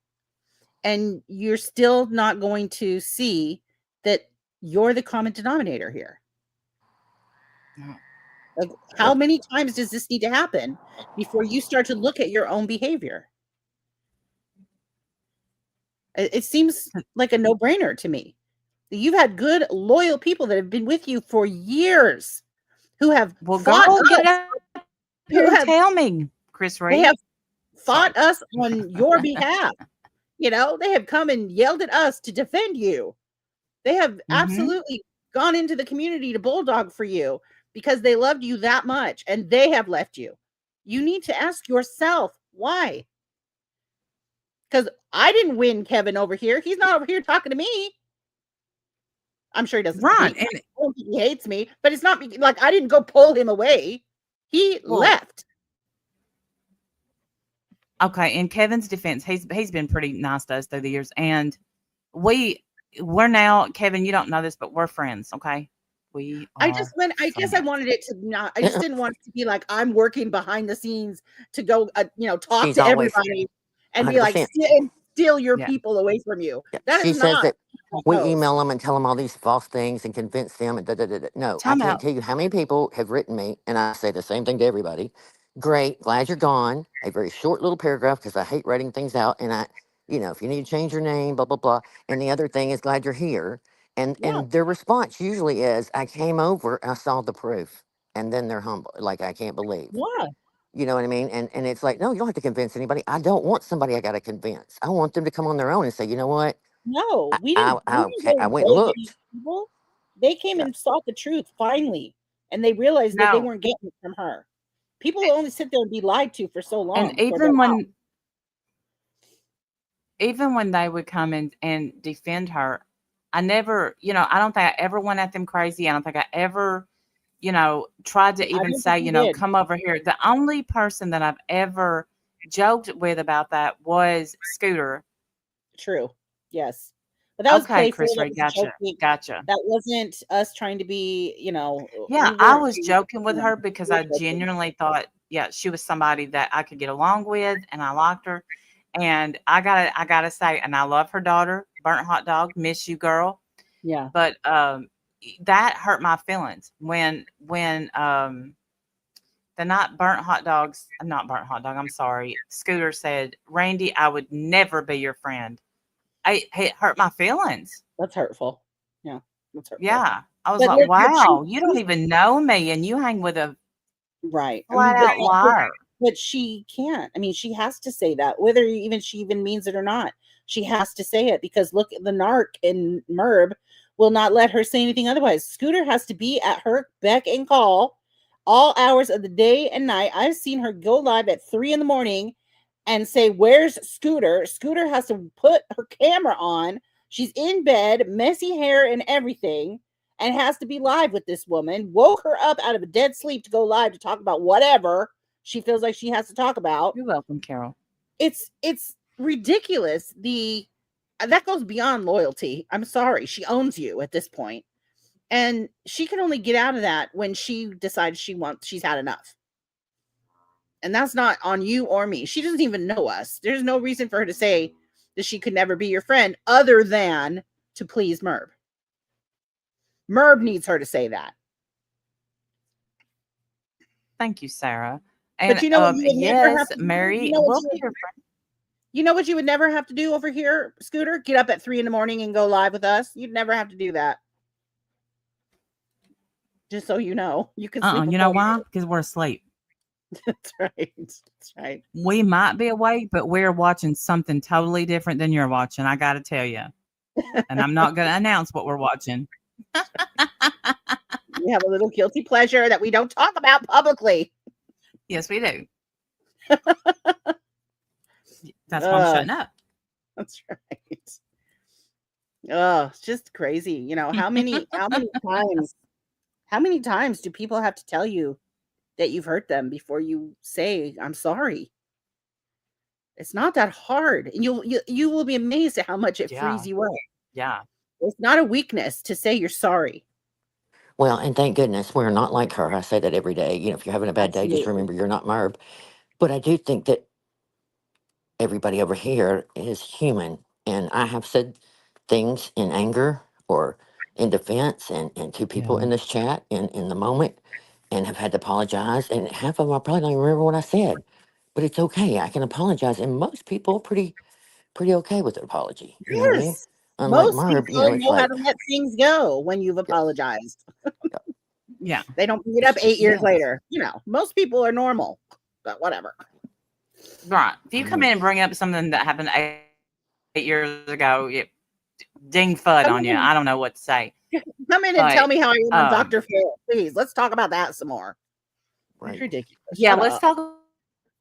and you're still not going to see that you're the common denominator here? Like, how Yep. many times does this need to happen before you start to look at your own behavior? It seems like a no-brainer to me. You've had good, loyal people that have been with you for years who have Well, fought girl, get us, up here and who have tell me, Chris they Reed. have Sorry. fought us on your behalf. They have come and yelled at us to defend you. They have Mm-hmm. absolutely gone into the community to bulldog for you because they loved you that much, and they have left you. You need to ask yourself why. Because I didn't win Kevin over here. He's not over here talking to me. I'm sure he doesn't Right. hate. And I don't think he hates me, but it's not like I didn't go pull him away. He well, left. okay, in Kevin's defense, he's been pretty nice to us through the years, and we're now, Kevin, you don't know this, but we're friends. Okay, we I are guess I friends. wanted it to not. I just didn't want it to be like I'm working behind the scenes to go, talk She's to always everybody and be like 100%. steal your Yeah. people away from you. Yeah. That is She says not that how it we goes. email them and tell them all these false things and convince them. And da, da, da, da. No, I Time can't out. tell you how many people have written me, and I say the same thing to everybody. Great, glad you're gone. A very short little paragraph because I hate writing things out. And if you need to change your name, blah blah blah. And the other thing is glad you're here. And Yeah, and their response usually is, I came over, I saw the proof, and then they're humble, like I can't believe. yeah. You know what I mean? And it's like, no, you don't have to convince anybody. I don't want somebody I got to convince. I want them to come on their own and say, you know what? No, I I we I, didn't I go went and beg any looked. people. They came Yeah, and sought the truth finally, and they realized that they No, weren't getting it from her. People only sit there and be lied to for so and long before they're even when they would come and defend her, I never, I don't think I ever went at them crazy. I don't think I ever, tried to I even don't think say, you did. come over here. The only person that I've ever joked with about that was Scooter. True. Yes. But that was Okay, playful. Chris That Ray, was gotcha, joking. gotcha. That wasn't us trying to be, Yeah, we I weren't was being, joking with her because we I were joking. genuinely thought, yeah, she was somebody that I could get along with, and I liked her. And I gotta say, and I love her daughter, Burnt Hot Dog, miss you, girl. Yeah. But that hurt my feelings when The night burnt hot dogs, not burnt hot dog, I'm sorry. Scooter said, Randy, I would never be your friend. It hurt my feelings. That's hurtful. Yeah, that's hurtful. Yeah. I was But like, look, wow, you don't even know me and you hang with a right. I flat mean, out liar. but she can't. I mean, she has to say that, whether she even means it or not. She has to say it because look, the narc in Merb will not let her say anything otherwise. Scooter has to be at her beck and call all hours of the day and night. I've seen her go live at 3 in the morning and say, "Where's Scooter?" Scooter has to put her camera on. She's in bed, messy hair and everything, and has to be live with this woman. Woke her up out of a dead sleep to go live to talk about whatever she feels like she has to talk about. You're welcome, Carol. It's ridiculous. The That goes beyond loyalty. I'm sorry. She owns you at this point. And she can only get out of that when she decides she's had enough. And that's not on you or me. She doesn't even know us. There's no reason for her to say that she could never be your friend other than to please Merb. Merb needs her to say that. Thank you, Sarah. But And you know what you would never have yes, to do? Mary, we'll be your friend. You know what you would never have to do over here, Scooter? Get up at 3 in the morning and go live with us. You'd never have to do that. Just so you know, you can sleep. You know why? Because we're asleep. That's right. That's right. We might be awake, but we're watching something totally different than you're watching. I got to tell you. And I'm not going to announce what we're watching. We have a little guilty pleasure that we don't talk about publicly. Yes, we do. That's why I'm shutting up. That's right. Oh, it's just crazy. You know, how many times do people have to tell you that you've hurt them before you say, I'm sorry? It's not that hard. And you will be amazed at how much it frees you up. Yeah. It's not a weakness to say you're sorry. Well, and thank goodness we're not like her. I say that every day. You know, if you're having a bad day, just Absolutely. remember you're not Merb. But I do think that everybody over here is human. And I have said things in anger or in defense and to people in this chat in the moment and have had to apologize. And half of them I probably don't even remember what I said. But it's okay. I can apologize. And most people are pretty okay with an apology. You know what I mean? Yes. Unlike Most Merb, you know, people it's know how like, to let things go when you've yeah, apologized. Yeah. They don't beat it's up 8 years just, later. You know, most people are normal, but whatever. Right. If you I come mean, in and bring up something that happened 8 years ago, ding fud Come on you. in, I don't know what to say. come in and tell But me how I am on Dr. Phil. Please, let's talk about that some more. It's right. ridiculous. yeah, Shut let's up. talk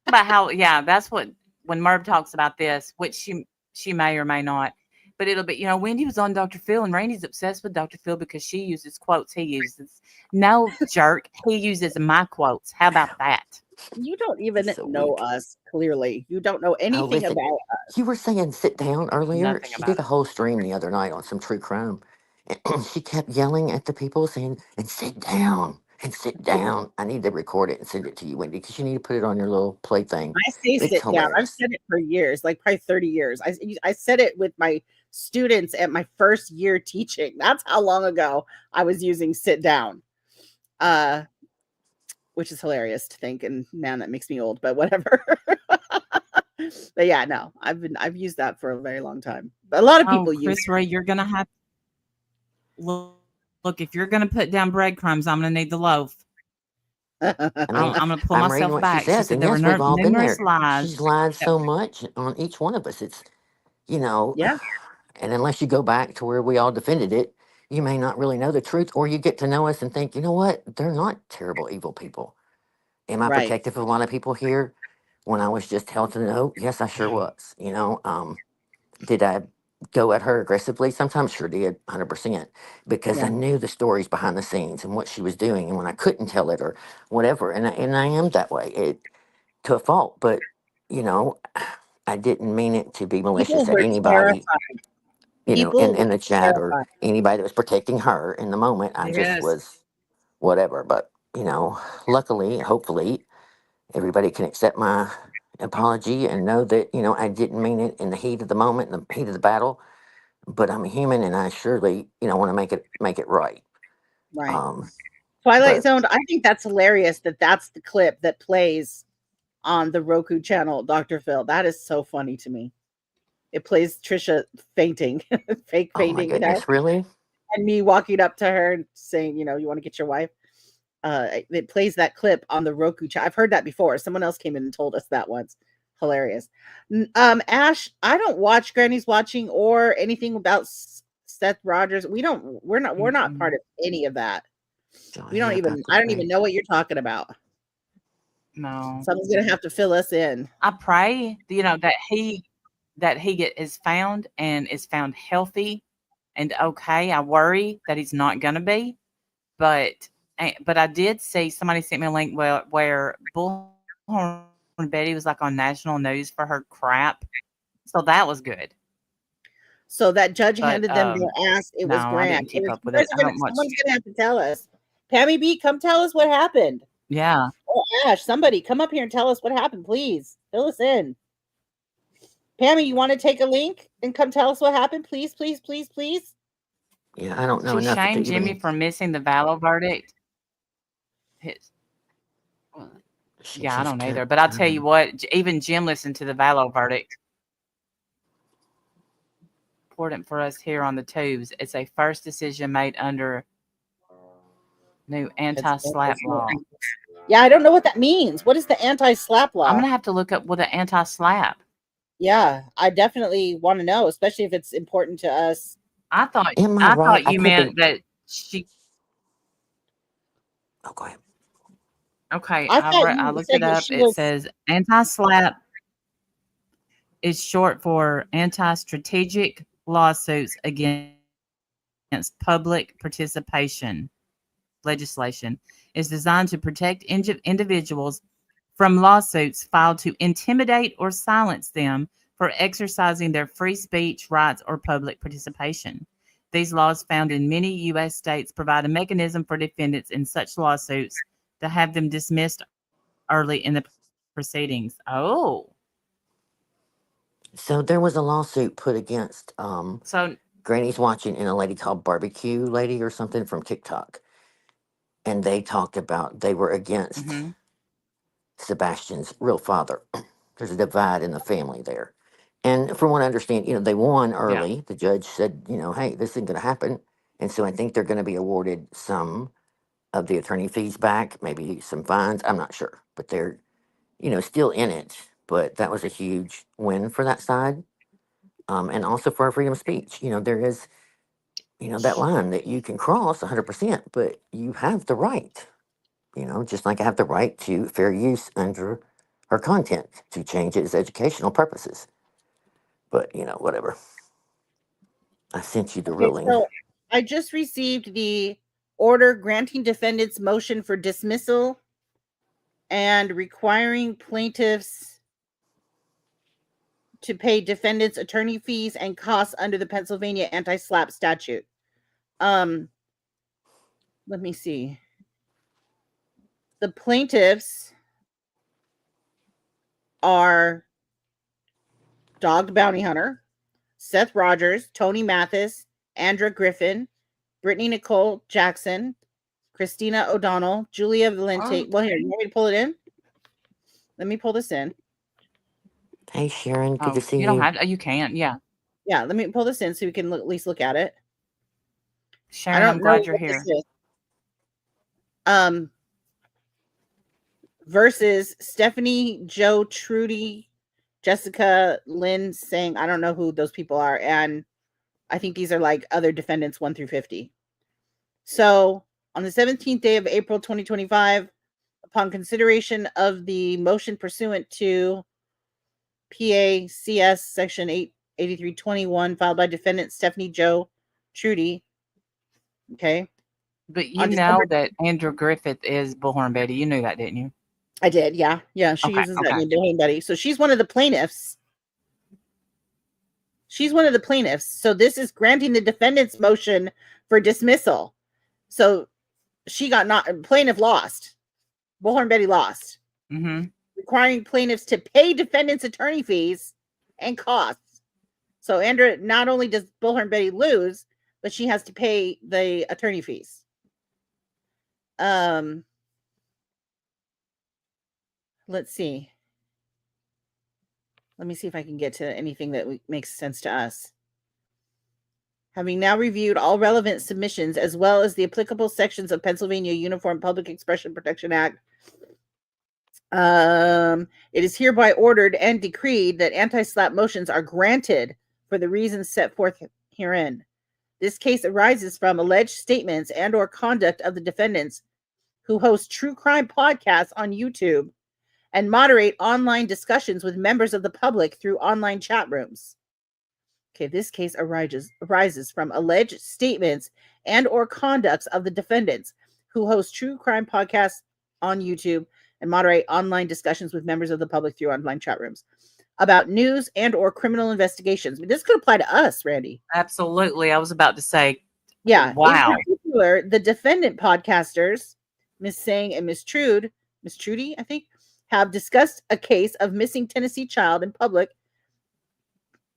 about how that's what when Merv talks about this, which she may or may not. But it'll be, Wendy was on Dr. Phil and Randy's obsessed with Dr. Phil because she uses quotes he uses. No, jerk, he uses my quotes. How about that? You don't He's even so know weak. us, clearly. You don't know Oh, anything listen, about you were saying sit down earlier. Nothing She about did a it. whole stream the other night on some true crime. And she kept yelling at the people saying, and sit down, and sit down. I need to record it and send it to you, Wendy, because you need to put it on your little play thing. I say It's sit down. I've hilarious. said it for years, like probably 30 years. I said it with my students at my first year teaching. That's how long ago I was using sit down. Uh, which is hilarious to think, and man, that makes me old, but whatever. But yeah, no, I've used that for a very long time. But a lot of Oh, people use Chris Ray, you're gonna have look, if you're gonna put down breadcrumbs, I'm gonna need the loaf. it. I mean, I'm gonna pull I'm reading myself what she back. She says, said and there were yes, we've all been numerous there. lies She's lied that so much on each one of us. It's, you know, Yeah, and unless you go back to where we all defended it, you may not really know the truth, or you get to know us and think, you know what, they're not terrible, evil people. Am I right. protective of a lot of people here? When I was just held to know, yes, I sure was. Did I go at her aggressively? Sometimes sure did, 100%, because I Yeah, knew the stories behind the scenes and what she was doing, and when I couldn't tell it or whatever, and I am that way, to a fault. But you know, I didn't mean it to be people malicious at were anybody. terrified. In People were the chat or terrified. anybody that was protecting her in the moment. I just yes. was whatever. But luckily, hopefully, everybody can accept my apology and know that I didn't mean it in the heat of the moment, in the heat of the battle. But I'm a human, and I surely want to make it right. Right. Um, Twilight But Zone. I think that's hilarious that that's the clip that plays on the Roku channel, Dr. Phil. That is so funny to me. It plays Trisha fainting, fake oh my fainting, goodness, really? and me walking up to her and saying, you want to get your wife. It plays that clip on the Roku channel. I've heard that before. Someone else came in and told us that once. Hilarious. Ash, I don't watch Granny's Watching or anything about Seth Rogers. We're not part of any of that. Oh, We don't yeah, even, that's I don't even okay. know what you're talking about. No. Someone's gonna have to fill us in. I pray, that he is found and is found healthy and okay. I worry that he's not going to be, but I did see somebody sent me a link where Bullhorn Betty was like on national news for her crap, so that was good. So that judge But handed them their ass. It was no, I grand. didn't It keep was, up with it. I don't watch. someone's gonna have to tell us. Pammy B, come tell us what happened. Yeah, Oh, Ash, somebody come up here and tell us what happened, please. Fill us in. Pammy, you want to take a link and come tell us what happened, please, please, please, please? Yeah, I don't know she enough to shamed Jimmy even. for missing the Vallow verdict. His, She yeah, I just don't either. kept. But I'll tell you what, even Jim listened to the Vallow verdict. Important for us here on the tubes. It's a first decision made under new anti-slap law. Yeah, I don't know what that means. What is the anti-slap I'm law? gonna have to look up what an anti-slap. Yeah, I definitely want to know, especially if it's important to us. I thought Am I I right? thought I you could be. meant that she. Oh, go ahead. Okay, I thought I you looked said it that up. she It was. says anti-slap is short for anti-strategic lawsuits against public participation legislation. Is designed to protect individuals from lawsuits filed to intimidate or silence them for exercising their free speech rights or public participation. These laws, found in many U.S. states, provide a mechanism for defendants in such lawsuits to have them dismissed early in the proceedings. Oh, So there was a lawsuit put against so Granny's Watching and a lady called Barbecue Lady or something from TikTok, and they talked about they were against mhm, Sebastian's real father. There's a divide in the family there. And from what I understand, they won yeah. early. The judge said, hey, this isn't going to happen. And so I think they're going to be awarded some of the attorney fees back, maybe some fines. I'm not sure. But they're, still in it. But that was a huge win for that side. And also for our freedom of speech. There is, that line that you can cross 100%, but you have the right. Just like I have the right to fair use under her content to change it as educational purposes. But, whatever. I sent you the Okay, ruling. so I just received the order granting defendants motion for dismissal and requiring plaintiffs to pay defendants attorney fees and costs under the Pennsylvania anti-slap statute. Um, let me see. The plaintiffs are Dog Bounty Hunter, Seth Rogers, Tony Mathis, Andra Griffin, Brittany Nicole Jackson, Christina O'Donnell, Julia Valente. Well, here, you want me to pull it in? Let me pull this in. Hey, Sharon, good to Oh, see you don't you. have to. You can't. Yeah, Yeah, let me pull this in so we can at least look at it. I Sharon, I'm don't know glad you're what this here. is. Versus Stephanie, Joe, Trudy, Jessica, Lynn saying, I don't know who those people are. And I think these are like other defendants 1 through 50. So on the 17th day of April 2025, upon consideration of the motion pursuant to PACS section 88321 filed by defendant Stephanie Joe Trudy. Okay. But you On December, know that Andrew Griffith is Bullhorn Betty. You knew that, didn't you? I did. Yeah. Yeah. She Okay. uses that Okay. name, Bullhorn Betty. So she's one of the plaintiffs. She's one of the plaintiffs. So this is granting the defendant's motion for dismissal. So she got not plaintiff lost. Bullhorn Betty lost. Mm-hmm. Requiring plaintiffs to pay defendants attorney fees and costs. So Andrea, not only does Bullhorn Betty lose, but she has to pay the attorney fees. Let's see. Let me see if I can get to anything that makes sense to us. Having now reviewed all relevant submissions as well as the applicable sections of Pennsylvania Uniform Public Expression Protection Act, it is hereby ordered and decreed that anti-SLAPP motions are granted for the reasons set forth herein. This case arises from alleged statements and or conduct of the defendants who host true crime podcasts on YouTube and moderate online discussions with members of the public through online chat rooms. Okay, this case arises from alleged statements and or conducts of the defendants who host true crime podcasts on YouTube and moderate online discussions with members of the public through online chat rooms about news and or criminal investigations. I mean, this could apply to us, Randy. Absolutely. I was about to say, yeah. Wow. In particular, the defendant podcasters, Miss Sang and Miss Trudy, I think, have discussed a case of missing Tennessee child in public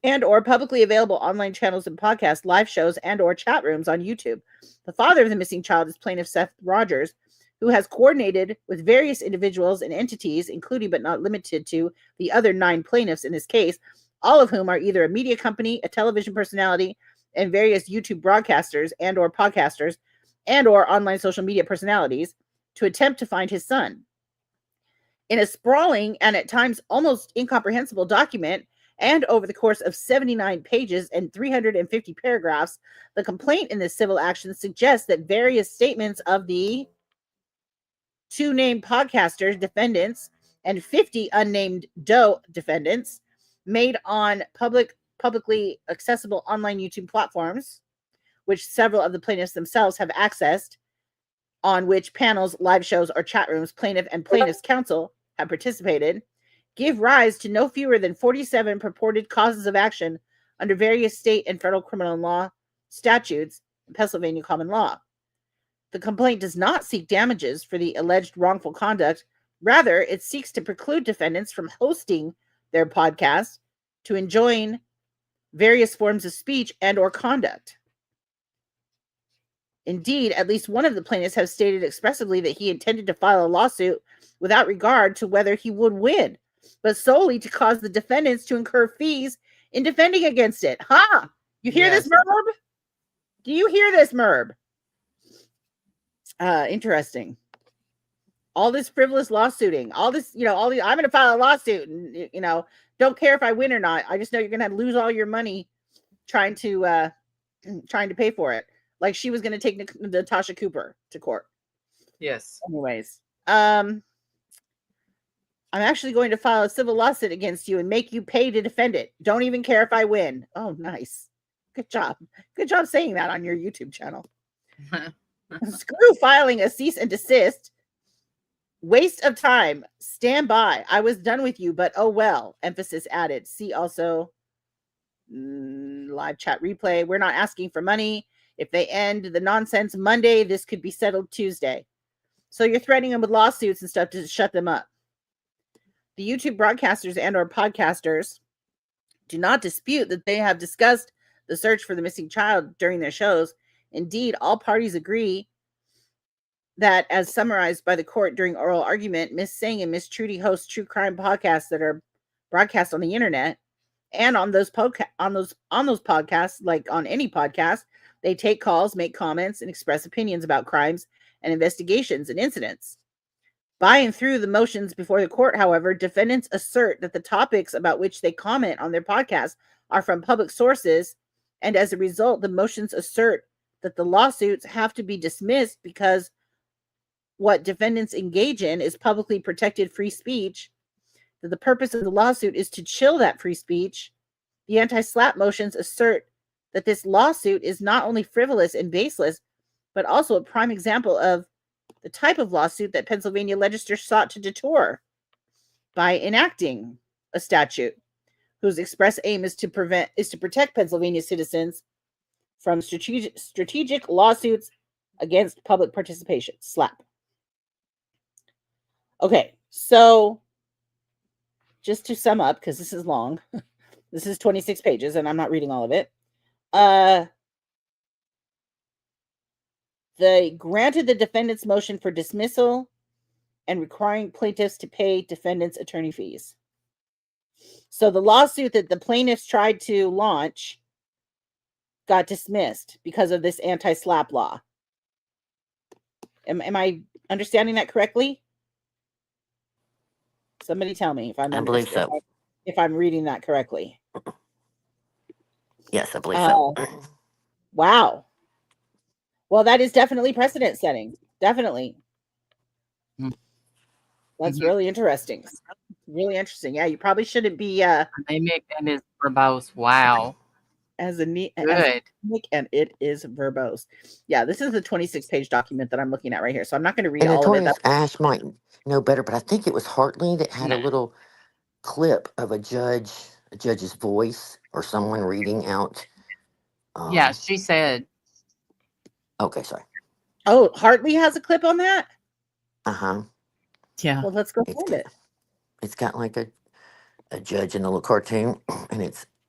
and or publicly available online channels and podcasts, live shows, and or chat rooms on YouTube. The father of the missing child is plaintiff Seth Rogers, who has coordinated with various individuals and entities, including but not limited to the other 9 plaintiffs in this case, all of whom are either a media company, a television personality, and various YouTube broadcasters and or podcasters and or online social media personalities to attempt to find his son. In a sprawling and at times almost incomprehensible document, and over the course of 79 pages and 350 paragraphs, the complaint in this civil action suggests that various statements of the 2 named podcasters, defendants, and 50 unnamed Doe defendants made on publicly accessible online YouTube platforms, which several of the plaintiffs themselves have accessed, on which panels, live shows, or chat rooms plaintiff and plaintiff's counsel have participated, give rise to no fewer than 47 purported causes of action under various state and federal criminal law statutes and Pennsylvania common law. The complaint does not seek damages for the alleged wrongful conduct. Rather, it seeks to preclude defendants from hosting their podcast to enjoin various forms of speech and or conduct. Indeed, at least one of the plaintiffs has stated expressly that he intended to file a lawsuit without regard to whether he would win, but solely to cause the defendants to incur fees in defending against it. Ha! You hear this, Merb? Do you hear this, Merb? Interesting. All this frivolous lawsuiting, all this, I'm going to file a lawsuit and, don't care if I win or not. I just know you're going to lose all your money trying to pay for it. Like she was going to take Natasha Cooper to court. Yes. Anyways, I'm actually going to file a civil lawsuit against you and make you pay to defend it. Don't even care if I win. Oh, nice. Good job. Good job saying that on your YouTube channel. Screw filing a cease and desist. Waste of time. Stand by. I was done with you, but oh well. Emphasis added. See also live chat replay. We're not asking for money. If they end the nonsense Monday, this could be settled Tuesday. So you're threatening them with lawsuits and stuff to shut them up. The YouTube broadcasters and or podcasters do not dispute that they have discussed the search for the missing child during their shows. Indeed, all parties agree that, as summarized by the court during oral argument, Miss Sang and Miss Trudy host true crime podcasts that are broadcast on the internet, and on those podcasts, like on any podcast, they take calls, make comments, and express opinions about crimes and investigations and incidents. By and through the motions before the court, however, defendants assert that the topics about which they comment on their podcast are from public sources, and as a result, the motions assert that the lawsuits have to be dismissed because what defendants engage in is publicly protected free speech, that the purpose of the lawsuit is to chill that free speech. The anti-SLAPP motions assert that this lawsuit is not only frivolous and baseless, but also a prime example of the type of lawsuit that Pennsylvania legislators sought to deter by enacting a statute whose express aim is to protect Pennsylvania citizens from strategic lawsuits against public participation. SLAPP. Okay, so just to sum up, because this is long, this is 26 pages and I'm not reading all of it. They granted the defendant's motion for dismissal and requiring plaintiffs to pay defendant's attorney fees. So the lawsuit that the plaintiffs tried to launch got dismissed because of this anti-SLAPP law. Am I understanding that correctly? Somebody tell me if I'm I believe so. if I'm reading that correctly. Yes, I believe so. Wow. Well, that is definitely precedent setting. Definitely. That's really interesting. Really interesting. Yeah, you probably shouldn't be Anemic and is verbose. Wow. as Good. and it is verbose. Yeah, this is the 26-page document that I'm looking at right here. So I'm not going to read And all of it. Attorney Ash might know better, but I think it was Hartley that had a little clip of a judge's voice or someone reading out. Yeah, she said. Okay, sorry. Oh, Hartley has a clip on that? Yeah. Well, let's go find it. It's got like a judge in the little cartoon, and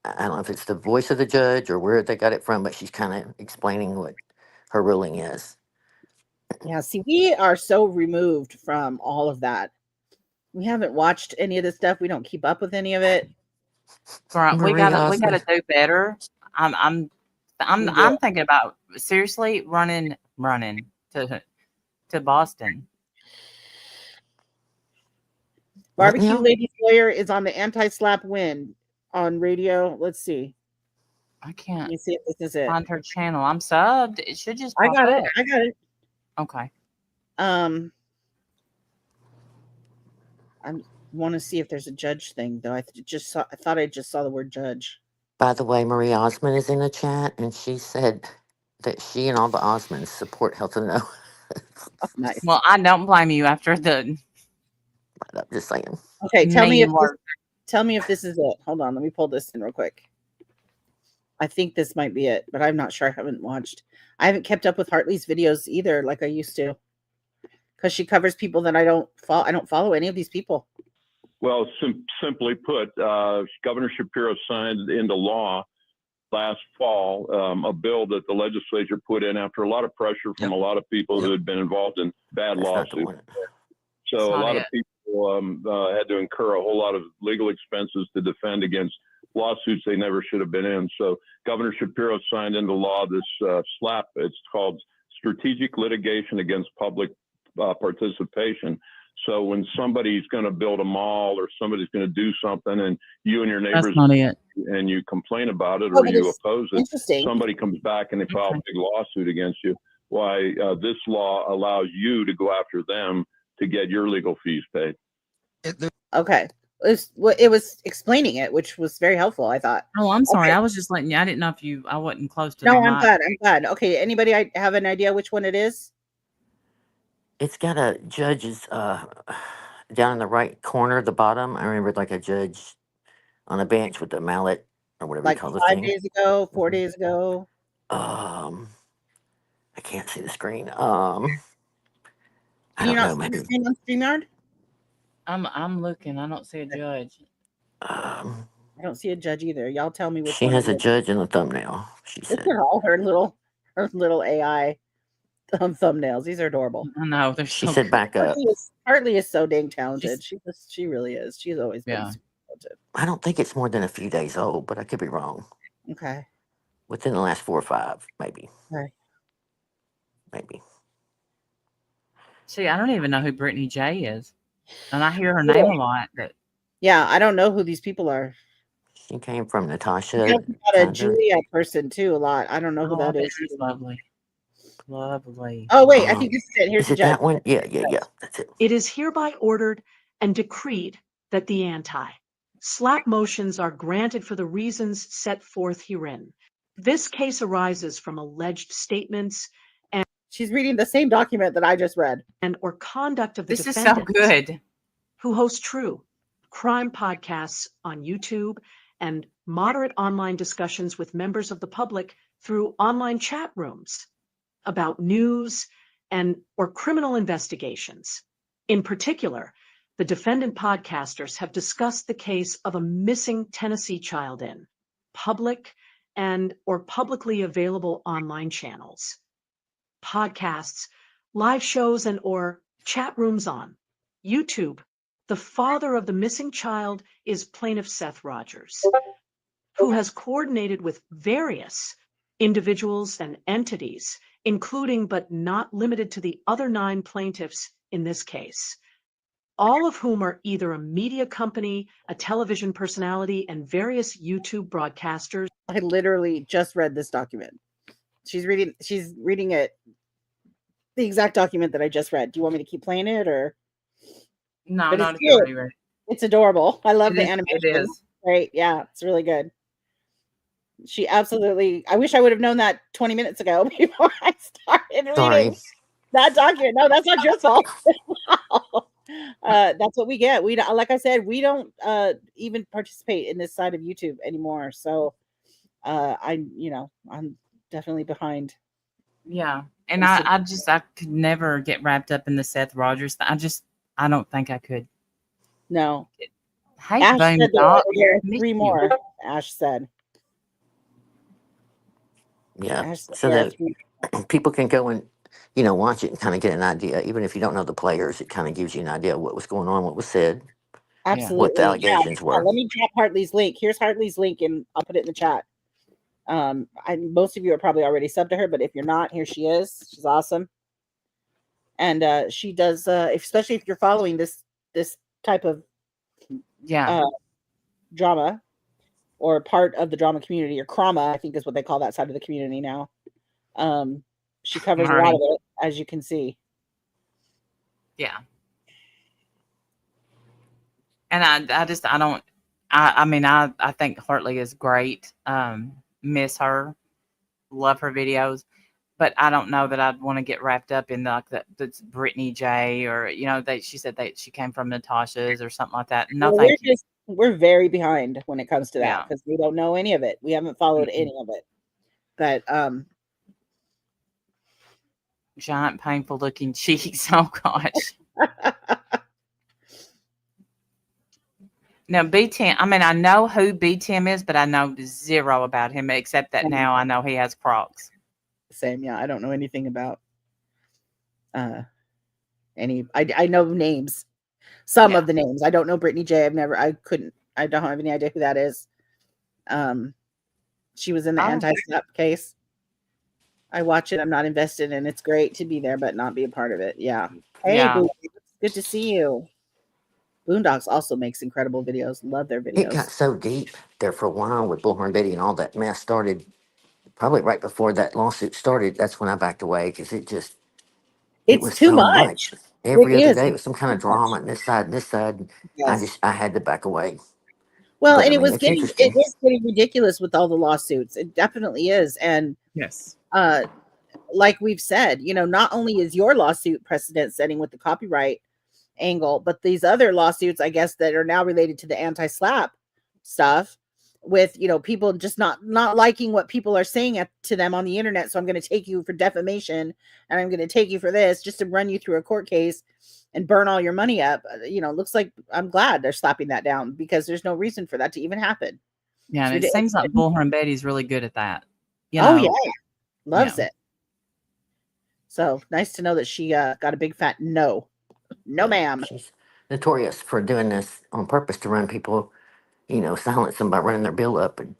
I don't know if it's the voice of the judge or where they got it from, but she's kind of explaining what her ruling is. Yeah, see, we are so removed from all of that. We haven't watched any of this stuff. We don't keep up with any of it. We gotta do better. I'm thinking about seriously running to Boston. Barbecue Lady's Lawyer is on the anti-SLAPP win on radio. Let's see. I can't. Let me see if this is it. Find her channel. I'm subbed. It should just I pop got up. it. I got it. Okay. I want to see if there's a judge thing though. I thought I just saw the word judge. By the way, Marie Osmond is in the chat, and she said that she and all the Osmonds support Health and Know. Oh, nice. Well, I don't blame you after the. I'm just saying. Okay, tell me if this is it. Hold on, let me pull this in real quick. I think this might be it, but I'm not sure. I haven't kept up with Hartley's videos either, like I used to, because she covers people that I don't follow any of these people. Well, simply put, Governor Shapiro signed into law last fall a bill that the legislature put in after a lot of pressure from a lot of people who had been involved in bad lawsuits. So a lot of people had to incur a whole lot of legal expenses to defend against lawsuits they never should have been in. So Governor Shapiro signed into law this SLAPP. It's called Strategic Litigation Against Public Participation. So when somebody's going to build a mall or somebody's going to do something and you and your neighbors and you complain about it or you oppose it, somebody comes back and they file a big lawsuit against you. Why this law allows you to go after them to get your legal fees paid. Okay. It was explaining it, which was very helpful, I thought. Oh, I'm sorry. I was just letting you. I didn't know if I wasn't close to No, I'm glad. Okay. Anybody have an idea which one it is? It's got a judge's down in the right corner, the bottom. I remember like a judge on a bench with a mallet or whatever you call the thing. 5 days ago, 4 days ago. I can't see the screen. Can you not see the screen on StreamYard? I'm looking. I don't see a judge. I don't see a judge either. Y'all tell me which she one. She has a judge in the thumbnail. She said. Look at all her little AI thumbnails. These are adorable. I know. She said back up. Hartley is so dang talented. She really is. She's always been super talented. I don't think it's more than a few days old, but I could be wrong. Okay. Within the last 4 or 5, maybe. Okay. Maybe. See, I don't even know who Brittany J is. And I hear her name a lot. But yeah, I don't know who these people are. She came from Natasha. Got a Julia person too a lot. I don't know who that is. She's lovely. Lovely. Oh wait, I think this is it. Here's the judge. That one? Yeah. That's it. It is hereby ordered and decreed that the anti-SLAPP motions are granted for the reasons set forth herein. This case arises from alleged statements and she's reading the same document that I just read or conduct of the defendants. This is so good. Who host true crime podcasts on YouTube and moderate online discussions with members of the public through online chat rooms about news or criminal investigations. In particular, the defendant podcasters have discussed the case of a missing Tennessee child in public or publicly available online channels. podcasts, live shows, and or chat rooms on YouTube. The father of the missing child is plaintiff Seth Rogers, who has coordinated with various individuals and entities, including but not limited to the other 9 plaintiffs in this case, all of whom are either a media company, a television personality, and various YouTube broadcasters. I literally just read this document. She's reading it, the exact document that I just read. Do you want me to keep playing it or? No, But not it's if you're cute. already ready. It's adorable. I love It the is- animation. It is. Right. Yeah, it's really good. She absolutely, I wish I would have known that 20 minutes ago before I started reading Sorry. that document. No, that's not your fault. That's what we get. We don't, like I said, we don't even participate in this side of YouTube anymore. So I'm definitely behind. Yeah. And I could never get wrapped up in the Seth Rogers thing. I don't think I could. No. Hey, Ash said Boom there Doc. are Miss 3 you. more. Ash said. Yeah. Ash said So there are that 3. people can go and, watch it and kind of get an idea. Even if you don't know the players, it kind of gives you an idea of what was going on, what was said, Absolutely. what the Yeah. allegations were. Let me drop Hartley's link. Here's Hartley's link, and I'll put it in the chat. Most of you are probably already subbed to her, but if you're not, here she is. She's awesome. And she does, especially if you're following this type of drama or part of the drama community, or crama, I think is what they call that side of the community now. She covers a lot of it, as you can see. Yeah. And I think Hartley is great. Miss her, love her videos, but I don't know that I'd want to get wrapped up in that's Brittany J, or that she said that she came from Natasha's or something like that. No, Well, thank you. We're very behind when it comes to that, Yeah. because we don't know any of it. We haven't followed any of it. But giant painful looking cheeks. Oh gosh. Now, B-Tim, I know who B-Tim is, but I know zero about him, except that now I know he has Crocs. Same, yeah. I don't know anything about any. I know names, some of the names. I don't know Brittany J. I don't have any idea who that is. She was in the anti-slap case. I watch it. I'm not invested, and it's great to be there, but not be a part of it. Yeah. Hey, Yeah. good to see you. Boondocks also makes incredible videos. Love their videos. It got so deep there for a while with Bullhorn Betty, and all that mess started probably right before that lawsuit started. That's when I backed away, because it was too so much. Every It other is. day it was some kind of drama on this side and this side. Yes. I had to back away. Well, But, and I it mean, is it's interesting. getting ridiculous with all the lawsuits. It definitely is. And Yes. like we've said, not only is your lawsuit precedent setting with the copyright angle, but these other lawsuits, I guess, that are now related to the anti-slap stuff, with people just not liking what people are saying to them on the internet. So I'm going to take you for defamation, and I'm going to take you for this, just to run you through a court case and burn all your money up. Looks like, I'm glad they're slapping that down, because there's no reason for that to even happen. Yeah, and it seems like Bullhorn Betty's really good at that. Oh yeah, loves it. So nice to know that she got a big fat no, ma'am. She's notorious for doing this on purpose to run people, silence them by running their bill up and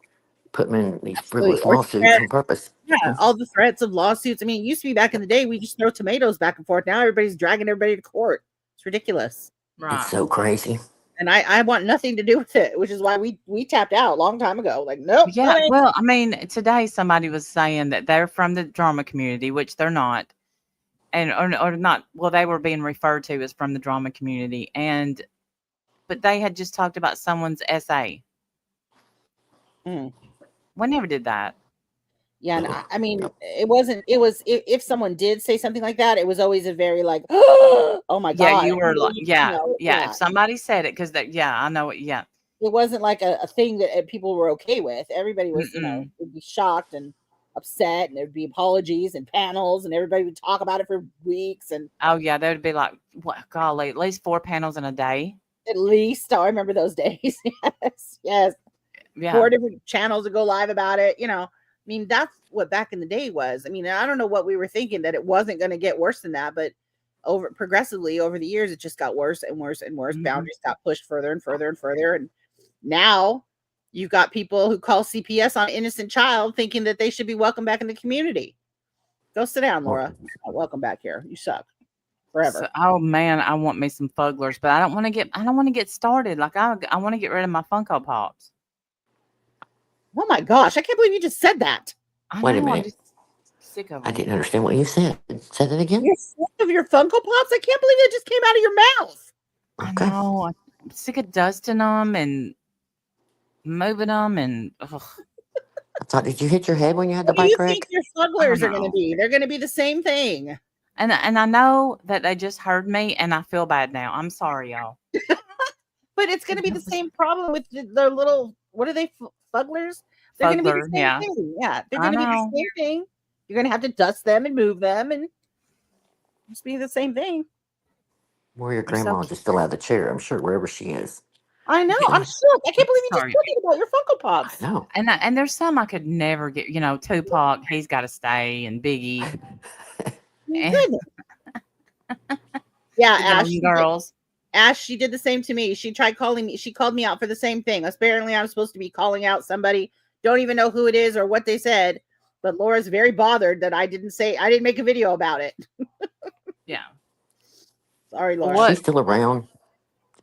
put them in these frivolous lawsuits on purpose. Yeah, all the threats of lawsuits. I mean, it used to be back in the day, we just throw tomatoes back and forth. Now everybody's dragging everybody to court. It's ridiculous. Right. It's so crazy. And I want nothing to do with it, which is why we tapped out a long time ago. Like, nope. Yeah, well, today somebody was saying that they're from the drama community, which they're not. And or not, well, they were being referred to as from the drama community, but they had just talked about someone's essay. We never did that. Yeah, and I mean, it wasn't. It was, if someone did say something like that, it was always a very like, oh my god. Yeah, you were like, yeah. If somebody said it, because I know it. Yeah, it wasn't like a thing that people were okay with. Everybody was, would be shocked and upset, and there'd be apologies and panels, and everybody would talk about it for weeks. And oh yeah, there would be like, what, golly, at least 4 panels in a day. At least, I remember those days. Yes. Yeah. 4 different channels to go live about it. mean, that's what back in the day was. I mean, I don't know what we were thinking, that it wasn't going to get worse than that, but progressively over the years, it just got worse and worse and worse. Mhm. Boundaries got pushed further and further and further. And now you've got people who call CPS on an innocent child thinking that they should be welcome back in the community. Go sit down, Laura. You're not welcome back here. You suck forever. So, oh man, I want me some Fugglers, but I don't want to get started. Like I want to get rid of my Funko Pops. Oh my gosh, I can't believe you just said that. I Wait a know, I'm minute. just sick of I them. didn't understand what you said. Say that again. You're sick of your Funko Pops? I can't believe it just came out of your mouth. I Okay. know. I'm sick of dusting them and moving them, and ugh, I thought, did you hit your head when you had the What do you bike think wreck? your I Fugglers don't are going to know. be? They're going to be the same thing. And I know that they just heard me, and I feel bad now. I'm sorry, y'all. But it's going to be the same problem with the little, what are they, Fugglers? They're going to be the Fuggler, same yeah. thing. Yeah, they're I going to be the know. same thing. You're going to have to dust them and move them and just be the same thing. Where your They're so grandma just still out of the chair, I'm sure, wherever she is. I know. Yeah. I'm shook. I can't believe you just Sorry. talking about your Funko I Pops. know. And there's some I could never get. You know, Tupac, he's got to stay, and Biggie, and Goodness. Yeah, the Ash. Golden Girls. Ash, she did the same to me. She tried calling me. She called me out for the same thing. Apparently, I'm supposed to be calling out somebody. Don't even know who it is or what they said. But Laura's very bothered that I didn't make a video about it. Yeah. Sorry, Laura. What? She's still around.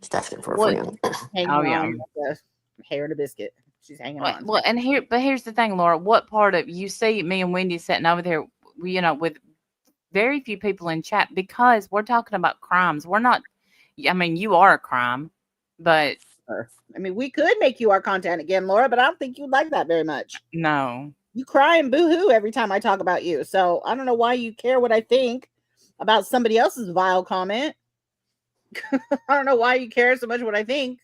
Just asking for a What? friend. Hanging Oh yeah. on like a hair and a biscuit. She's hanging on. Well, and here's the thing, Laura. What part of you see me and Wendy sitting over there? With very few people in chat because we're talking about crimes. We're not. I mean, you are a crime, but I mean, we could make you our content again, Laura, but I don't think you'd like that very much. no. You cry and boo-hoo every time I talk about you. So I don't know why you care what I think about somebody else's vile comment. I don't know why you care so much what I think.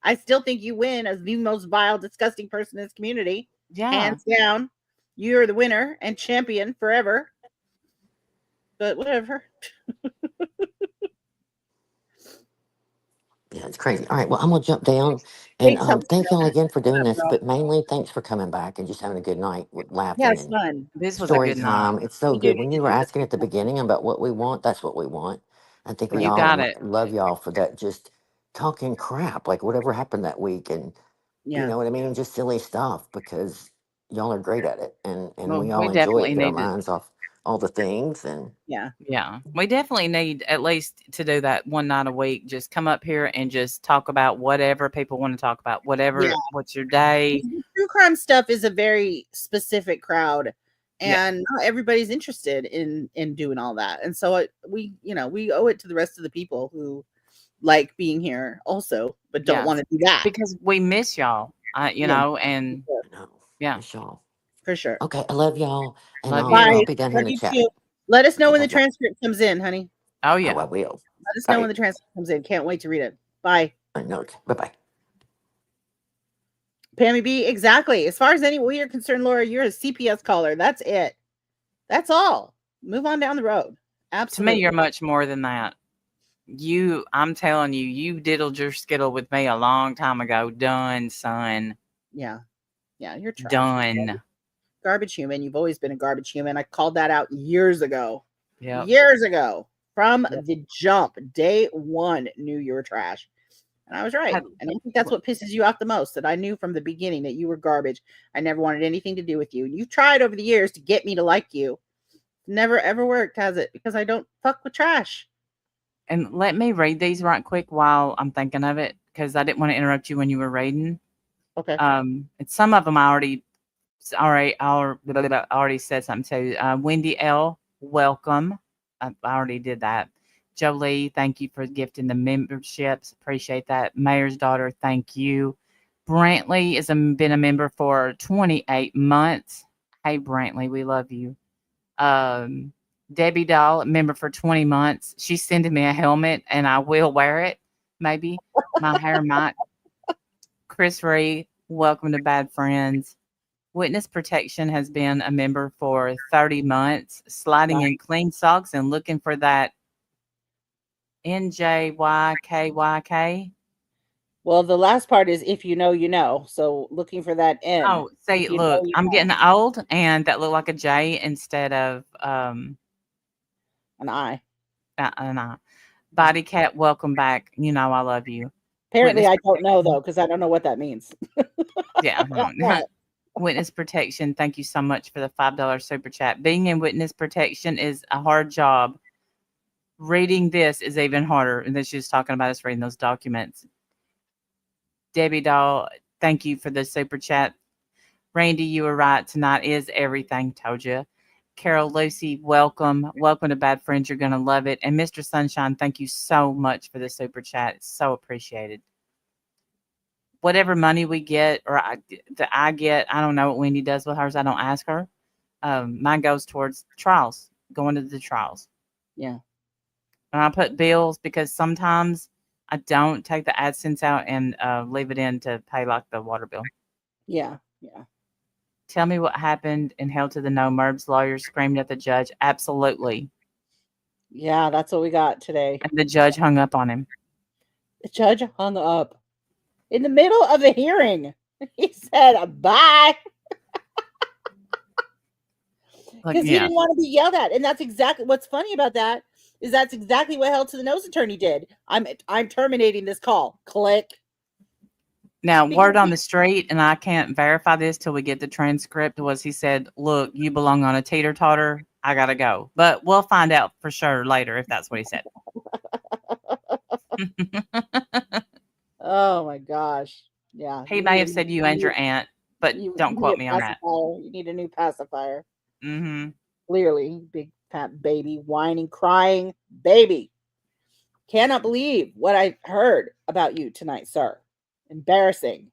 I still think you win as the most vile, disgusting person in this community. Yeah. Hands down. You're the winner and champion forever. But whatever. Yeah, it's crazy. All right, well, I'm gonna jump down and Thanks so much. thank y'all again for doing this. Girl. But mainly, thanks for coming back and just having a good night with Yeah, laughing it's and fun. This was a story good night. time. It's so We good. do. When you were asking at the beginning about what we want, that's what we want. I think we You all got and it. love y'all for that. Just talking crap, like whatever happened that week, and you Yeah. know what I mean, just silly stuff because y'all are great at it, and Well, we we all enjoy it. definitely Get our need to. minds off all the things, and Yeah. Yeah, we definitely need at least to do that one night a week. Just come up here and just talk about whatever people want to talk about. Yeah. Whatever. What's your day? The true crime stuff is a very specific crowd, Yeah. and not everybody's interested in doing all that. And so we owe it to the rest of the people who like being here also, but don't Yes. want to do that. Because we miss y'all. Yeah. And I know, yeah, miss y'all. For sure. Okay, I love y'all, and love Bye. I'll you. be down here Love in the you chat. too. Let us know Okay, when the love y'all. transcript comes in, honey. Oh Oh, yeah. I will. Let us know All when the right, transcript comes in. Can't wait to read it. Bye. I know. Bye bye. Pammy B, exactly. As far as we are concerned, Laura, you're a CPS caller. That's it. That's all. Move on down the road. To me, Absolutely. you're much more than that. I'm telling you, you diddled your skittle with me a long time ago. Done, son. Yeah. Yeah, you're trash. Done. Garbage human. You've always been a garbage human. I called that out years ago. Yep. Years ago. From Yep. the jump, day one, knew you were trash. And I was right. And I think that's what pisses you off the most, that I knew from the beginning that you were garbage. I never wanted anything to do with you. You've tried over the years to get me to like you. Never ever worked, has it? Because I don't fuck with trash. And let me read these right quick while I'm thinking of it, because I didn't want to interrupt you when you were reading. Okay. And some of them I already said something to. Wendy L, welcome. I already did that. Jolie, thank you for gifting the memberships. Appreciate that. Mayor's daughter, thank you. Brantley has been a member for 28 months. Hey, Brantley, we love you. Debbie Doll, member for 20 months. She's sending me a helmet, and I will wear it. Maybe my hair might. Chris Ree, welcome to Bad Friends. Witness Protection has been a member for 30 months, sliding in clean socks and looking for that NJYKYK. Well, the last part is if you know, you know. So looking for that N. Oh, see, If you know, look, you I'm know. getting old, and that looked like a J instead of An I. an I. Body Cat, welcome back. You know I love you. Apparently, Witness I don't know protection. though because I don't know what that means. Yeah, I don't. Witness protection. Thank you so much for the $5 super chat. Being in witness protection is a hard job. Reading this is even harder. And then she was talking about us reading those documents. Debbie Doll, thank you for the super chat. Randy, you were right. Tonight is everything. Told you. Carol Lucy, welcome. Welcome to Bad Friends. You're going to love it. And Mr. Sunshine, thank you so much for the super chat. It's so appreciated. Whatever money we get or that I get, I don't know what Wendy does with hers. I don't ask her. Mine goes towards trials, going to the trials. Yeah. And I put bills because sometimes I don't take the AdSense out and leave it in to pay like the water bill. Yeah. Yeah. Tell me what happened and held to the no. Merb's lawyer screamed at the judge. Absolutely. Yeah, that's what we got today. And the judge hung up on him. The judge hung up in the middle of the hearing. He said, bye. Because he didn't want to be yelled at. And that's exactly what's funny about that is that's exactly what Held to the Nose attorney did. I'm terminating this call. Click. Now, word on the street, and I can't verify this till we get the transcript, was he said, look, you belong on a teeter-totter. I got to go. But we'll find out for sure later if that's what he said. Oh, my gosh. Yeah. He may have said you and your aunt, but don't quote me on that. You need a new pacifier. Mm-hmm. Clearly, big fat baby, whining, crying baby. Cannot believe what I heard about you tonight, sir. Embarrassing.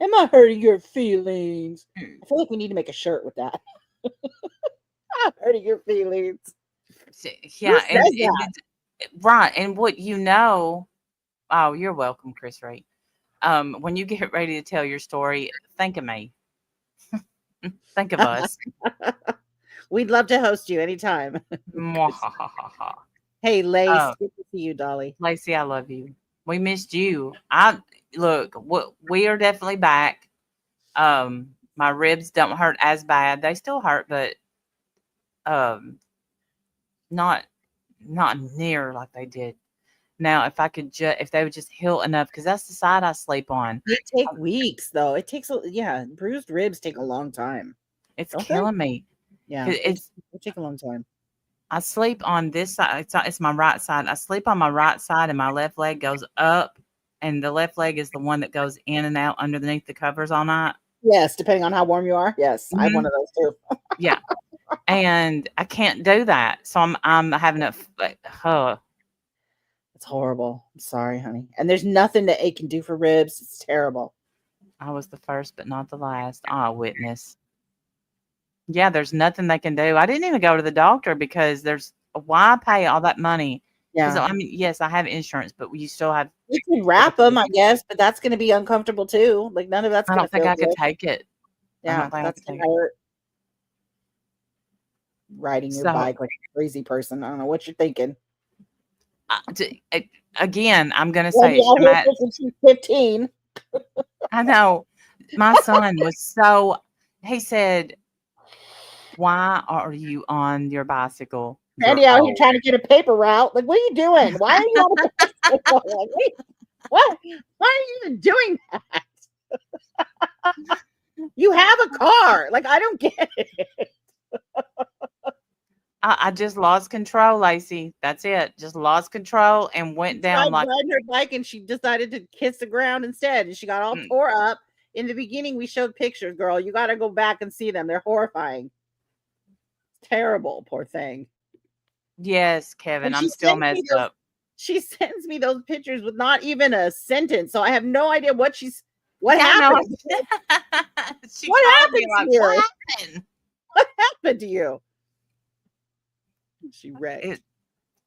Am I hurting your feelings? I feel like we need to make a shirt with that. I'm hurting your feelings. Yeah, right. And what you know, oh, you're welcome, Chris Ray. When you get ready to tell your story, think of me. Think of us. We'd love to host you anytime. Hey, Lace, good to see you, Dolly. Lacey, I love you. We missed you. Look, we are definitely back. My ribs don't hurt as bad. They still hurt, but not near like they did. Now, if I could if they would just heal enough, because that's the side I sleep on. They take weeks, though. It takes, bruised ribs take a long time. It's killing me. Yeah, it take a long time. I sleep on this side. It's my right side. I sleep on my right side, and my left leg goes up, and the left leg is the one that goes in and out underneath the covers all night. Yes, depending on how warm you are. Yes, I have one of those too. Yeah, and I can't do that, so I'm having a. It's horrible. I'm sorry, honey. And there's nothing that it can do for ribs. It's terrible. I was the first, but not the last. Witness. Yeah, there's nothing they can do. I didn't even go to the doctor because why pay all that money? Yeah. I mean, yes, I have insurance, but you still have. You can wrap them, I guess, but that's going to be uncomfortable too. Like none of that's going to feel good. I don't think I could take it. Yeah, that's going to hurt. Riding your bike like a crazy person. I don't know what you're thinking. Again, I'm going to say, 15. I know. My son was so, he said, why are you on your bicycle? Randy out here trying to get a paper route. Like, what are you doing? Why are you on a bicycle? Like, what? Why are you even doing that? You have a car. Like, I don't get it. I just lost control, Lacey. That's it. Just lost control and went down like riding her bike, and she decided to kiss the ground instead, and she got all tore up. In the beginning, we showed pictures, girl. You got to go back and see them. They're horrifying. Terrible, poor thing. Yes, Kevin. I'm still messed up. She sends me those pictures with not even a sentence, so I have no idea what happened. What happened to you? What happened to you? She wrecked.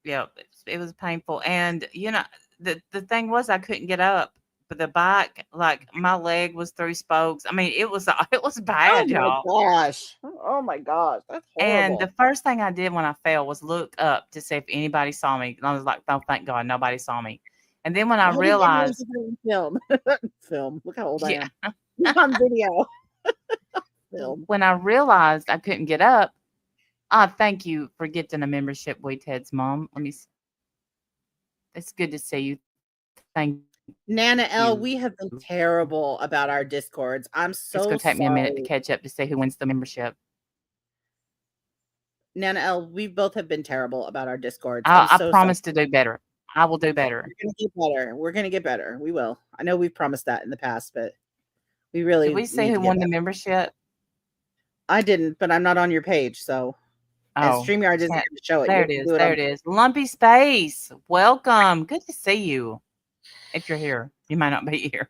It was painful. And the thing was I couldn't get up. But the bike, like my leg was through spokes. I mean, it was bad, y'all. Oh my gosh. That's horrible. And the first thing I did when I fell was look up to see if anybody saw me. And I was like, oh, thank God nobody saw me. And then when I How did realized, film, film. Look how old I yeah, am. On video. Film. when I realized I couldn't get up, thank you for gifting a membership, Way Ted's mom. Let me. It's good to see you. Thank Nana L, you. we have been terrible about our discords. I'm It's so gonna take me a minute to sorry. catch up to see who wins the membership. Nana L, we both have been terrible about our discords. I'm I so sorry. promise to do better. I will do better. We're gonna get better. We're gonna get better. We will. I know we've promised that in the past, but we Did really we say need who to get won the better. membership? I didn't, but I'm not on your page, so and Oh, StreamYard isn't can't. going to show it. You There have it to is. do it There on. it is. Lumpy Space. Welcome. Good to see you. If you're here, you might not be here.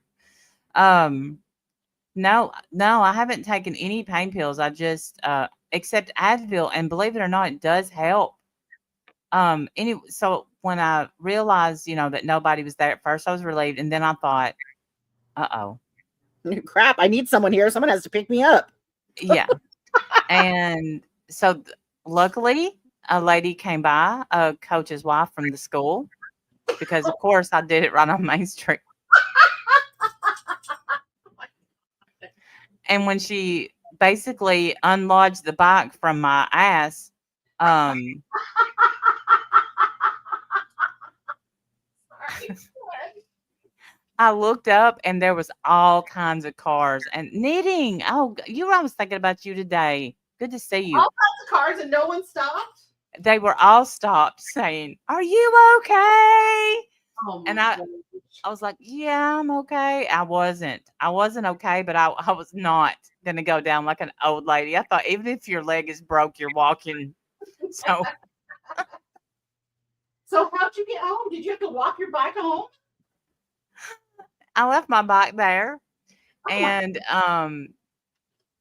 No, I haven't taken any pain pills. I just except Advil, and believe it or not, it does help. So when I realized, that nobody was there at first, I was relieved, and then I thought, uh-oh. Crap, I need someone here. Someone has to pick me up. Yeah. And so luckily a lady came by, a coach's wife from the school, because of course I did it right on Main Street. And when she basically unlodged the bike from my ass, I looked up and there was all kinds of cars and knitting. Oh, I was thinking about you today. Good to see you. All kinds of cars and no one stopped. They were all stopped saying, "Are you okay?" Oh And my I was like, "Yeah, I'm okay." I wasn't okay, but I was not gonna go down like an old lady. I thought even if your leg is broke, you're walking. So So how'd you get home? Did you have to walk your bike home? I left my bike there, and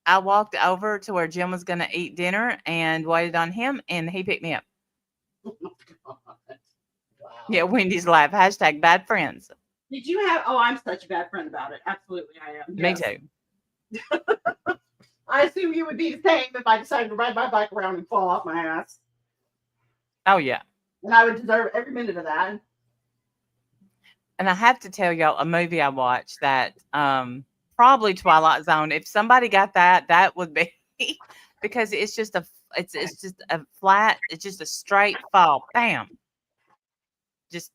I walked over to where Jim was gonna eat dinner and waited on him, and he picked me up. Oh my God. Wow. Yeah, Wendy's life. # bad friends. Did you have? Oh, I'm such a bad friend about it. Absolutely, I am. Me Yes. too. I assume you would be the same if I decided to ride my bike around and fall off my ass. Oh yeah. And I would deserve every minute of that. And I have to tell y'all a movie I watched that probably Twilight Zone. If somebody got that, that would be because it's just a flat, it's just a straight fall. Bam. Just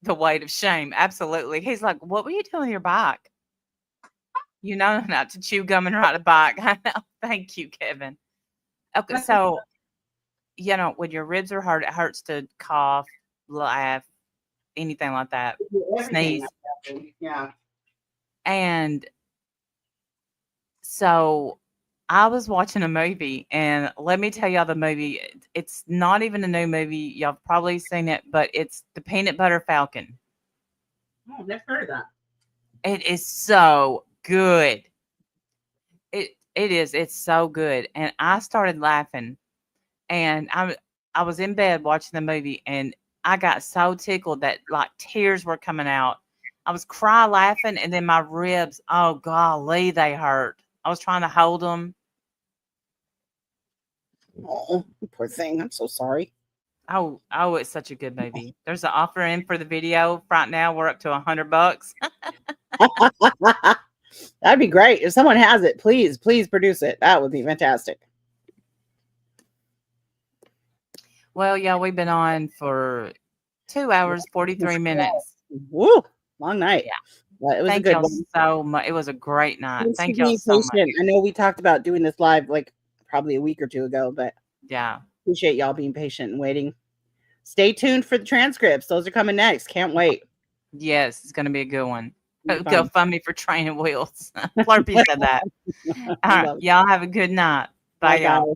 the weight of shame. Absolutely. He's like, "What were you doing with your bike?" You know not to chew gum and ride a bike. I know. Thank you, Kevin. Okay, so when your ribs are hurt, it hurts to cough, laugh, anything like that. Everything. Sneeze. Yeah. And so I was watching a movie, and let me tell y'all the movie. It's not even a new movie. Y'all have probably seen it, but it's The Peanut Butter Falcon. Oh, never heard of that. It is so good. It is. It's so good. And I started laughing, and I was in bed watching the movie, and I got so tickled that like tears were coming out. I was laughing, and then my ribs, oh golly, they hurt. I was trying to hold them. Oh, poor thing. I'm so sorry. Oh, it's such a good movie. There's an offer in for the video right now. We're up to $100. That'd be great. If someone has it, please produce it. That would be fantastic. Well, yeah, we've been on for 2 hours, 43 minutes. Woo, long night. Yeah. But it was Thank a good y'all one. so much. It was a great night. Thanks Thank for being y'all so much. patient. I know we talked about doing this live like probably a week or two ago, but Yeah. appreciate y'all being patient and waiting. Stay tuned for the transcripts. Those are coming next. Can't wait. Yes, it's going to be a good one. It'll be Go fun. fund me for training wheels. Flurpy said that. All right. Y'all have a good night. Bye, Bye, y'all. guys.